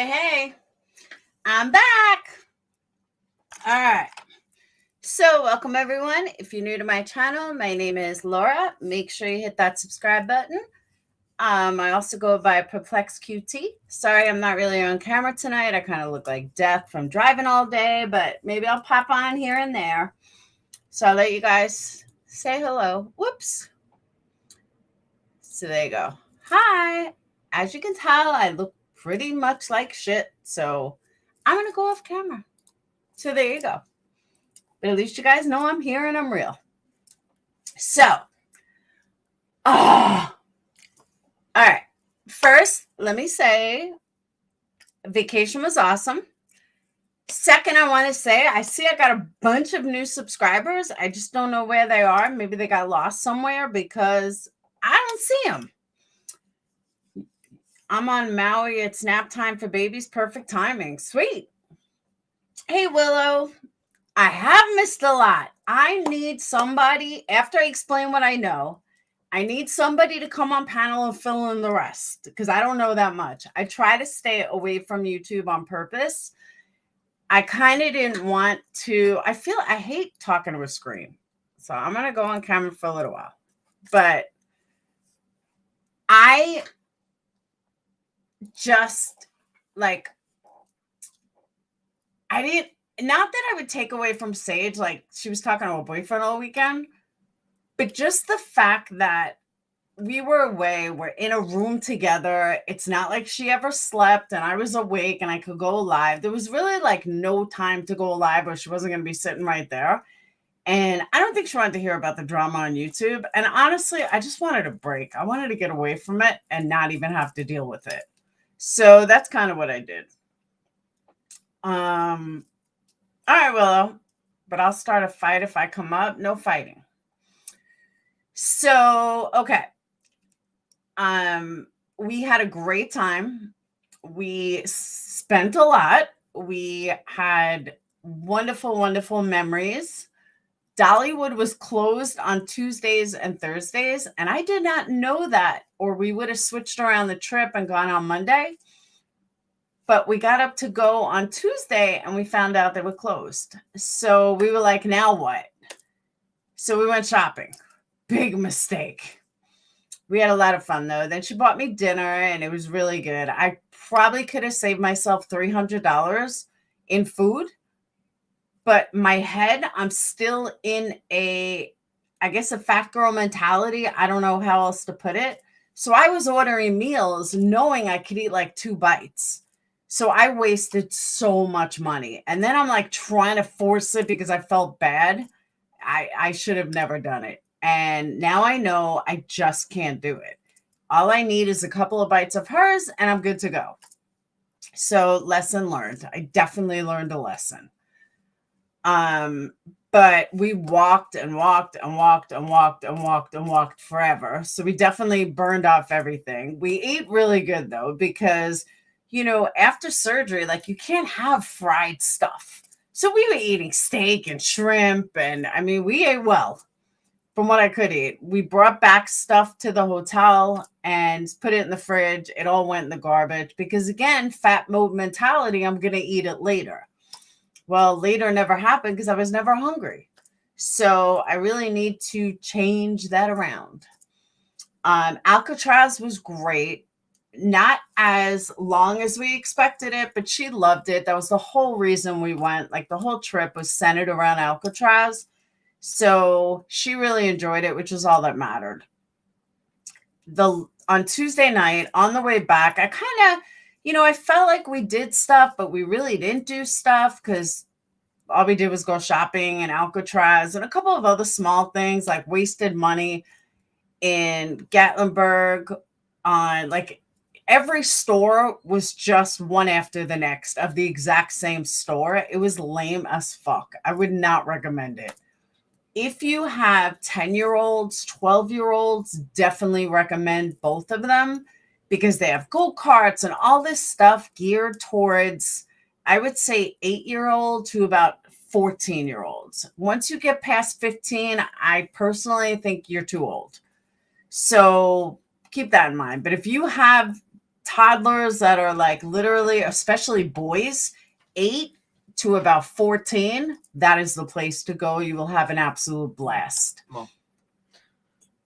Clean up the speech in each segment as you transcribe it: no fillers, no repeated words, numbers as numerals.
Hey, I'm back. All right. So, welcome everyone. If you're new to my channel, my name is Laura. Make sure you hit that subscribe button. I also go by PURPLEXEDQT. Sorry, I'm not really on camera tonight. I kind of look like death from driving all day, but maybe I'll pop on here and there. So, I'll let you guys say hello. Whoops. So, there you go. Hi. As you can tell, I look pretty much like shit. So, I'm going to go off camera. So there you go. But at least you guys know I'm here and I'm real. So, all right. First, let me say vacation was awesome. Second, I want to say I see I got a bunch of new subscribers. I just don't know where they are. Maybe they got lost somewhere because I don't see them. I'm on Maui. It's nap time for babies. Perfect timing. Sweet. Hey, Willow. I have missed a lot. I need somebody, after I explain what I know, I need somebody to come on panel and fill in the rest because I don't know that much. I try to stay away from YouTube on purpose. I kind of didn't want to. I hate talking to a screen. So I'm going to go on camera for a little while. But I just like, I didn't. Not that I would take away from Sage, like she was talking to her boyfriend all weekend, but just the fact that we were away, we're in a room together. It's not like she ever slept and I was awake and I could go live. There was really like no time to go live or she wasn't going to be sitting right there. And I don't think she wanted to hear about the drama on YouTube. And honestly, I just wanted a break. I wanted to get away from it and not even have to deal with it. So that's kind of what I did. All right, Willow, but I'll start a fight if I come up. No fighting. So, okay. We had a great time. We spent a lot. We had wonderful, wonderful memories. Dollywood was closed on Tuesdays and Thursdays, and I did not know that, or we would have switched around the trip and gone on Monday. But we got up to go on Tuesday and we found out they were closed. So we were like, now what? So we went shopping. Big mistake. We had a lot of fun though. Then she bought me dinner and it was really good. I probably could have saved myself $300 in food. But my head, I'm still in a fat girl mentality. I don't know how else to put it. So I was ordering meals knowing I could eat like 2 bites. So I wasted so much money. And then I'm like trying to force it because I felt bad. I should have never done it. And now I know I just can't do it. All I need is a couple of bites of hers and I'm good to go. So lesson learned. I definitely learned a lesson. But we walked and walked and walked and walked and walked and walked forever. So we definitely burned off everything. We ate really good though, because after surgery, like you can't have fried stuff. So we were eating steak and shrimp. And I mean, we ate well from what I could eat. We brought back stuff to the hotel and put it in the fridge. It all went in the garbage because again, fat mode mentality, I'm going to eat it later. Well, later never happened because I was never hungry. So I really need to change that around. Alcatraz was great. Not as long as we expected it, but she loved it. That was the whole reason we went. Like the whole trip was centered around Alcatraz. So she really enjoyed it, which is all that mattered. On Tuesday night, on the way back, I kind of, I felt like we did stuff, but we really didn't do stuff because all we did was go shopping in Alcatraz and a couple of other small things, like wasted money in Gatlinburg on like every store was just one after the next of the exact same store. It was lame as fuck. I would not recommend it. If you have 10-year-olds, 12-year-olds, definitely recommend both of them because they have go-karts and all this stuff geared towards, I would say, 8-year-old to about 14-year-olds. Once you get past 15, I personally think you're too old. So keep that in mind. But if you have toddlers that are like literally, especially boys, 8 to about 14, that is the place to go. You will have an absolute blast. Well,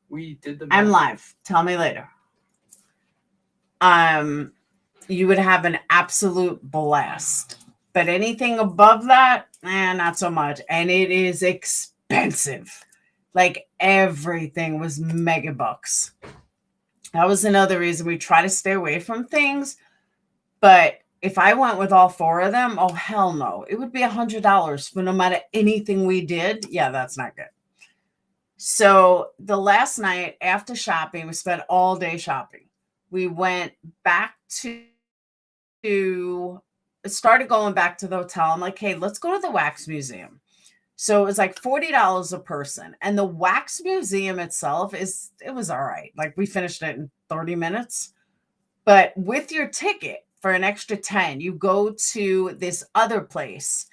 we did the I'm math. live. Tell me later. You would have an absolute blast. But anything above that, not so much. And it is expensive. Like everything was mega bucks. That was another reason we try to stay away from things. But if I went with all 4 of them, oh hell no. It would be $100 for no matter anything we did. Yeah, that's not good. So the last night after shopping, we spent all day shopping. We went back started going back to the hotel. I'm like, hey, let's go to the wax museum. So it was like $40 a person. And the wax museum itself it was all right. Like we finished it in 30 minutes. But with your ticket for an extra 10, you go to this other place.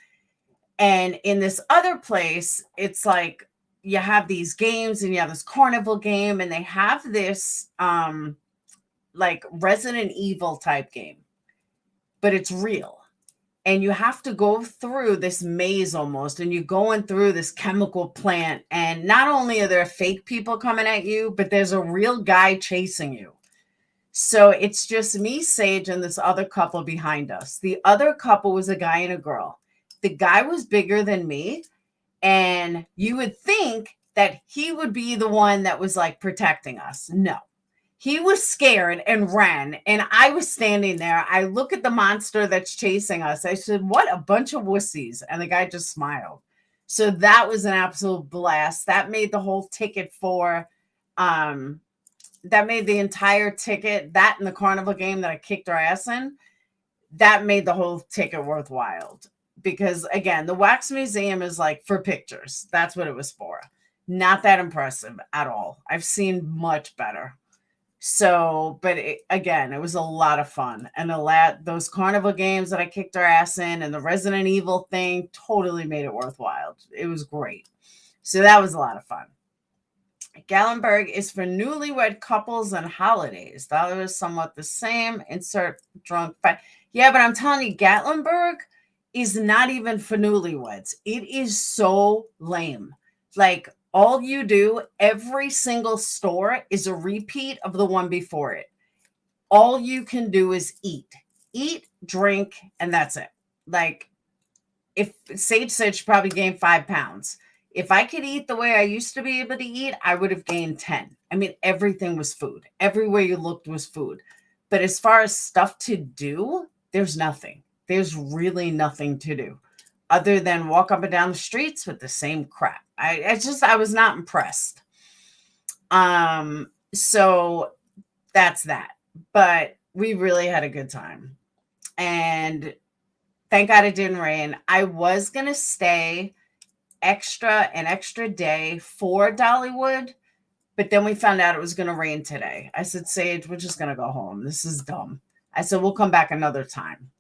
And in this other place, it's like you have these games and you have this carnival game, and they have this like Resident Evil type game, but it's real. And you have to go through this maze almost, and you're going through this chemical plant. And not only are there fake people coming at you, but there's a real guy chasing you. So it's just me, Sage, and this other couple behind us. The other couple was a guy and a girl. The guy was bigger than me. And you would think that he would be the one that was like protecting us. No. He was scared and ran, and I was standing there. I look at the monster that's chasing us. I said, what a bunch of wussies. And the guy just smiled. So that was an absolute blast. That made the whole ticket that made the entire ticket, that and the carnival game that I kicked our ass in, that made the whole ticket worthwhile. Because again, the wax museum is like for pictures. That's what it was for. Not that impressive at all. I've seen much better. So, but again, it was a lot of fun. And those carnival games that I kicked our ass in and the Resident Evil thing totally made it worthwhile. It was great. So that was a lot of fun. Gatlinburg is for newlywed couples and holidays. The other is somewhat the same. Insert drunk fight. Yeah, but I'm telling you, Gatlinburg is not even for newlyweds. It is so lame. Like, all you do, every single store is a repeat of the one before it. All you can do is eat, drink, and that's it. Like, if Sage said she probably gained 5 pounds. If I could eat the way I used to be able to eat, I would have gained 10. I mean, everything was food. Everywhere you looked was food. But as far as stuff to do, there's nothing. There's really nothing to do other than walk up and down the streets with the same crap. I was not impressed. So that's that. But we really had a good time. And thank God it didn't rain. I was going to stay an extra day for Dollywood, but then we found out it was going to rain today. I said, Sage, we're just going to go home. This is dumb. I said, we'll come back another time.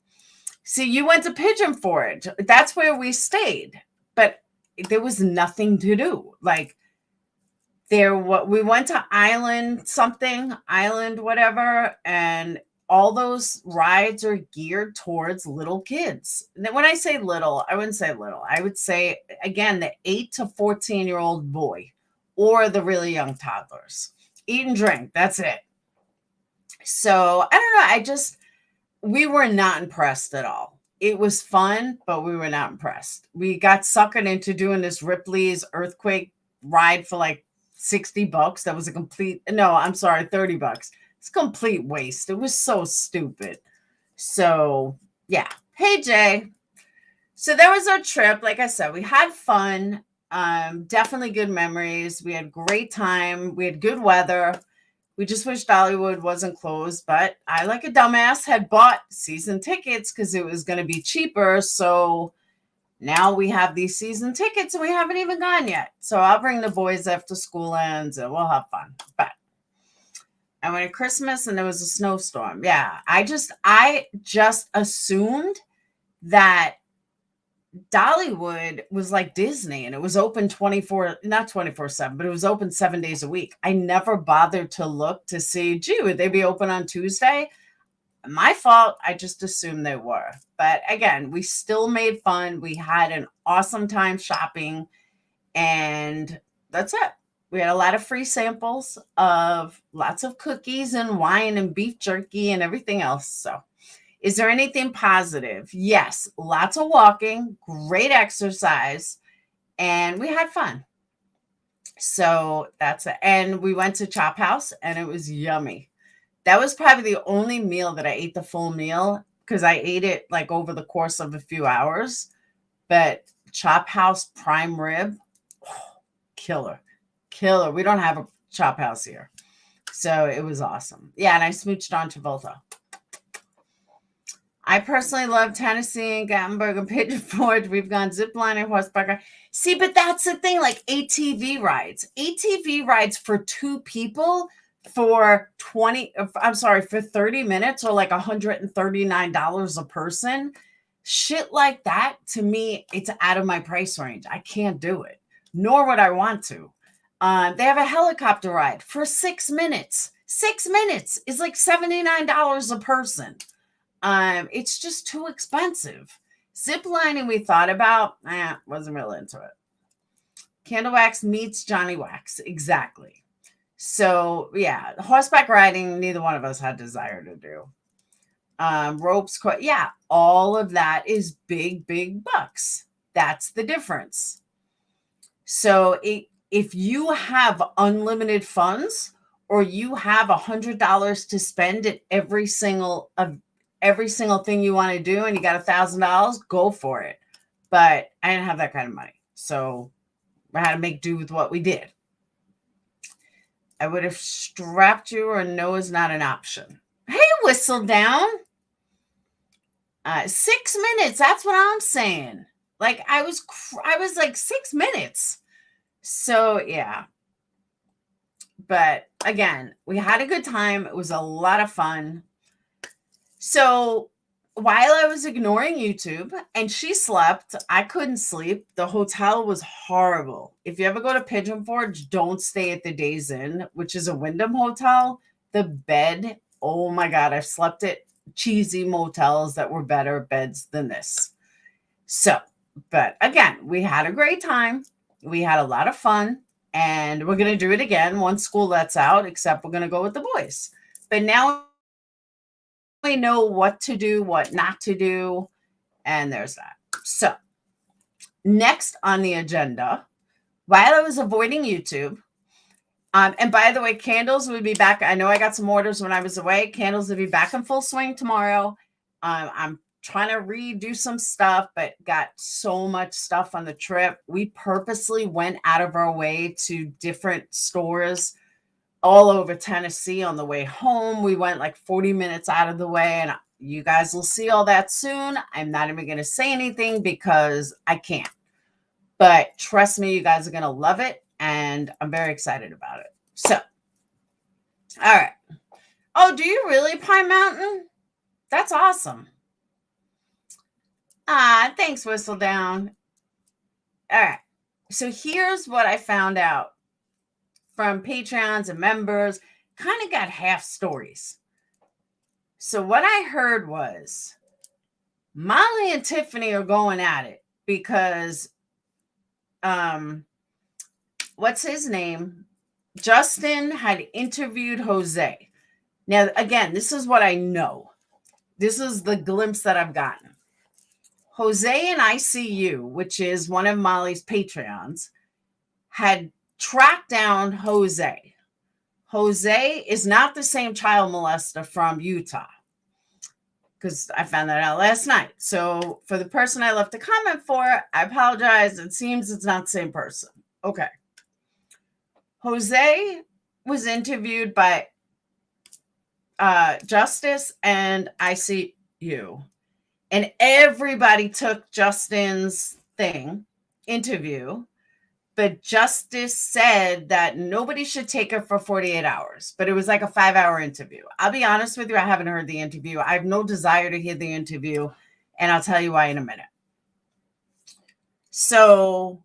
See, you went to Pigeon Forge. That's where we stayed, but there was nothing to do. Like we went to Island whatever, and all those rides are geared towards little kids. And when I say little, I wouldn't say little. I would say, again, the 8 to 14-year-old boy or the really young toddlers. Eat and drink. That's it. So I don't know. We were not impressed at all. It was fun, but we were not impressed. We got suckered into doing this Ripley's earthquake ride for like $60. That was $30. It's complete waste. It was so stupid. So yeah. Hey, Jay. So that was our trip. Like I said, we had fun. Definitely good memories. We had great time. We had good weather. We just wish Dollywood wasn't closed, but I, like a dumbass, had bought season tickets because it was going to be cheaper. So now we have these season tickets and we haven't even gone yet. So I'll bring the boys after school ends and we'll have fun. But I went at Christmas and there was a snowstorm. Yeah, I just assumed that Dollywood was like Disney and it was open not 24/7, but it was open 7 days a week. I never bothered to look to see, would they be open on Tuesday? My fault. I just assumed they were. But again, we still made fun. We had an awesome time shopping, and that's it. We had a lot of free samples of lots of cookies and wine and beef jerky and everything else. So, is there anything positive? Yes, lots of walking, great exercise, and we had fun. So that's it. And we went to Chop House, and it was yummy. That was probably the only meal that I ate the full meal, because I ate it like over the course of a few hours. But Chop House prime rib, killer. We don't have a Chop House here. So it was awesome. Yeah, and I smooched on Travolta. I personally love Tennessee and Gatlinburg and Pigeon Forge. We've gone ziplining, horseback. See, but that's the thing, like ATV rides. ATV rides for two people for for 30 minutes or like $139 a person. Shit like that, to me, it's out of my price range. I can't do it, nor would I want to. They have a helicopter ride for 6 minutes. 6 minutes is like $79 a person. It's just too expensive. Zip lining we thought about, wasn't really into it. Candle wax meets Johnny Wax, exactly. So yeah, horseback riding, neither one of us had desire to do. Ropes, yeah, all of that is big bucks. That's the difference. So if you have unlimited funds, or you have $100 to spend at every single thing you want to do, and you got $1,000, go for it. But I didn't have that kind of money, so I had to make do with what we did. I would have strapped you, or no is not an option. Hey, whistle down. 6 minutes. That's what I'm saying. Like I was like 6 minutes. So yeah. But again, we had a good time. It was a lot of fun. So while I was ignoring YouTube and she slept, I couldn't sleep. The hotel was horrible. If you ever go to Pigeon Forge, don't stay at the Days Inn, which is a Wyndham hotel. The bed, oh my God, I've slept at cheesy motels that were better beds than this. So, but again, we had a great time. We had a lot of fun, and we're going to do it again once school lets out, except we're going to go with the boys. But now we know what to do, what not to do, and there's that. So next on the agenda, while I was avoiding YouTube, and by the way, candles will be back. I know I got some orders when I was away. Candles will be back in full swing tomorrow. I'm trying to redo some stuff, but got so much stuff on the trip. We purposely went out of our way to different stores all over Tennessee on the way home. We went like 40 minutes out of the way, and you guys will see all that soon. I'm not even going to say anything because I can't. But trust me, you guys are going to love it, and I'm very excited about it. So, all right. Oh, do you really, Pine Mountain? That's awesome. Thanks, Whistle Down. All right. So here's what I found out from Patreons and members. Kind of got half stories. So what I heard was Molly and Tiffany are going at it because what's his name? Justin had interviewed Jose. Now, again, this is what I know. This is the glimpse that I've gotten. Jose and ICU, which is one of Molly's Patreons, had tracked down Jose. Jose is not the same child molester from Utah, because I found that out last night. So for the person I left a comment for, I apologize. It seems it's not the same person. Okay. Jose was interviewed by Justice and ICU. And everybody took Justin's interview, but Justice said that nobody should take it for 48 hours, but it was like a 5-hour interview. I'll be honest with you, I haven't heard the interview. I have no desire to hear the interview, and I'll tell you why in a minute. So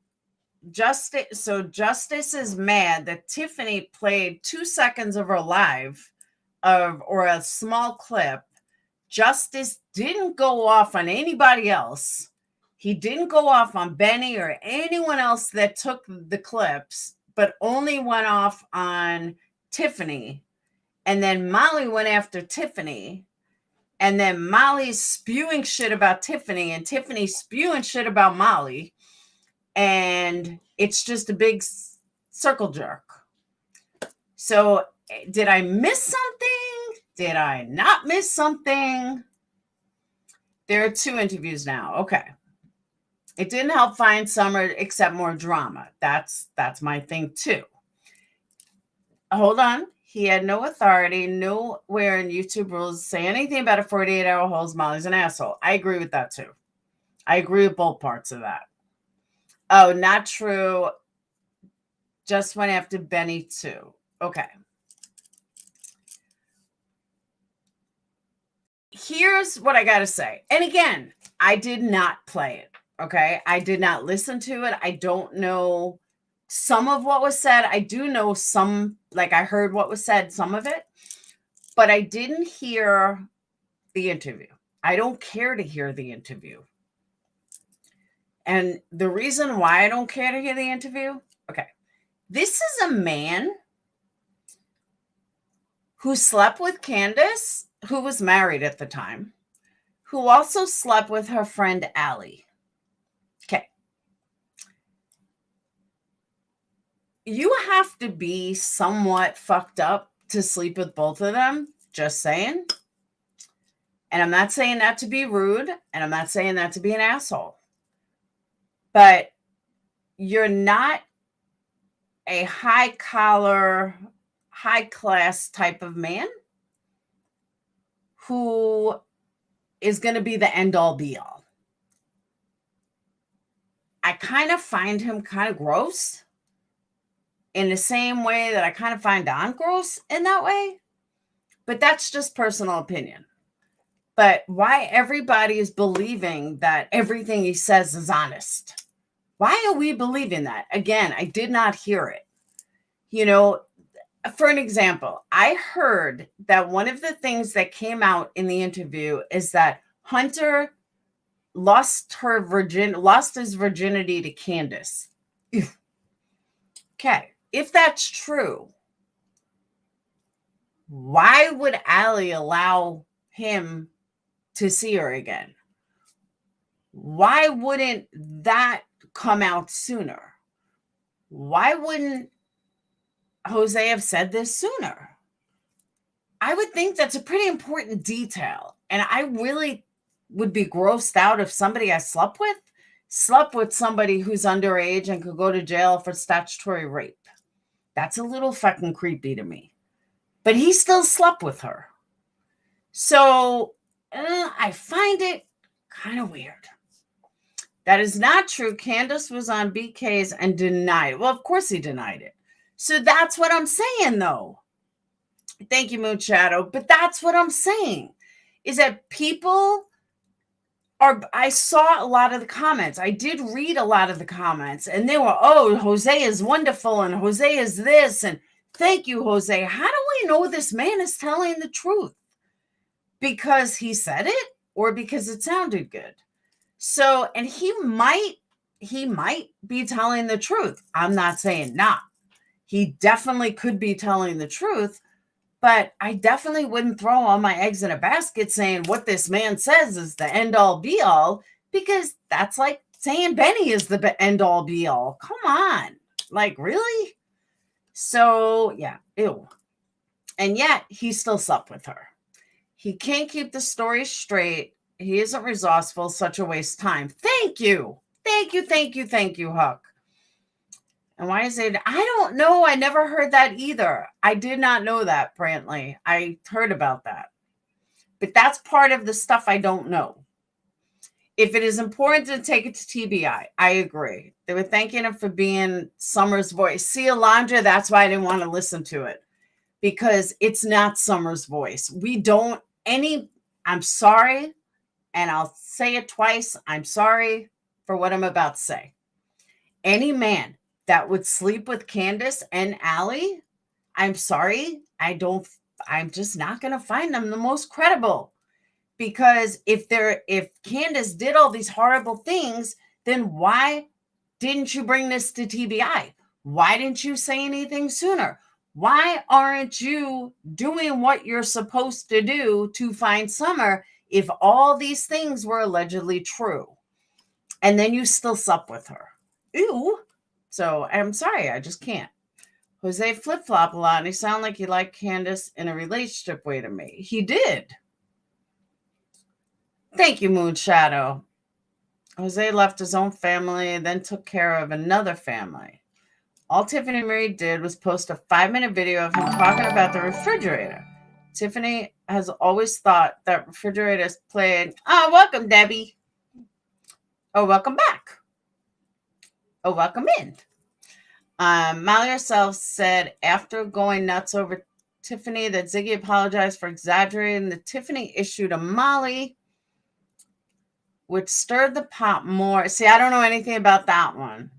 Justice is mad that Tiffany played 2 seconds of her live or a small clip Justice didn't go off on anybody else. He didn't go off on Benny or anyone else that took the clips, but only went off on Tiffany. And then Molly went after Tiffany. And then Molly's spewing shit about Tiffany, and Tiffany spewing shit about Molly. And it's just a big circle jerk. So did I miss something? Did I not miss something? There are 2 interviews now. Okay. It didn't help find Summer except more drama. That's my thing too. Hold on. He had no authority, nowhere in YouTube rules say anything about a 48-hour holds. Molly's an asshole. I agree with that too. I agree with both parts of that. Oh, not true. Just went after Benny too. Okay. Here's what I got to say. And again, I did not play it. Okay. I did not listen to it. I don't know some of what was said. I do know some, like I heard what was said, some of it, but I didn't hear the interview. I don't care to hear the interview. And the reason why I don't care to hear the interview, okay, this is a man who slept with Candace, who was married at the time, who also slept with her friend Allie. Okay. You have to be somewhat fucked up to sleep with both of them, just saying. And I'm not saying that to be rude, and I'm not saying that to be an asshole. But you're not a high-collar, high-class type of man who is going to be the end-all, be-all. I kind of find him kind of gross in the same way that I kind of find Don gross in that way. But that's just personal opinion. But why everybody is believing that everything he says is honest? Why are we believing that? Again, I did not hear it. You know, for an example, I heard that one of the things that came out in the interview is that Hunter lost his virginity to Candace. Okay, if that's true, why would Allie allow him to see her again? Why wouldn't that come out sooner? Why wouldn't Jose have said this sooner? I would think that's a pretty important detail. And I really would be grossed out if somebody I slept with somebody who's underage and could go to jail for statutory rape. That's a little fucking creepy to me. But he still slept with her. So I find it kind of weird. That is not true. Candace was on BK's and denied it. Well, of course he denied it. So that's what I'm saying, though. Thank you, Moon Shadow. But that's what I'm saying, is that people are, I saw a lot of the comments. I did read a lot of the comments, and they were, oh, Jose is wonderful, and Jose is this, and thank you, Jose. How do we know this man is telling the truth? Because he said it, or because it sounded good? So, and he might be telling the truth. I'm not saying not. He definitely could be telling the truth, but I definitely wouldn't throw all my eggs in a basket saying what this man says is the end all be all, because that's like saying Benny is the end all be all. Come on. Like, really? So, yeah, ew. And yet he still slept with her. He can't keep the story straight. He isn't resourceful. Such a waste of time. Thank you. Thank you, Huck. And why is it? I don't know. I never heard that either. I did not know that, Brantley. I heard about that. But that's part of the stuff I don't know. If it is important to take it to TBI, I agree. They were thanking him for being Summer's voice. See, Alondra, that's why I didn't want to listen to it. Because it's not Summer's voice. I'm sorry. And I'll say it twice. I'm sorry for what I'm about to say. Any man that would sleep with Candace and Allie, I'm sorry. I'm just not going to find them the most credible, Because if Candace did all these horrible things, then why didn't you bring this to TBI? Why didn't you say anything sooner? Why aren't you doing what you're supposed to do to find Summer if all these things were allegedly true? And then you still slept with her. Ew. So I'm sorry, I just can't. Jose flip-flop a lot, and he sounded like he liked Candace in a relationship way to me. He did. Thank you, Moon Shadow. Jose left his own family and then took care of another family. All Tiffany Marie did was post a 5-minute video of him talking about the refrigerator. Tiffany has always thought that refrigerators played, oh, welcome, Debbie. Oh, welcome back. Oh, welcome in. Molly herself said after going nuts over Tiffany that Ziggy apologized for exaggerating the Tiffany issue to Molly, which stirred the pot more. See, I don't know anything about that one.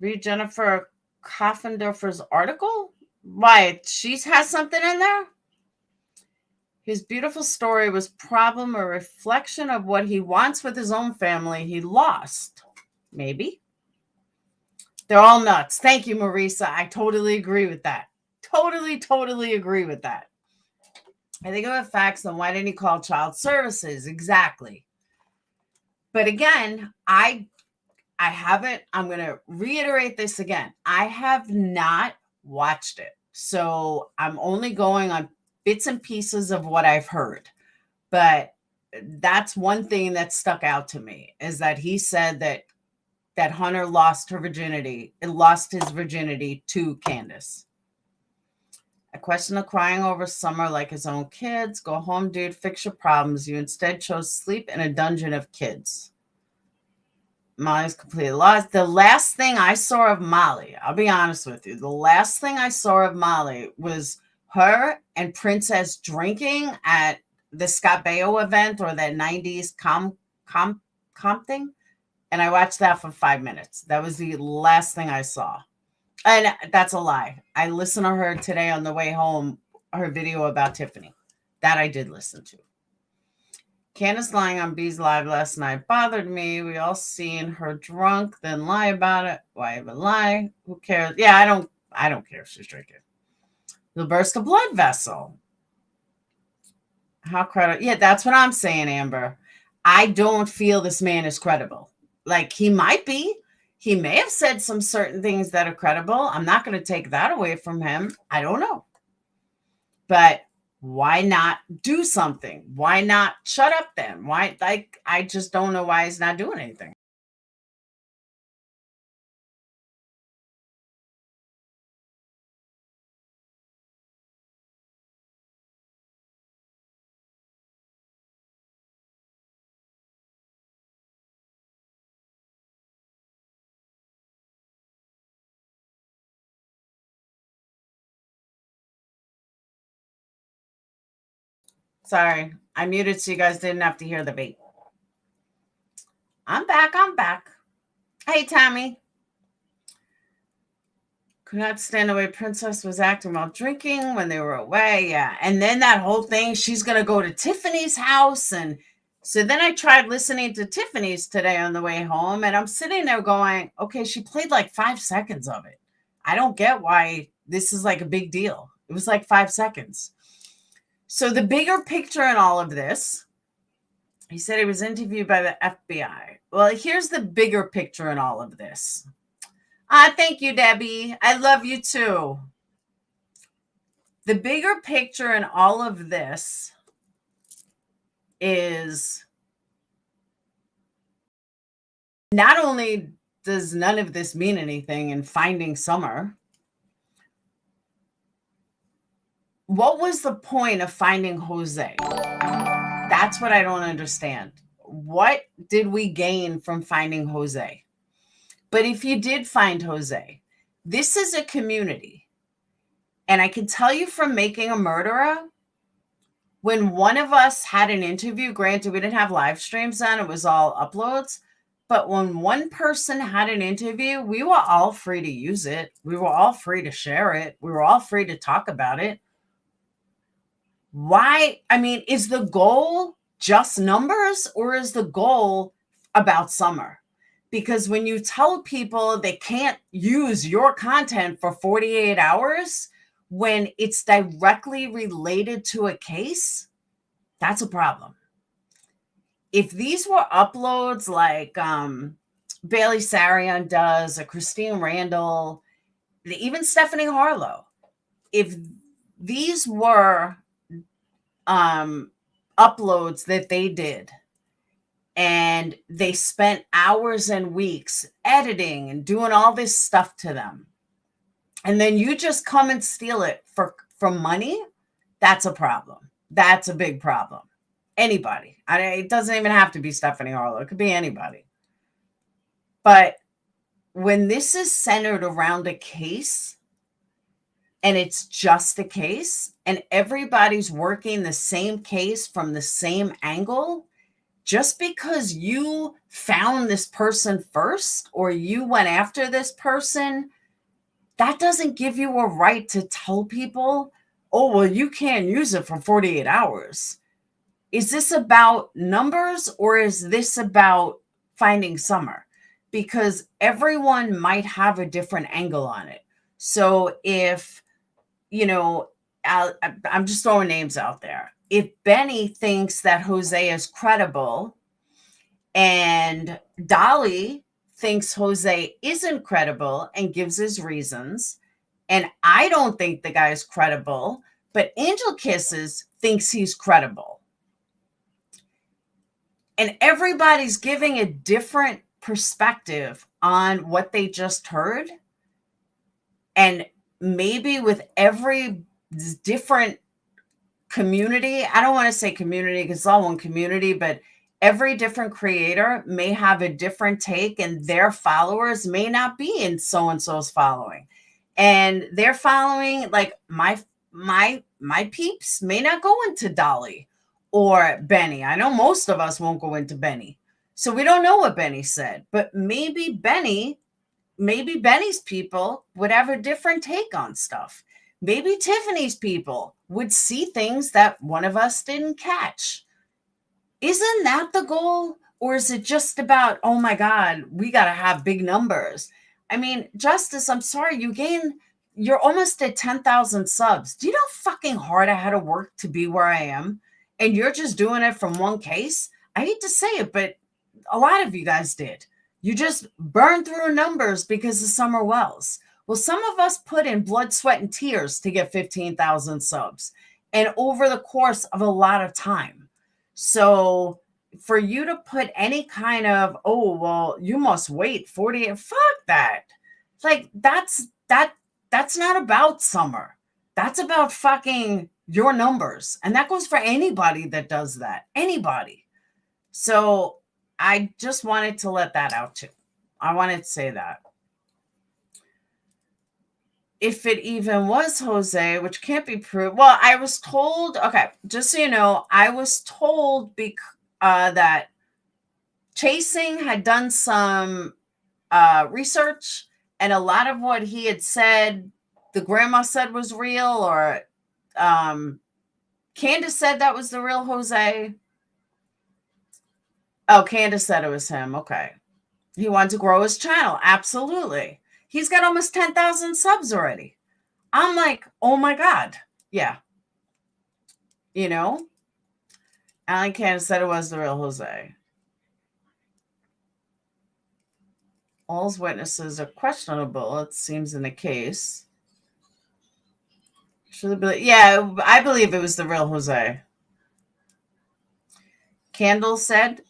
Read Jennifer Koffendorfer's article? Why, she has something in there? His beautiful story was problem a reflection of what he wants with his own family he lost. Maybe. They're all nuts. Thank you, Marisa. I totally agree with that. Totally agree with that. I think of the facts, then why didn't he call child services? Exactly. But again, I haven't, I'm going to reiterate this again. I have not watched it. So I'm only going on bits and pieces of what I've heard. But that's one thing that stuck out to me is that he said that Hunter lost his virginity to Candace. A question of crying over Summer like his own kids. Go home, dude, fix your problems. You instead chose sleep in a dungeon of kids. Molly's completely lost. The last thing I saw of Molly, I'll be honest with you, the last thing I saw of Molly was her and Princess drinking at the Scott Baio event or that 90s comp thing. And I watched that for 5 minutes. That was the last thing I saw. And that's a lie. I listened to her today on the way home, her video about Tiffany. That I did listen to. Candace lying on B's live last night bothered me. We all seen her drunk, then lie about it. Why even lie? Who cares? Yeah, I don't care if she's drinking. You'll burst a blood vessel. How credible? Yeah, that's what I'm saying, Amber. I don't feel this man is credible. Like, he might be. He may have said some certain things that are credible. I'm not going to take that away from him. I don't know. But why not do something? Why not shut up then? Why? Like, I just don't know why he's not doing anything. Sorry, I muted so you guys didn't have to hear the beat. I'm back. Hey, Tommy. Could not stand the way Princess was acting while drinking when they were away. Yeah. And then that whole thing, she's going to go to Tiffany's house. And so then I tried listening to Tiffany's today on the way home. And I'm sitting there going, okay, she played like 5 seconds of it. I don't get why this is like a big deal. It was like 5 seconds. So the bigger picture in all of this, he said he was interviewed by the FBI. Well, here's the bigger picture in all of this. Thank you, Debbie. I love you too. The bigger picture in all of this is not only does none of this mean anything in finding Summer, what was the point of finding Jose? That's what I don't understand. What did we gain from finding Jose? But if you did find Jose, this is a community. And I can tell you from Making a Murderer, when one of us had an interview, granted, we didn't have live streams then, it was all uploads. But when one person had an interview, we were all free to use it. We were all free to share it. We were all free to talk about it. Why? I mean, is the goal just numbers, or is the goal about summer? Because when you tell people they can't use your content for 48 hours when it's directly related to a case, that's a problem. If these were uploads like Bailey Sarian does, or Christine Randall, even Stephanie Harlow, if these were uploads that they did and they spent hours and weeks editing and doing all this stuff to them, and then you just come and steal it for money, that's a problem. That's a big problem. Anybody. It doesn't even have to be Stephanie Harlow. It could be anybody. But when this is centered around a case, and it's just a case, and everybody's working the same case from the same angle, just because you found this person first or you went after this person, that doesn't give you a right to tell people, oh, well, you can't use it for 48 hours. Is this about numbers, or is this about finding summer? Because everyone might have a different angle on it. So if, I'm just throwing names out there. If Benny thinks that Jose is credible and Dolly thinks Jose isn't credible and gives his reasons, and I don't think the guy's credible, but Angel Kisses thinks he's credible, and everybody's giving a different perspective on what they just heard, and maybe with every different community, I don't want to say community because it's all one community, but every different creator may have a different take, and their followers may not be in so-and-so's following. And their following, like my peeps may not go into Dolly or Benny. I know most of us won't go into Benny. So we don't know what Benny said, but maybe Benny's people would have a different take on stuff. Maybe Tiffany's people would see things that one of us didn't catch. Isn't that the goal? Or is it just about, oh my God, we got to have big numbers? I mean, Justice, I'm sorry, you're almost at 10,000 subs. Do you know how fucking hard I had to work to be where I am? And you're just doing it from one case? I hate to say it, but a lot of you guys did. You just burned through numbers because of Summer Wells. Well, some of us put in blood, sweat, and tears to get 15,000 subs, and over the course of a lot of time. So for you to put any kind of, oh, well, you must wait 48, fuck that. Like, that's not about Summer. That's about fucking your numbers. And that goes for anybody that does that. Anybody. So I just wanted to let that out too. I wanted to say that. If it even was Jose, which can't be proved. Well, I was told, okay, just so you know, I was told that Chasing had done some research, and a lot of what he had said, the grandma said was real, or Candace said that was the real Jose. Oh, Candace said it was him. Okay. He wanted to grow his channel. Absolutely. He's got almost 10,000 subs already. I'm like, oh my God. Yeah. Alan Candace said it was the real Jose. All witnesses are questionable, it seems, in the case. Yeah, I believe it was the real Jose. Candle said,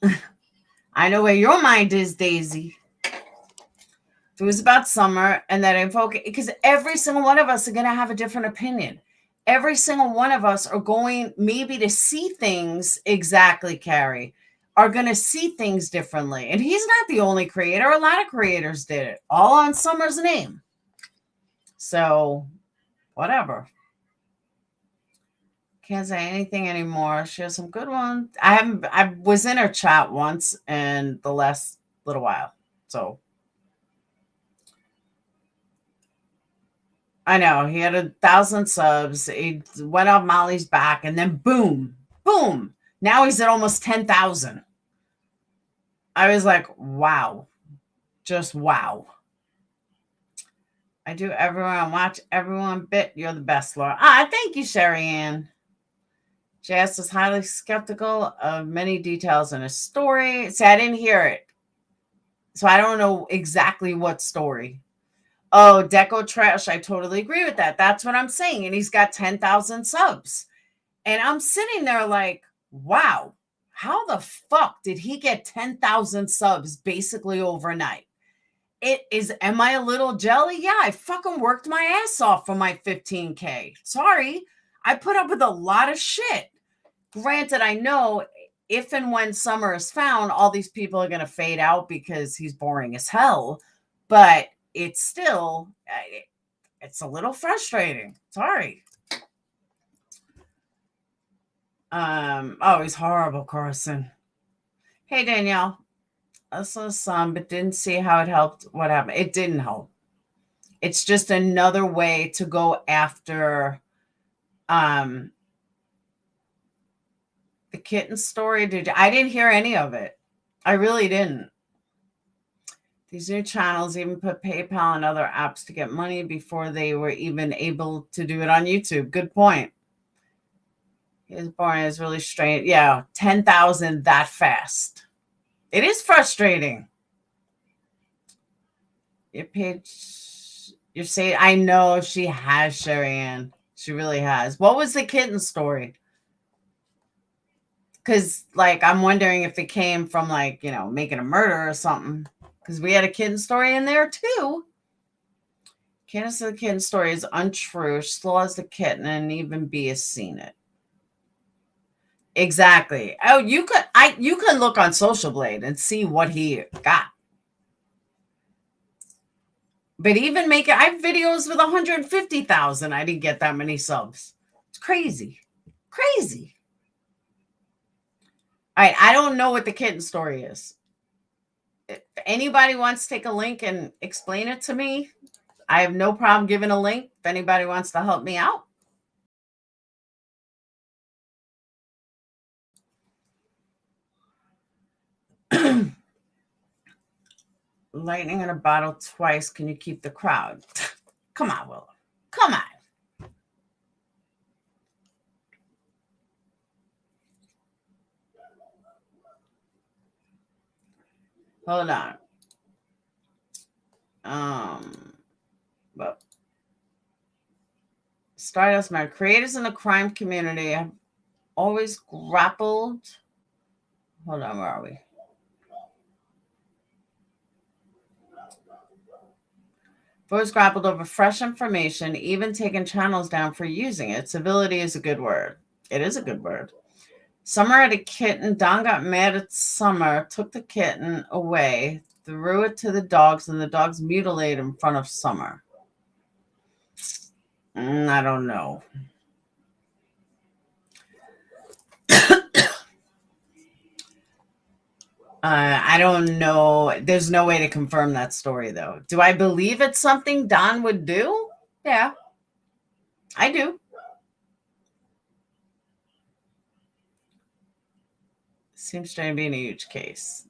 I know where your mind is, Daisy. It was about Summer and that info, because every single one of us are going to have a different opinion. Every single one of us are going maybe to see things exactly, Carrie, are going to see things differently. And he's not the only creator. A lot of creators did it, all on Summer's name. So, whatever. Can't say anything anymore. She has some good ones. I was in her chat once in the last little while. So, I know. He had 1,000 subs. He went off Molly's back, and then boom, boom. Now he's at almost 10,000. I was like, wow. Just wow. I do everyone. Watch everyone bit. You're the best, Laura. Thank you, Sherry Ann. Jess is highly skeptical of many details in his story. See, I didn't hear it. So I don't know exactly what story. Oh, Deco Trash. I totally agree with that. That's what I'm saying. And he's got 10,000 subs. And I'm sitting there like, wow, how the fuck did he get 10,000 subs basically overnight? Am I a little jelly? Yeah, I fucking worked my ass off for my 15K. Sorry. I put up with a lot of shit. Granted, I know if and when Summer is found, all these people are going to fade out because he's boring as hell. But it's still, it's a little frustrating. Sorry. Oh, he's horrible, Carson. Hey, Danielle. I saw some, but didn't see how it helped. What happened? It didn't help. It's just another way to go after the kitten story. I didn't hear any of it. I really didn't. These new channels even put PayPal and other apps to get money before they were even able to do it on YouTube. Good point. His born is really strange. Yeah, 10,000 that fast. It is frustrating. Your page, you're saying, I know she has, Sherry Ann. She really has. What was the kitten story? Because, like, I'm wondering if it came from, like, you know, making a murder or something. Because we had a kitten story in there, too. Candace, the kitten story is untrue. She still has the kitten, and even B has seen it. Exactly. Oh, you could look on Social Blade and see what he got. But even I have videos with 150,000. I didn't get that many subs. It's crazy. Crazy. All right. I don't know what the kitten story is. If anybody wants to take a link and explain it to me, I have no problem giving a link if anybody wants to help me out. Lightning in a bottle twice. Can you keep the crowd? Come on, Willow. Come on. Hold on. But Stardust, my creators in the crime community have always grappled. Hold on, where are we? Always grappled over fresh information, even taking channels down for using it. Civility is a good word. It is a good word. Summer had a kitten. Don got mad at Summer, took the kitten away, threw it to the dogs, and the dogs mutilated in front of Summer. I don't know. I don't know. There's no way to confirm that story, though. Do I believe it's something Don would do? Yeah, I do. Seems to be a huge case.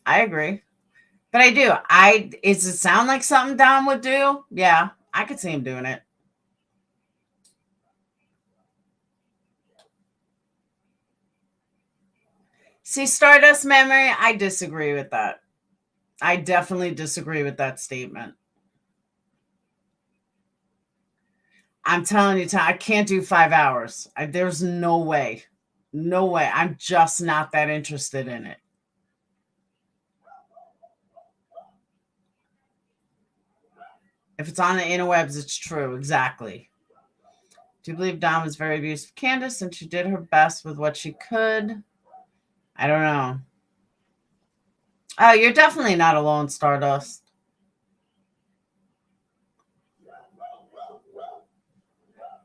I agree. But I do. Does it sound like something Don would do? Yeah, I could see him doing it. See, Stardust Memory, I disagree with that. I definitely disagree with that statement. I'm telling you, I can't do 5 hours. There's no way. No way. I'm just not that interested in it. If it's on the interwebs, it's true. Exactly. Do you believe Dom was very abusive of Candace and she did her best with what she could? I don't know. Oh, you're definitely not alone, Stardust.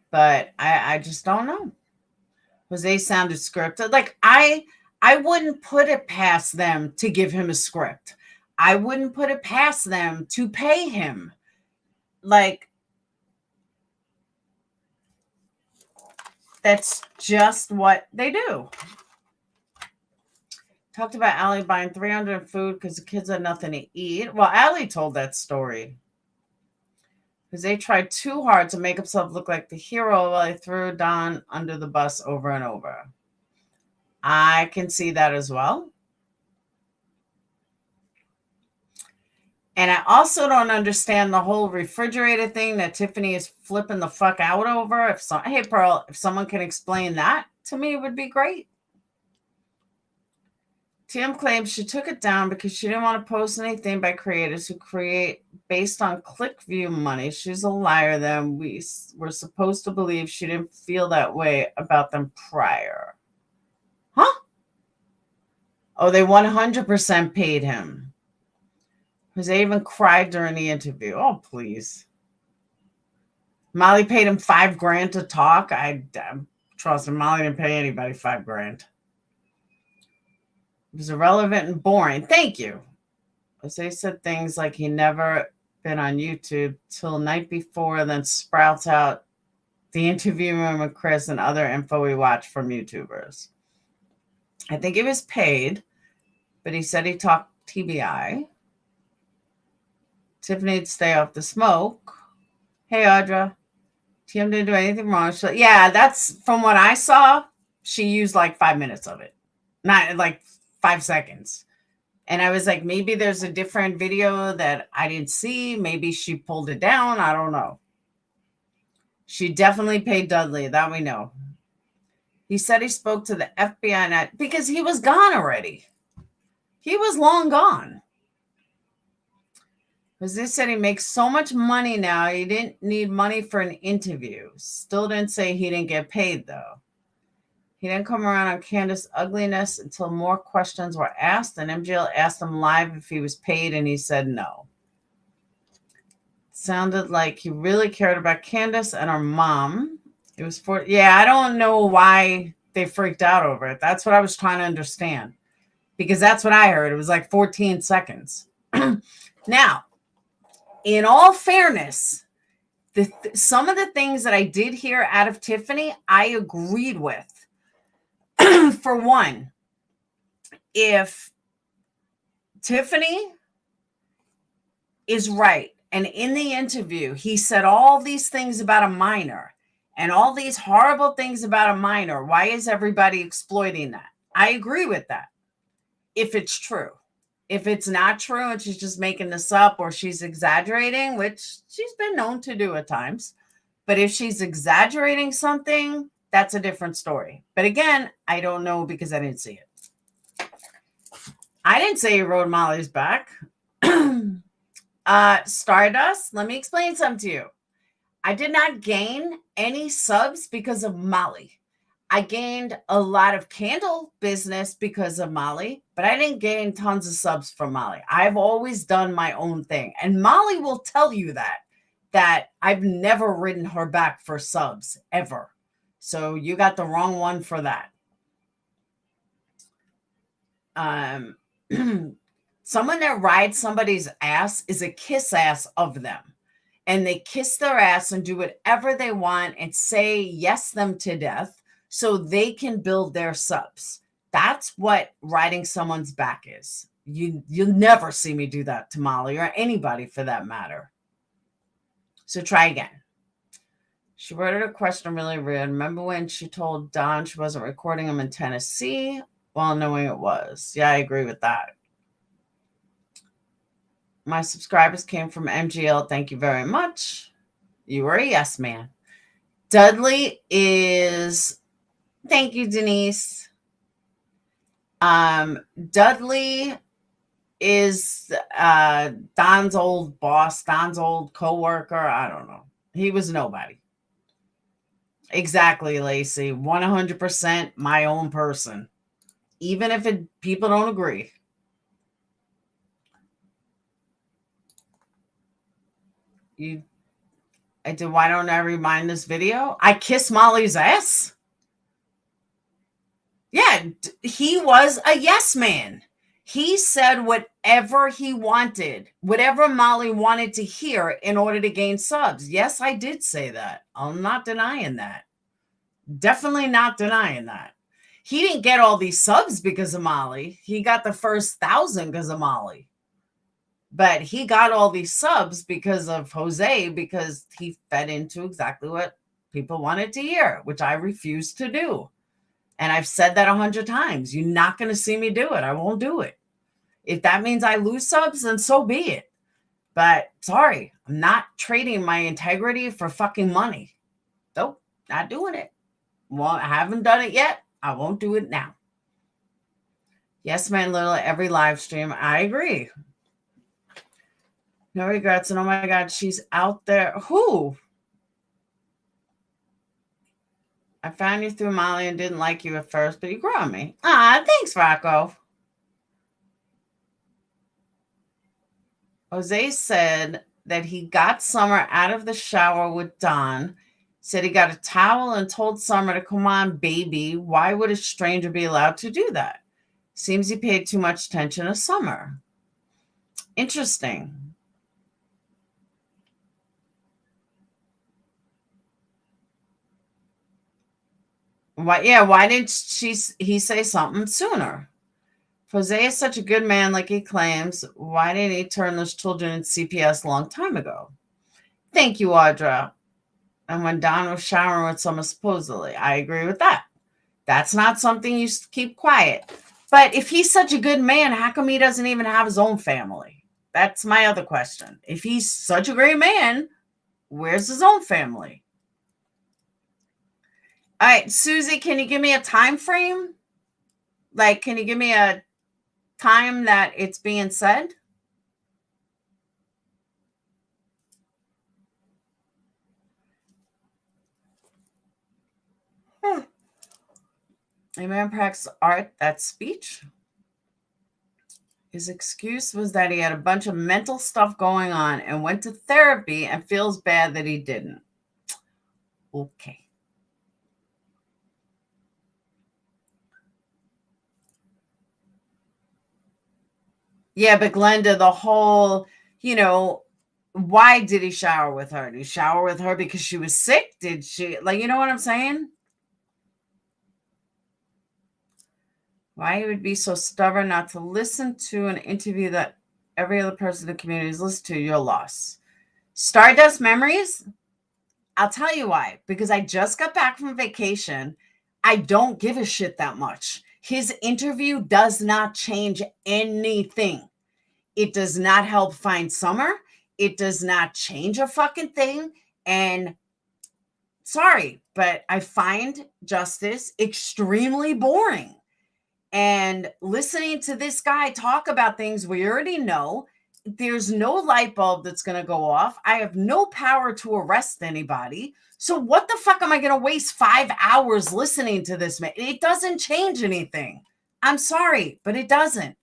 But I just don't know. Jose sounded scripted. Like, I wouldn't put it past them to give him a script. I wouldn't put it past them to pay him. Like, that's just what they do. Talked about Allie buying 300 food because the kids had nothing to eat. Well, Allie told that story. Because they tried too hard to make themselves look like the hero while they threw Don under the bus over and over. I can see that as well. And I also don't understand the whole refrigerator thing that Tiffany is flipping the fuck out over. Hey, Pearl, if someone can explain that to me, it would be great. TM claims she took it down because she didn't want to post anything by creators who create based on click view money. She's a liar. Then we were supposed to believe she didn't feel that way about them prior. Huh? Oh, they 100% paid him. Because they even cried during the interview. Oh, please. Molly paid him $5,000 to talk. I trust him. Molly didn't pay anybody $5,000. It was irrelevant and boring. Thank you. Because they said things like he never been on YouTube till night before, then sprouts out the interview room with Chris and other info we watch from YouTubers. I think he was paid, but he said he talked TBI. Tiffany would stay off the smoke. Hey, Audra. TM didn't do anything wrong. Yeah, that's from what I saw. She used like 5 minutes of it. Not like 5 seconds. And I was like, maybe there's a different video that I didn't see. Maybe she pulled it down. I don't know. She definitely paid Dudley. That we know. He said he spoke to the FBI because he was gone already. He was long gone. Because they said he makes so much money now, he didn't need money for an interview. Still didn't say he didn't get paid, though. He didn't come around on Candace's ugliness until more questions were asked, and MGL asked him live if he was paid, and he said no. Sounded like he really cared about Candace and her mom. It was I don't know why they freaked out over it. That's what I was trying to understand. Because that's what I heard. It was like 14 seconds. Now, in all fairness, some of the things that I did hear out of Tiffany, I agreed with. For one, if Tiffany is right, and in the interview, he said all these things about a minor and all these horrible things about a minor, why is everybody exploiting that? I agree with that. If it's true. If it's not true and she's just making this up or she's exaggerating, which she's been known to do at times, but if she's exaggerating something, that's a different story. But again, I don't know because I didn't see it. I didn't say he rode Molly's back. Stardust, let me explain something to you. I did not gain any subs because of Molly. I gained a lot of candle business because of Molly, but I didn't gain tons of subs from Molly. I've always done my own thing. And Molly will tell you that I've never ridden her back for subs ever. So you got the wrong one for that. Someone that rides somebody's ass is a kiss ass of them. And they kiss their ass and do whatever they want and say yes them to death so they can build their subs. That's what riding someone's back is. You'll never see me do that to Molly or anybody for that matter. So try again. She worded a question really weird. Remember when she told Don she wasn't recording him in Tennessee while knowing it was? Yeah, I agree with that. My subscribers came from MGL. Thank you very much. You were a yes man. Dudley is... Thank you, Denise. Dudley is Don's old boss, Don's old co-worker. I don't know. He was nobody. Exactly, Lacey. 100% my own person. Even if people don't agree. Why don't I remind this video? I kiss Molly's ass. Yeah, he was a yes man. He said whatever he wanted, whatever Molly wanted to hear in order to gain subs. Yes, I did say that. I'm not denying that. Definitely not denying that. He didn't get all these subs because of Molly. He got the first 1,000 because of Molly. But he got all these subs because of Jose, because he fed into exactly what people wanted to hear, which I refuse to do. And I've said that 100 times. You're not going to see me do it. I won't do it. If that means I lose subs, then so be it. But sorry, I'm not trading my integrity for fucking money. Nope, not doing it. Well, I haven't done it yet. I won't do it now. Yes, man, little every live stream. I agree. No regrets. And oh my God, she's out there. Who? I found you through Molly and didn't like you at first, but you grew on me. Ah, thanks, Rocco. Jose said that he got Summer out of the shower with Don, said he got a towel and told Summer to come on, baby. Why would a stranger be allowed to do that? Seems he paid too much attention to Summer. Interesting. Why didn't he say something sooner? Jose is such a good man like he claims. Why didn't he turn those children in CPS a long time ago? Thank you, Audra. And when Don was showering with Summer, supposedly. I agree with that. That's not something you keep quiet. But if he's such a good man, how come he doesn't even have his own family? That's my other question. If he's such a great man, where's his own family? All right, Susie, can you give me a time frame? Like, can you give me a time that it's being said? A man practices art, that's speech. His excuse was that he had a bunch of mental stuff going on and went to therapy and feels bad that he didn't. Okay. Yeah, but Glenda, the whole, why did he shower with her? Did he shower with her because she was sick? Did she, you know what I'm saying? Why he would be so stubborn not to listen to an interview that every other person in the community is listening to, your loss. Stardust Memories? I'll tell you why. Because I just got back from vacation. I don't give a shit that much. His interview does not change anything. It does not help find Summer. It does not change a fucking thing. And sorry, but I find Justice extremely boring. And listening to this guy talk about things we already know, there's no light bulb that's going to go off. I have no power to arrest anybody. So what the fuck am I going to waste 5 hours listening to this man? It doesn't change anything. I'm sorry, but it doesn't.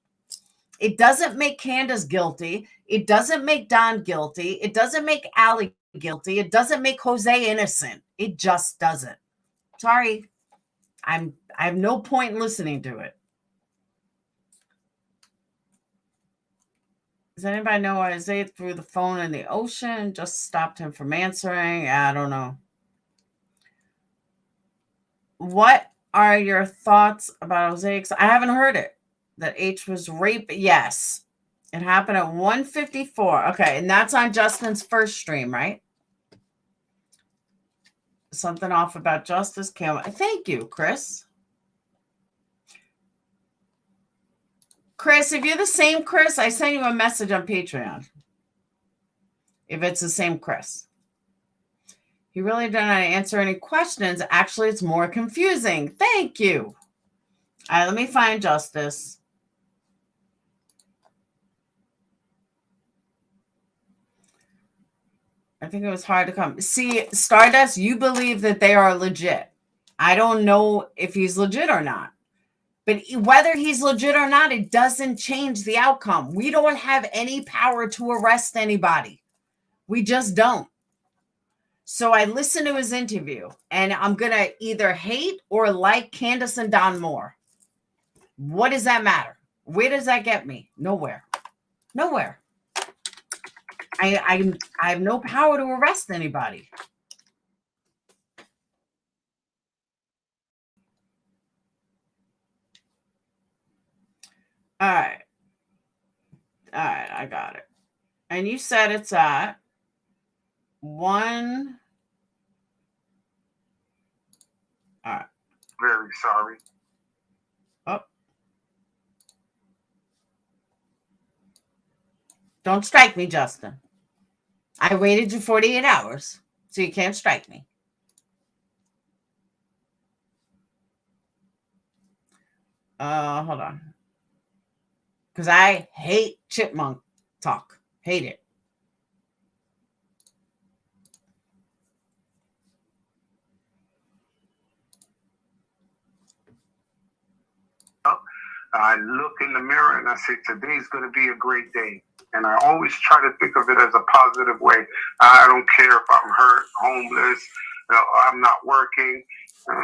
It doesn't make Candace guilty. It doesn't make Don guilty. It doesn't make Allie guilty. It doesn't make Jose innocent. It just doesn't. Sorry. I have no point in listening to it. Does anybody know why Isaiah threw the phone in the ocean? Just stopped him from answering? I don't know. What are your thoughts about Jose? I haven't heard it. That H was raped. Yes. It happened at 1:54. Okay. And that's on Justin's first stream, right? Something off about Justice Cam. Thank you, Chris. Chris, if you're the same Chris, I sent you a message on Patreon. If it's the same Chris. He really didn't answer any questions. Actually, it's more confusing. Thank you. All right, let me find Justice. I think it was hard to come. See, Stardust, you believe that they are legit. I don't know if he's legit or not. But whether he's legit or not, it doesn't change the outcome. We don't have any power to arrest anybody. We just don't. So I listened to his interview, and I'm going to either hate or like Candace and Don more. What does that matter? Where does that get me? Nowhere. Nowhere. I have no power to arrest anybody. All right. All right, I got it. And you said it's at 1. All right. Very sorry. Oh. Don't strike me, Justin. I waited you 48 hours, so you can't strike me. Hold on. Because I hate chipmunk talk. Hate it. I look in the mirror and I say, today's going to be a great day. And I always try to think of it as a positive way. I don't care if I'm hurt, homeless, I'm not working.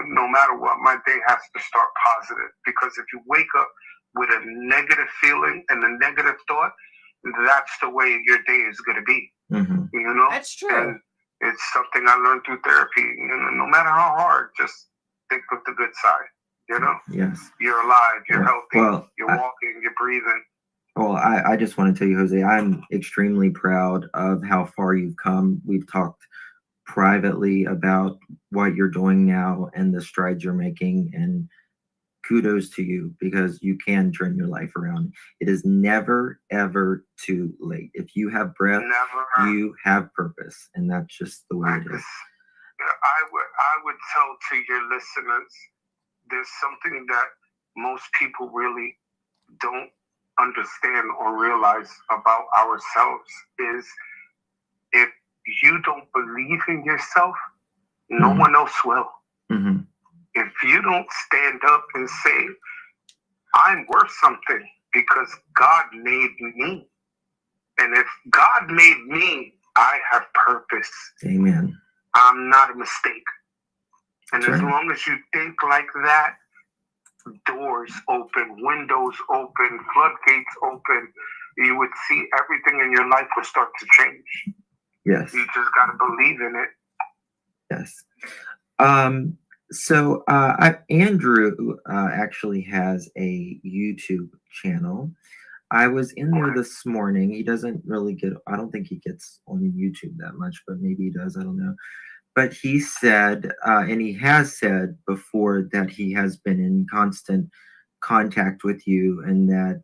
No matter what, my day has to start positive. Because if you wake up with a negative feeling and a negative thought, that's the way your day is going to be. Mm-hmm. You know? That's true. And it's something I learned through therapy. You know, no matter how hard, just think of the good side. You know? Yes. You're alive, you're healthy, well, you're walking, you're breathing. Well, I just want to tell you, Jose, I'm extremely proud of how far you've come. We've talked privately about what you're doing now and the strides you're making, and kudos to you, because you can turn your life around. It is never, ever too late. If you have breath, Never. you have purpose, and that's just the way it is. I would tell to your listeners, there's something that most people really don't understand or realize about ourselves is if you don't believe in yourself, no Mm-hmm. one else will. Mm-hmm. If you don't stand up and say, I'm worth something because God made me. And if God made me, I have purpose. Amen. I'm not a mistake. And That's as right. long as you think like that, doors open, windows open, floodgates open, you would see everything in your life will start to change. Yes. You just got to believe in it. Yes. So Andrew actually has a YouTube channel. I was in there this morning. He doesn't really get, I don't think he gets on YouTube that much, but maybe he does. I don't know. But he said, and he has said before, that he has been in constant contact with you, and that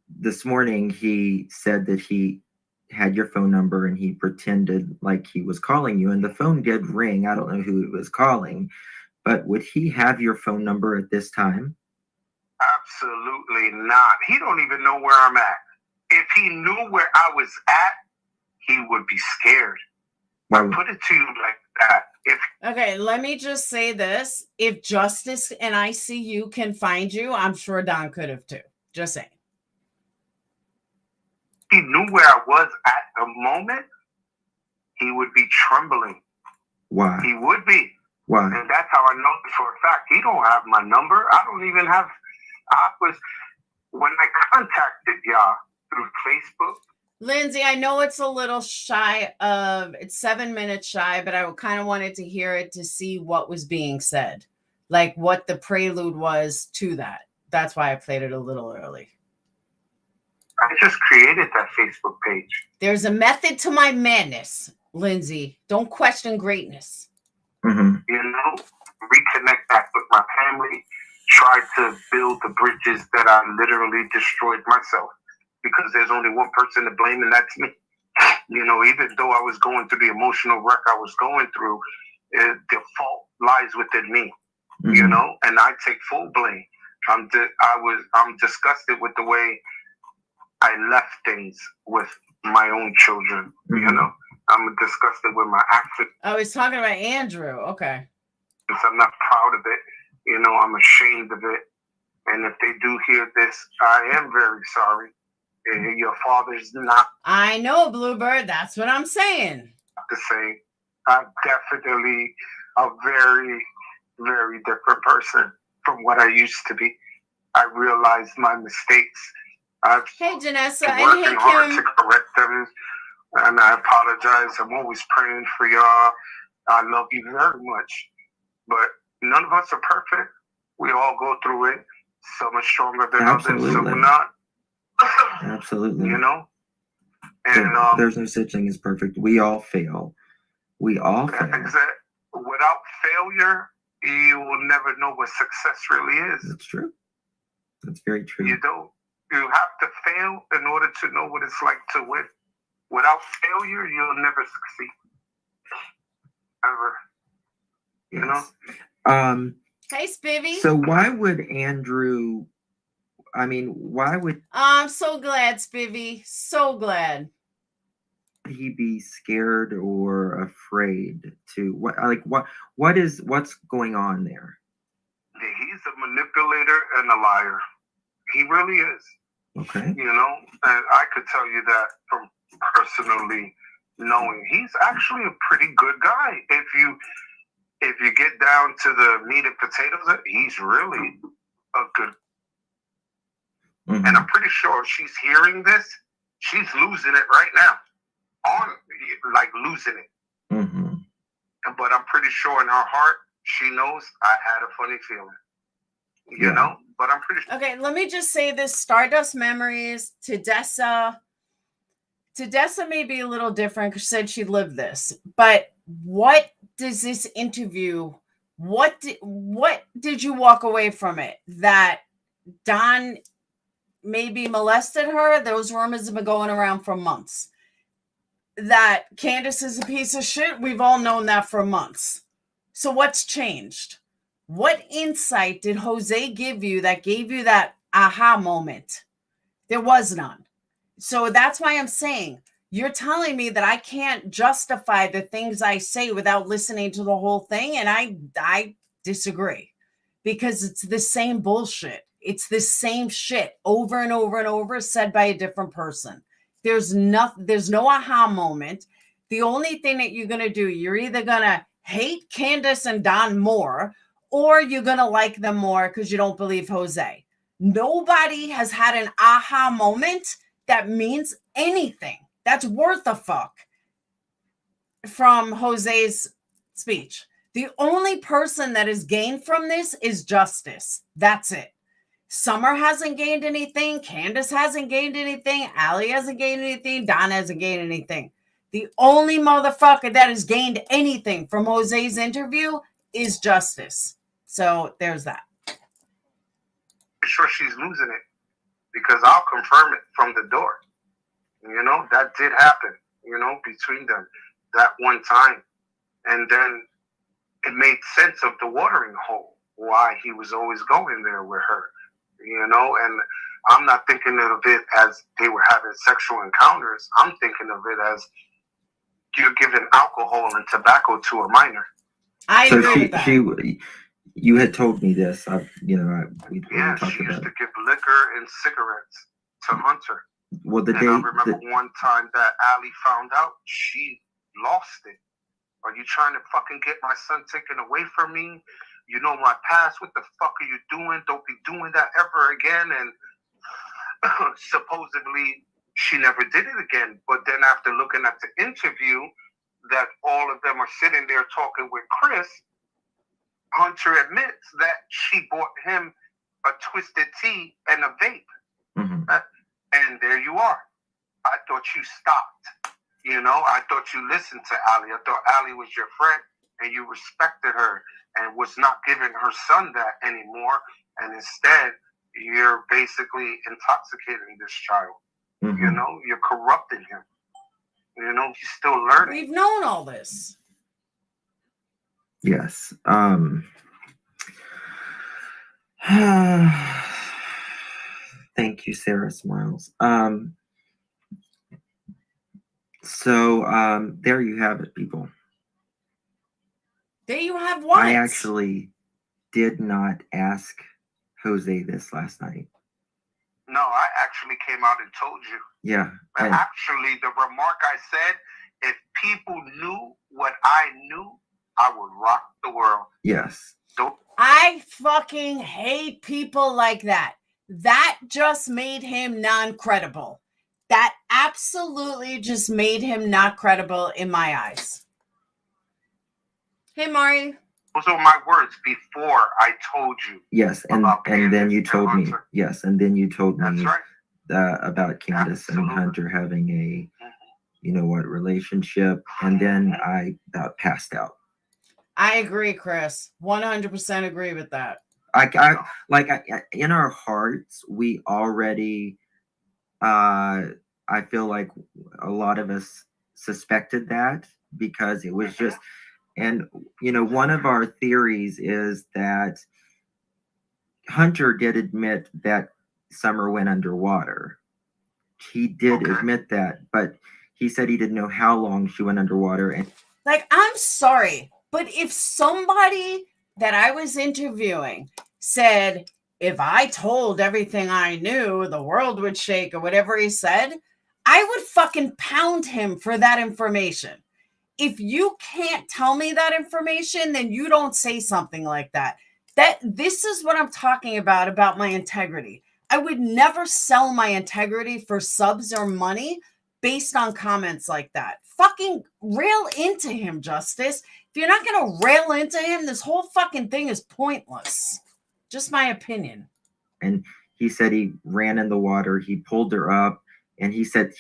this morning he said that he had your phone number and he pretended like he was calling you, and the phone did ring. I don't know who it was calling, but would he have your phone number at this time? Absolutely not. He don't even know where I'm at. If he knew where I was at, he would be scared. I put it to you like that. Okay, let me just say this. If Justice and ICU can find you, I'm sure Don could have too. Just saying. He knew where I was at the moment, he would be trembling. Why? He would be. Why? And that's how I know for a fact. He don't have my number. I don't even have. When I contacted y'all through Facebook. Lindsay, I know it's a little shy of, it's 7 minutes shy, but I kind of wanted to hear it to see what was being said, like what the prelude was to that. That's why I played it a little early. I just created that Facebook page. There's a method to my madness, Lindsay. Don't question greatness. Mm-hmm. You know, reconnect back with my family, try to build the bridges that I literally destroyed myself. Because there's only one person to blame, and that's me. You know, even though I was going through the emotional wreck I was going through, the fault lies within me. Mm-hmm. You know, and I take full blame. I'm disgusted with the way I left things with my own children. Mm-hmm. You know, I'm disgusted with my actions. Oh, he's talking about Andrew. Okay. I'm not proud of it. You know, I'm ashamed of it. And if they do hear this, I am very sorry. Your father's not. I know, Bluebird. That's what I'm saying. To say, I'm definitely a very, very different person from what I used to be. I realized my mistakes. I've Hey, Janessa, been and working hey, hard Kim. to correct them, and I apologize. I'm always praying for y'all. I love you very much, but none of us are perfect. We all go through it. Some are stronger than others, some Absolutely. are not. Absolutely. You know? And There's no such thing as perfect. We all fail. We all fail. without failure, you will never know what success really is. That's true. That's very true. You don't. You have to fail in order to know what it's like to win. Without failure, you'll never succeed. Ever. Yes. You know? Hey, Spivvy. So why would Andrew? I mean, why would I'm so glad, Spivvy. So glad. he be scared or afraid to what's going on there? He's a manipulator and a liar. He really is. Okay. You know, and I could tell you that from personally knowing he's actually a pretty good guy. If you get down to the meat and potatoes, he's really a good. Mm-hmm. And I'm pretty sure she's hearing this. She's losing it right now. Losing it. Mm-hmm. But I'm pretty sure in her heart, she knows I had a funny feeling. You know? But I'm pretty sure. Okay, let me just say this. Stardust Memories, Tedessa may be a little different because she said she lived this. But what does this interview, what did you walk away from it? That Don maybe molested her? Those rumors have been going around for months. That Candace is a piece of shit? We've all known that for months. So what's changed? What insight did Jose give you that gave you that aha moment? There was none. So that's why I'm saying, you're telling me that I can't justify the things I say without listening to the whole thing. And I disagree, because it's the same bullshit. It's the same shit over and over and over, said by a different person. There's no aha moment. The only thing that you're going to do, you're either going to hate Candace and Don more, or you're going to like them more because you don't believe Jose. Nobody has had an aha moment that means anything, that's worth a fuck, from Jose's speech. The only person that has gained from this is Justice. That's it. Summer hasn't gained anything. Candace hasn't gained anything. Allie hasn't gained anything. Don hasn't gained anything. The only motherfucker that has gained anything from Jose's interview is Justice. So there's that. I'm sure she's losing it, because I'll confirm it from the door. You know, that did happen, you know, between them that one time. And then it made sense of the watering hole, why he was always going there with her, you know. And I'm not thinking of it as they were having sexual encounters. I'm thinking of it as you're giving alcohol and tobacco to a minor. I agree with that. You had told me this. We talked she used about to give liquor and cigarettes to Hunter. Well, I remember one time that Allie found out, she lost it. Are you trying to fucking get my son taken away from me? You know my past. What the fuck are you doing? Don't be doing that ever again. And supposedly she never did it again. But then after looking at the interview, that all of them are sitting there talking with Chris, Hunter admits that she bought him a twisted tea and a vape. Mm-hmm. And there you are. I thought you stopped. You know, I thought you listened to Allie. I thought Allie was your friend and you respected her and was not giving her son that anymore. And instead, you're basically intoxicating this child. Mm-hmm. You know, you're corrupting him. You know, he's still learning. We've known all this. Yes. Thank you, Sarah Smiles. So there you have it, people. There you have what? I actually did not ask Jose this last night. No, I actually came out and told you. Yeah. But actually, the remark I said, if people knew what I knew, I would rock the world. Yes. I fucking hate people like that. That just made him non-credible. That absolutely just made him not credible in my eyes. Hey, Mari. Those are my words before I told you. Yes, and then you told me. Hunter. Yes, and then you told That's me right. About Candace Absolutely. and Hunter having a, you know what, relationship, and then I about passed out. I agree, Chris. 100% agree with that. In our hearts, we already, I feel like a lot of us suspected that because it was just, and you know, one of our theories is that Hunter did admit that Summer went underwater. He did admit that, but he said he didn't know how long she went underwater. And like, I'm sorry, but if somebody that I was interviewing said, if I told everything I knew, the world would shake or whatever he said, I would fucking pound him for that information. If you can't tell me that information, then you don't say something like that. This is what I'm talking about my integrity. I would never sell my integrity for subs or money based on comments like that. Fucking rail into him, Justice. If you're not going to rail into him, this whole fucking thing is pointless. Just my opinion. And he said he ran in the water, he pulled her up, and he said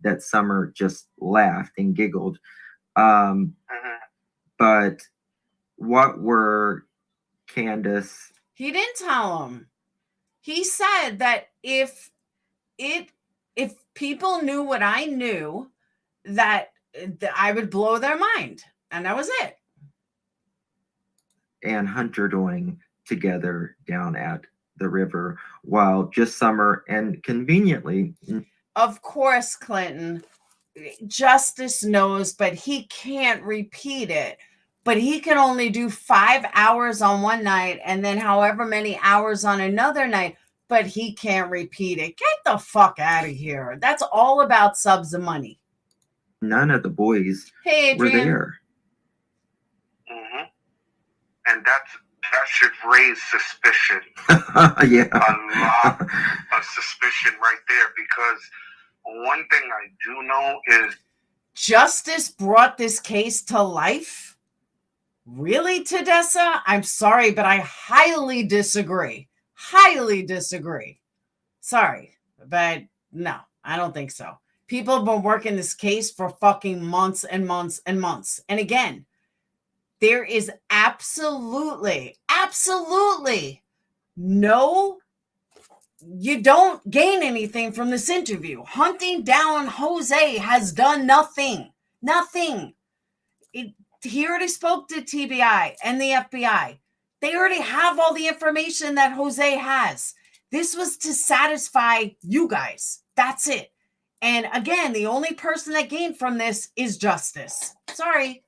that Summer just laughed and giggled. But what were Candace? He didn't tell him. He said that if people knew what I knew, that I would blow their mind, and that was it. And Hunter doing together down at the river, while just Summer, and conveniently, of course, Clinton, Justice knows, but he can't repeat it. But he can only do 5 hours on one night and then however many hours on another night, but he can't repeat it. Get the fuck out of here. That's all about subs and money. None of the boys were there. And that should raise suspicion. Yeah. A lot of suspicion right there, because one thing I do know is Justice brought this case to life. Really, Tedessa? I'm sorry, but I highly disagree. Highly disagree. Sorry, but no, I don't think so. People have been working this case for fucking months and months and months. And again, there is absolutely no, you don't gain anything from this interview. Hunting down Jose has done nothing. Nothing. He already spoke to TBI and the FBI. They already have all the information that Jose has. This was to satisfy you guys. That's it. And again, the only person that gained from this is Justice. Sorry.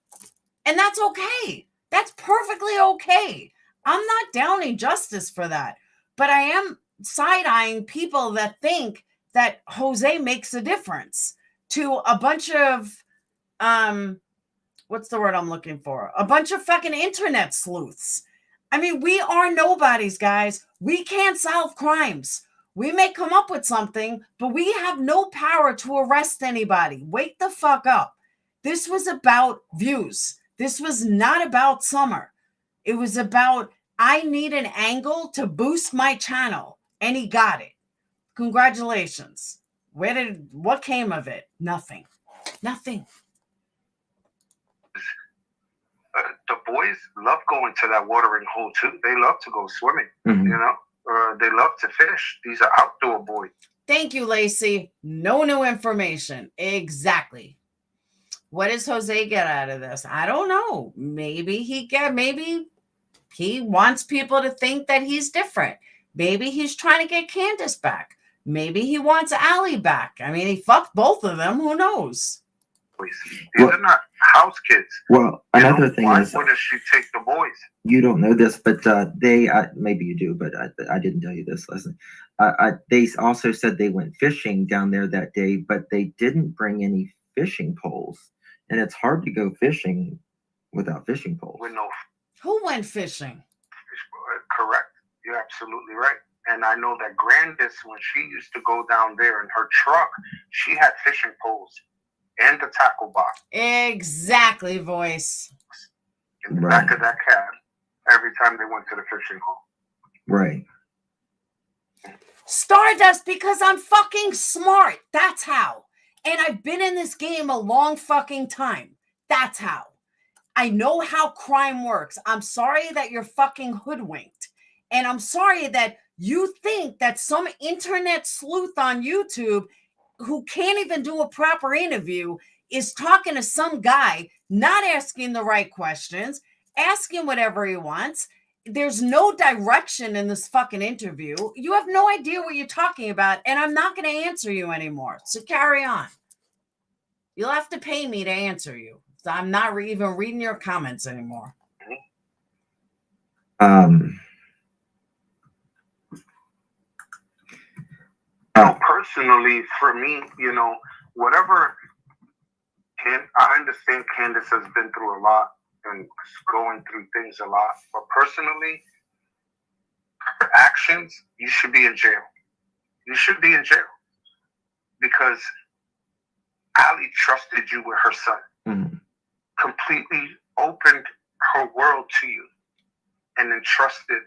And that's okay. That's perfectly okay. I'm not downing Justice for that. But I am side-eyeing people that think that Jose makes a difference to a bunch of, what's the word I'm looking for? A bunch of fucking internet sleuths. I mean, we are nobodies, guys. We can't solve crimes. We may come up with something, but we have no power to arrest anybody. Wake the fuck up. This was about views. This was not about Summer. It was about, I need an angle to boost my channel. And he got it. Congratulations. What came of it? Nothing. Nothing. The boys love going to that watering hole too. They love to go swimming, you know, or they love to fish. These are outdoor boys. Thank you, Lacey. No new information. Exactly. What does Jose get out of this? I don't know. Maybe he wants people to think that he's different. Maybe he's trying to get Candace back. Maybe he wants Allie back. I mean, he fucked both of them. Who knows? These are not house kids. Well, another thing why is, wouldn't she take the boys? You don't know this, but maybe you do, but I didn't tell you this lesson. They also said they went fishing down there that day, but they didn't bring any fishing poles, and it's hard to go fishing without fishing poles. With no. Who went fishing? Correct. You're absolutely right. And I know that Grandis, when she used to go down there in her truck, she had fishing poles and the tackle box. Exactly, voice. In the back of that cab every time they went to the fishing hole. Right. Stardust, because I'm fucking smart. That's how. And I've been in this game a long fucking time. That's how. I know how crime works. I'm sorry that you're fucking hoodwinked. And I'm sorry that you think that some internet sleuth on YouTube who can't even do a proper interview is talking to some guy, not asking the right questions, asking whatever he wants. There's no direction in this fucking interview. You have no idea what you're talking about, and I'm not going to answer you anymore. So carry on. You'll have to pay me to answer you. So I'm not even reading your comments anymore. Personally, for me, whatever. I understand Candace has been through a lot and going through things a lot, but personally, her actions, you should be in jail. You should be in jail because Allie trusted you with her son, completely opened her world to you, and entrusted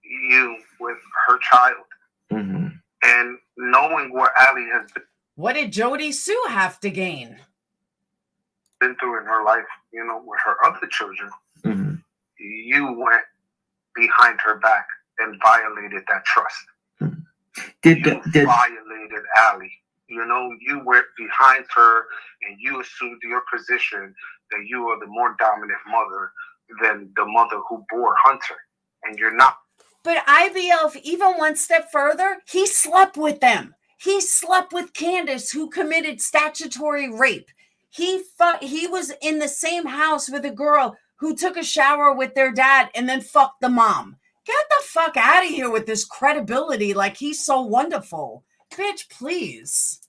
you with her child. And knowing what Allie has been. What did Jody Sue have to gain? Been through in her life, with her other children, you went behind her back and violated that trust. You violated Allie. You went behind her and you assumed your position that you are the more dominant mother than the mother who bore Hunter, and you're not. But IBL, even one step further, he slept with them. He slept with Candace, who committed statutory rape. He was in the same house with a girl who took a shower with their dad and then fucked the mom. Get the fuck out of here with this credibility like he's so wonderful. Bitch, please.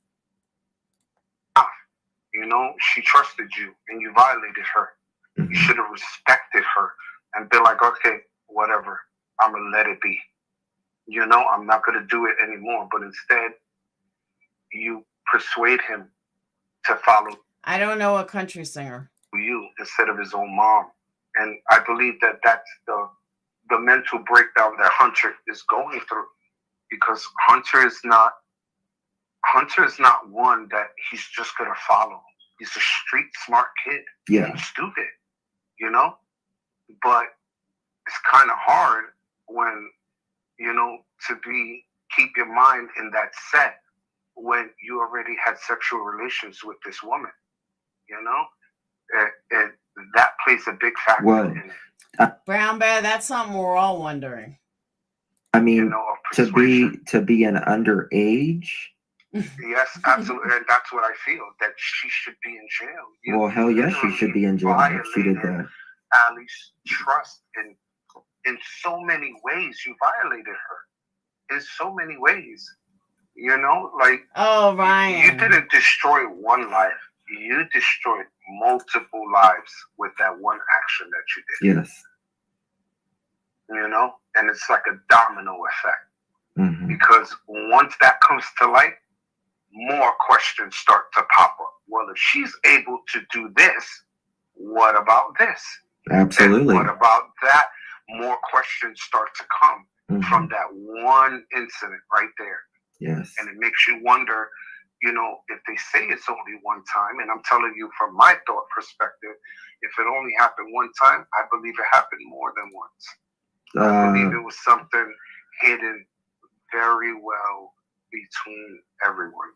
She trusted you and you violated her. You should have respected her and been like, okay, whatever. I'm going to let it be. I'm not going to do it anymore. But instead, you persuade him to follow. I don't know a country singer. You instead of his own mom. And I believe that that's the mental breakdown that Hunter is going through. Because Hunter is not one that he's just going to follow. He's a street smart kid. Yeah. He's stupid, But it's kind of hard when, to keep your mind in that set when you already had sexual relations with this woman, and that plays a big factor in it. Brown Bear, that's something we're all wondering. I mean, to be an underage. Yes, absolutely, and that's what I feel, that she should be in jail. Well, hell yes, she should be in jail if she did that. Allie's trust in so many ways. You violated her in so many ways. Oh, Ryan, you didn't destroy one life. You destroyed multiple lives with that one action that you did. Yes. And it's like a domino effect. Because once that comes to light, more questions start to pop up. Well, if she's able to do this, what about this? Absolutely. And what about that? More questions start to come from that one incident right there. Yes. And it makes you wonder, if they say it's only one time, and I'm telling you from my thought perspective, if it only happened one time, I believe it happened more than once. I believe it was something hidden very well between everyone,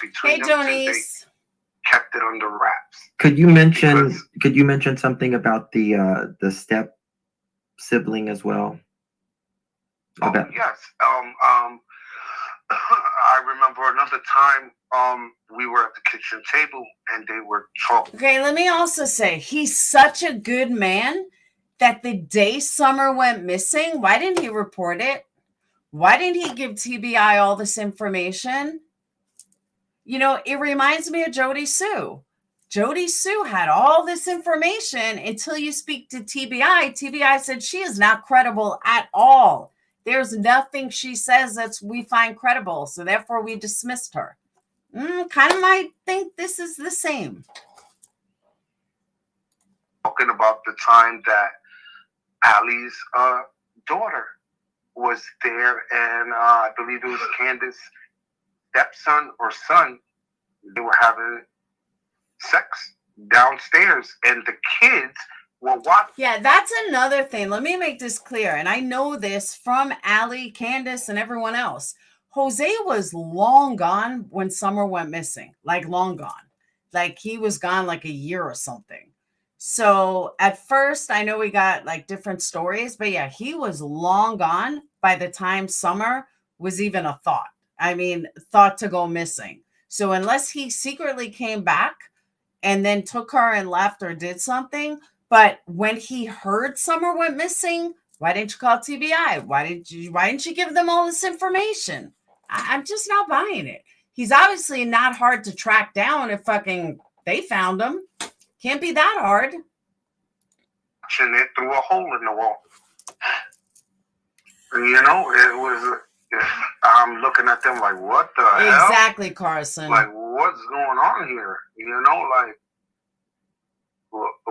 between them, and they kept it under wraps. Could you mention something about the step sibling as well? Yes. I remember another time we were at the kitchen table and they were talking. Okay, let me also say, he's such a good man that the day Summer went missing, why didn't he report it? Why didn't he give TBI all this information? It reminds me of Jody Sue. Jody Sue had all this information until you speak to TBI. TBI said she is not credible at all. There's nothing she says that we find credible, so therefore we dismissed her. Kind of might think this is the same. Talking about the time that Allie's daughter was there, and I believe it was Candace's stepson or son. They were having sex downstairs, and the kids were watching. Yeah, that's another thing. Let me make this clear. And I know this from Allie, Candace, and everyone else. Jose was long gone when Summer went missing, like long gone. Like he was gone like a year or something. So at first, I know we got like different stories, but yeah, he was long gone by the time Summer was even a thought. I mean, thought to go missing. So unless he secretly came back and then took her and left or did something, but when he heard Summer went missing, why didn't you call TBI? Why didn't you give them all this information? I'm just not buying it. He's obviously not hard to track down if fucking they found him. Can't be that hard. And it through a hole in the wall. You know, it was. I'm looking at them like, what the hell? Exactly, Carson. Like, what's going on here? You know, like,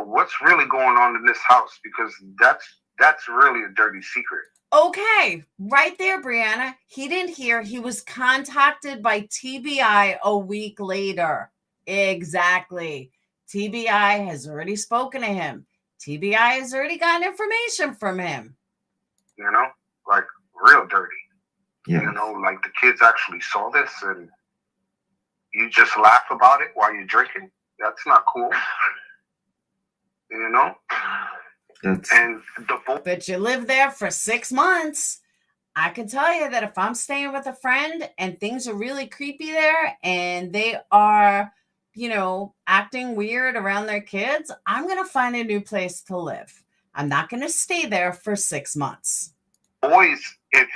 what's really going on in this house? Because that's really a dirty secret. Okay, right there, Brianna. He didn't hear. He was contacted by TBI a week later. Exactly. TBI has already spoken to him. TBI has already gotten information from him. You know, like real dirty. Yeah. You know, like the kids actually saw this and you just laugh about it while you're drinking. That's not cool. You know? And but you live there for 6 months. I can tell you that if I'm staying with a friend and things are really creepy there and they are, you know, acting weird around their kids, I'm going to find a new place to live. I'm not going to stay there for 6 months. Boys, if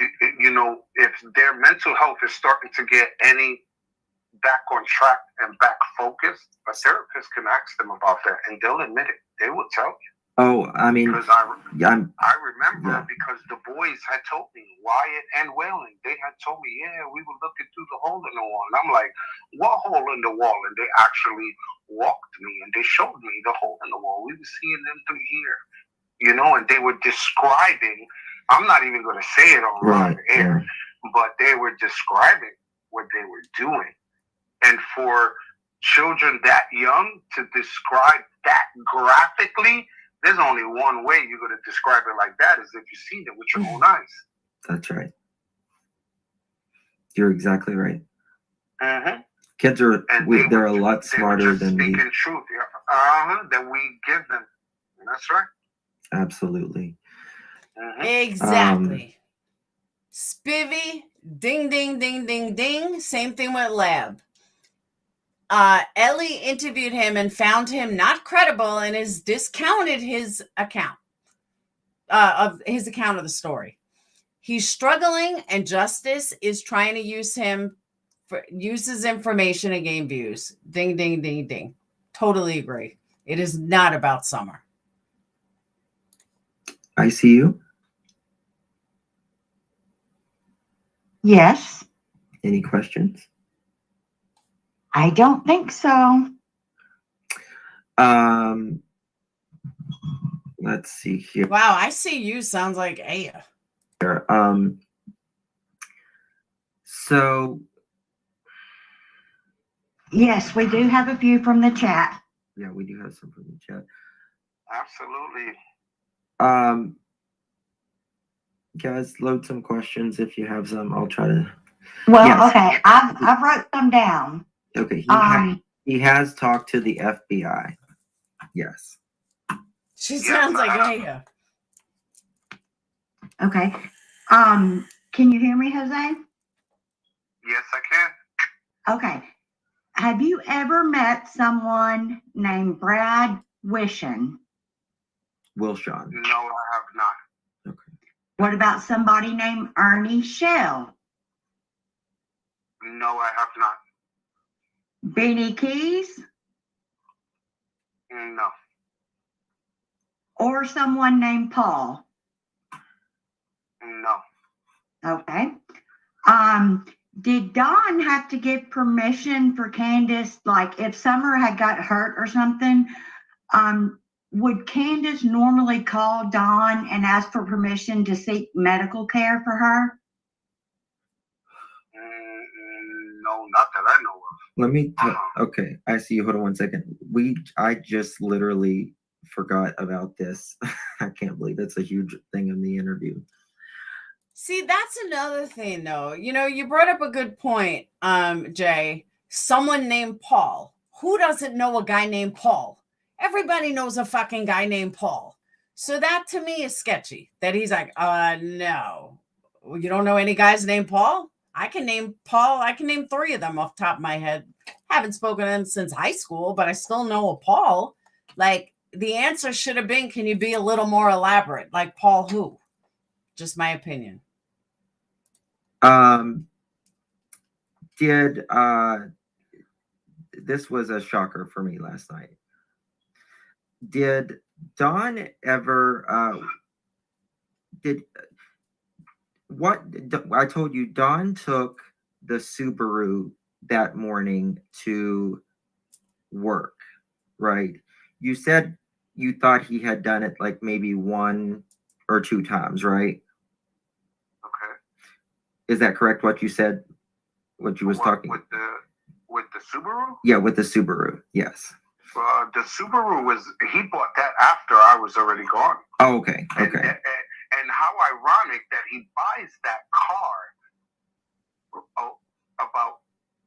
their mental health is starting to get any back on track and back focused, a therapist can ask them about that and they'll admit it. They will tell you. Oh, I mean, because I remember because the boys had told me, Wyatt and Whaling, they had told me, yeah, we were looking through the hole in the wall. And I'm like, what hole in the wall? And they actually walked me and they showed me the hole in the wall. We were seeing them through here, you know, and they were describing, I'm not even going to say it on air, but they were describing what they were doing. And for children that young to describe that graphically, there's only one way you're going to describe it like that is if you've seen it with your own eyes. That's right. You're exactly right. Mm-hmm. Kids are, they're a lot smarter than we. Speaking truth, that we give them. And that's right. Absolutely. Mm-hmm. Exactly. Spivvy, ding, ding, ding, ding, ding. Same thing with Lab. Ellie interviewed him and found him not credible and has discounted his account of the story. He's struggling and Justice is trying to use his information to gain views. Ding, ding, ding, ding. Totally agree. It is not about Summer. I see you. Yes. Any questions? I don't think so. Let's see here. Wow, I see you sounds like Aya. So yes, we do have a few from the chat. Yeah, we do have some from the chat. Absolutely. Guys, load some questions if you have some. I'll try to. Well, yes. Okay, I've wrote them down. Okay, he has talked to the FBI. Yes. She sounds like Aya. Okay. Can you hear me, Jose? Yes, I can. Okay. Have you ever met someone named Brad Wishen? Wilshon. No, I have not. Okay. What about somebody named Ernie Shell? No, I have not. Beanie Keys? No. Or someone named Paul? No. Okay. Did Dawn have to give permission for Candace, like if Summer had got hurt or something, would Candace normally call Dawn and ask for permission to seek medical care for her? No, not that I know of. Let me okay, I see you. Hold on one second. I just literally forgot about this. I can't believe it's a huge thing in the interview. See, that's another thing though. You brought up a good point, Jay. Someone named Paul. Who doesn't know a guy named Paul? Everybody knows a fucking guy named Paul. So that to me is sketchy. That he's like, no. You don't know any guys named Paul? I can name Paul. I can name 3 of them off the top of my head. Haven't spoken to them since high school, but I still know a Paul. Like, the answer should have been, can you be a little more elaborate? Like, Paul who? Just my opinion. This was a shocker for me last night. Did Dawn ever, I told you, Dawn took the Subaru that morning to work, right? You said you thought he had done it like maybe 1 or 2 times, right? Okay. Is that correct? What you said? What you was talking with the Subaru? Yeah, with the Subaru. Yes. The Subaru he bought that after I was already gone. Oh, okay. Okay. And how ironic that he buys that car about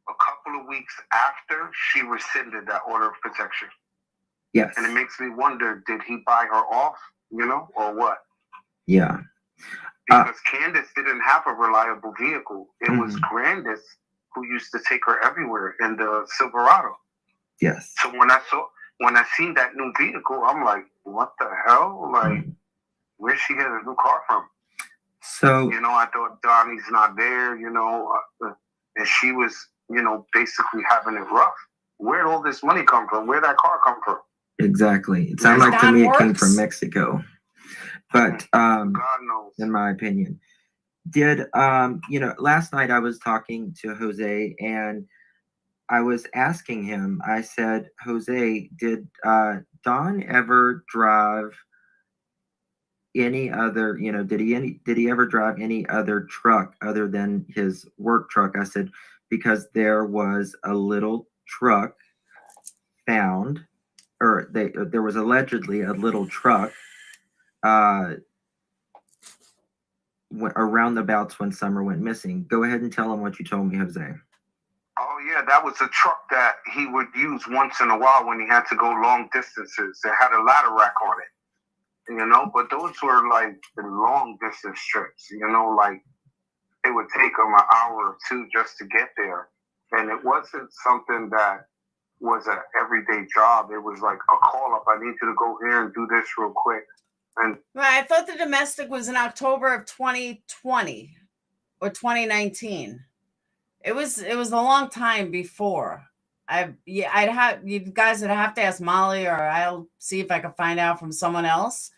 a couple of weeks after she rescinded that order of protection. Yes. And it makes me wonder, did he buy her off, or what? Yeah. Because Candace didn't have a reliable vehicle. It was Grandis who used to take her everywhere in the Silverado. Yes. So when I seen that new vehicle, I'm like, what the hell? Like, where'd she get a new car from? So, I thought Donnie's not there, and she was, basically having it rough. Where'd all this money come from? Where'd that car come from? Exactly. It sounded like to me it came from Mexico. But God knows. In my opinion. Did last night I was talking to Jose and I was asking him, I said, Jose, did Don ever drive any other, did he ever drive any other truck other than his work truck? I said, because there was a little truck found, or there was allegedly a little truck around the bouts when Summer went missing. Go ahead and tell him what you told me, Jose. Oh, yeah, that was a truck that he would use once in a while when he had to go long distances. It had a ladder rack on it, but those were like the long distance trips, like it would take him an hour or 2 just to get there. And it wasn't something that was an everyday job. It was like a call up. I need you to go here and do this real quick. And I thought the domestic was in October of 2020 or 2019. It was a long time before. You guys would have to ask Molly, or I'll see if I can find out from someone else.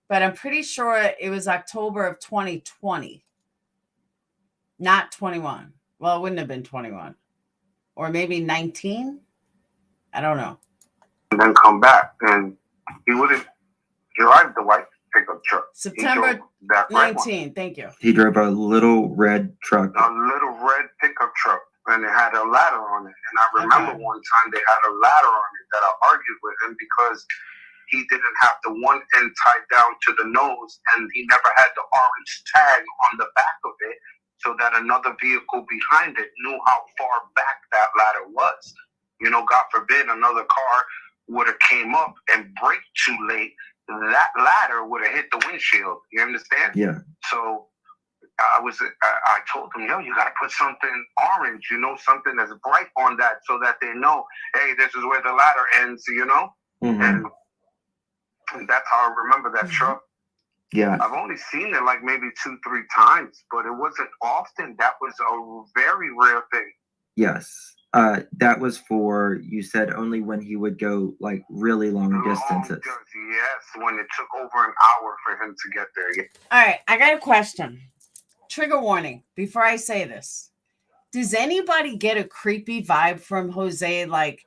But I'm pretty sure it was October of 2020, not 21. Well, it wouldn't have been 21, or maybe 19. I don't know. And then come back, and he wouldn't drive the white pickup truck. September 19. Thank you. He drove a little red truck. A little red pickup truck, and it had a ladder on it. And I remember one time they had a ladder on it that I argued with him because he didn't have the one end tied down to the nose, and he never had the orange tag on the back of it, so that another vehicle behind it knew how far back that ladder was. God forbid another car would have came up and braked too late. That ladder would have hit the windshield. You understand? Yeah. So I told him, you got to put something orange, something that's bright on that, so that they know, hey, this is where the ladder ends, And that's how I remember that truck. Yeah. I've only seen it like maybe 2-3 times, but it wasn't often. That was a very rare thing. Yes. That was for, you said, only when he would go like really long distances. Yes, when it took over an hour for him to get there. Yeah. All right, I got a question. trigger warning before I say this. Does anybody get a creepy vibe from Jose? Like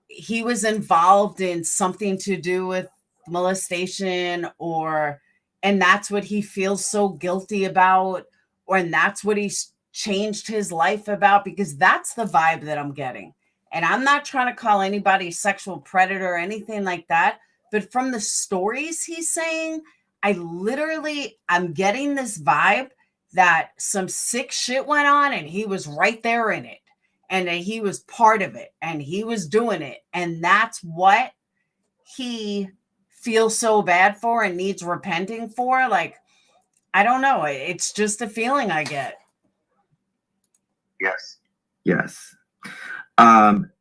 he was involved in something to do with molestation, and that's what he feels so guilty about, and that's what he's changed his life about, because that's the vibe that I'm getting. And I'm not trying to call anybody a sexual predator or anything like that, but from the stories he's saying, I'm getting this vibe that some sick shit went on and he was right there in it, and that he was part of it and he was doing it. And that's what he feels so bad for and needs repenting for. Like, I don't know. It's just a feeling I get. Yes. Yes.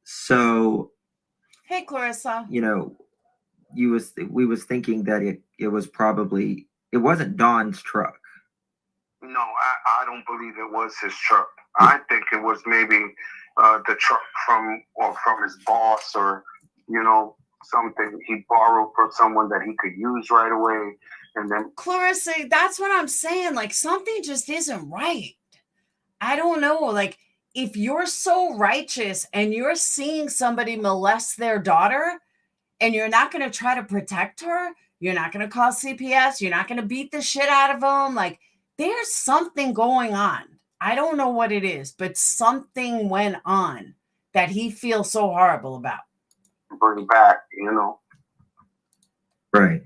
So, Hey, Clarissa. you know, we was thinking that it wasn't Don's truck. No, I don't believe it was his truck. I think it was maybe the truck from his boss, or something he borrowed from someone that he could use right away. And then Clarissa, that's what I'm saying. Like, something just isn't right. I don't know. Like, if you're so righteous and you're seeing somebody molest their daughter and you're not going to try to protect her, you're not going to call CPS, you're not going to beat the shit out of them. Like, there's something going on. I don't know what it is, but something went on that he feels so horrible about. bring back, Right.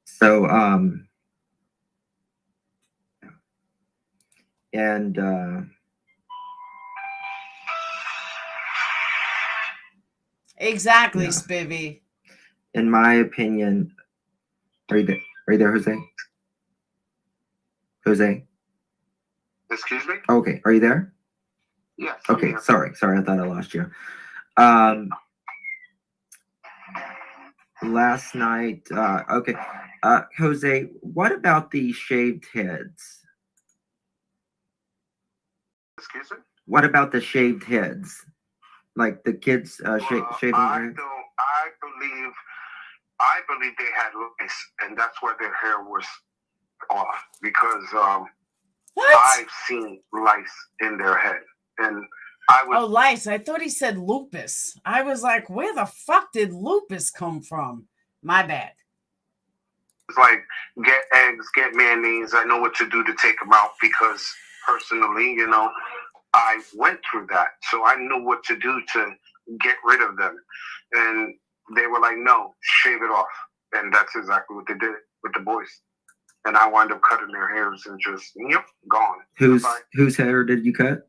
So, and Exactly, Yeah. Spivvy. in my opinion, are you there, Jose? Jose? Excuse me? Okay, are you there? Yes. I'm Okay, here. sorry, I thought I lost you. Last night, okay. Jose, what about the shaved heads? Excuse me? What about the shaved heads? Like the kids shaving I their heads? I believe they had lice, and that's why their hair was off, because What? I've seen lice in their head, and I was Oh, lice. I thought he said lupus. I was like, where the fuck did lupus come from? My bad. like, get eggs, get mayonnaise. I know what to do to take them out, because personally, I went through that, so I knew what to do to get rid of them. And they were like, "No, shave it off," and that's exactly what they did with the boys. And I wound up cutting their hairs and just gone. Whose hair did you cut?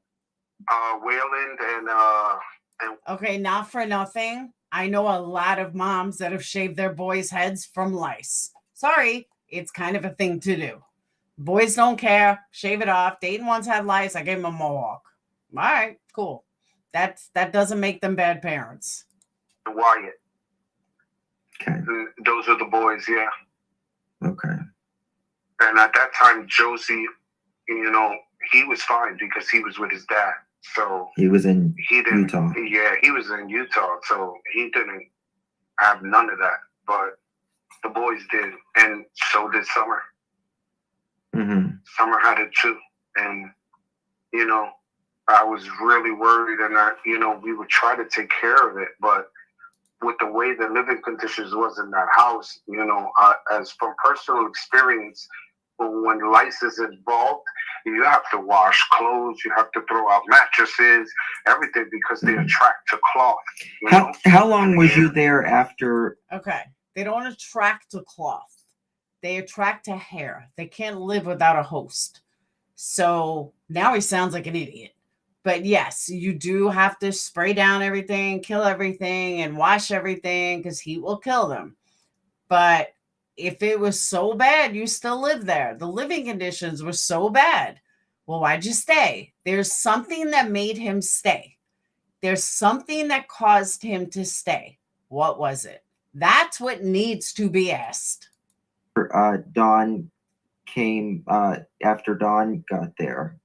Wayland and Okay, not for nothing. I know a lot of moms that have shaved their boys' heads from lice. Sorry, it's kind of a thing to do. Boys don't care. Shave it off. Dayton once had lice. I gave him a mohawk. All right, cool. That doesn't make them bad parents. Wyatt. Okay. Those are the boys, yeah. Okay. And at that time, Josie, he was fine because he was with his dad. So He was in he didn't. Utah. Yeah, he was in Utah, so he didn't have none of that. But the boys did, and so did Summer. Mm-hmm. Summer had it too, and I was really worried, and we would try to take care of it, but with the way the living conditions was in that house, as from personal experience, when lice is involved, you have to wash clothes, you have to throw out mattresses, everything, because they attract to cloth. How long was you there after? Okay. They don't attract to cloth. They attract to hair. They can't live without a host. So now he sounds like an idiot. But yes, you do have to spray down everything, kill everything, and wash everything, because heat will kill them. But if it was so bad, you still live there. The living conditions were so bad. Well, why'd you stay? There's something that made him stay. There's something that caused him to stay. What was it? That's what needs to be asked. Dawn came after Dawn got there.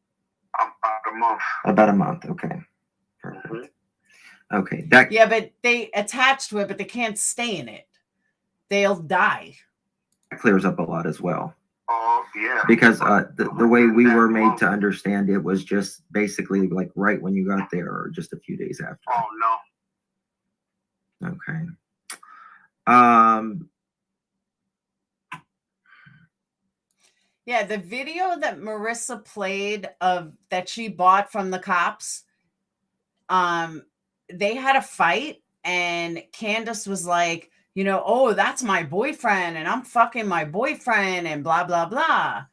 About a month. About a month. Okay. Perfect. Mm-hmm. Okay. Yeah, but they attached to it, but they can't stay in it. They'll die. That clears up a lot as well. Oh, yeah. Because the way we were made to understand it was just basically like right when you got there or just a few days after. Oh, no. Okay. Yeah, the video that Marissa played of that she bought from the cops, they had a fight and Candace was like, you know, oh, that's my boyfriend and I'm fucking my boyfriend and blah, blah, blah.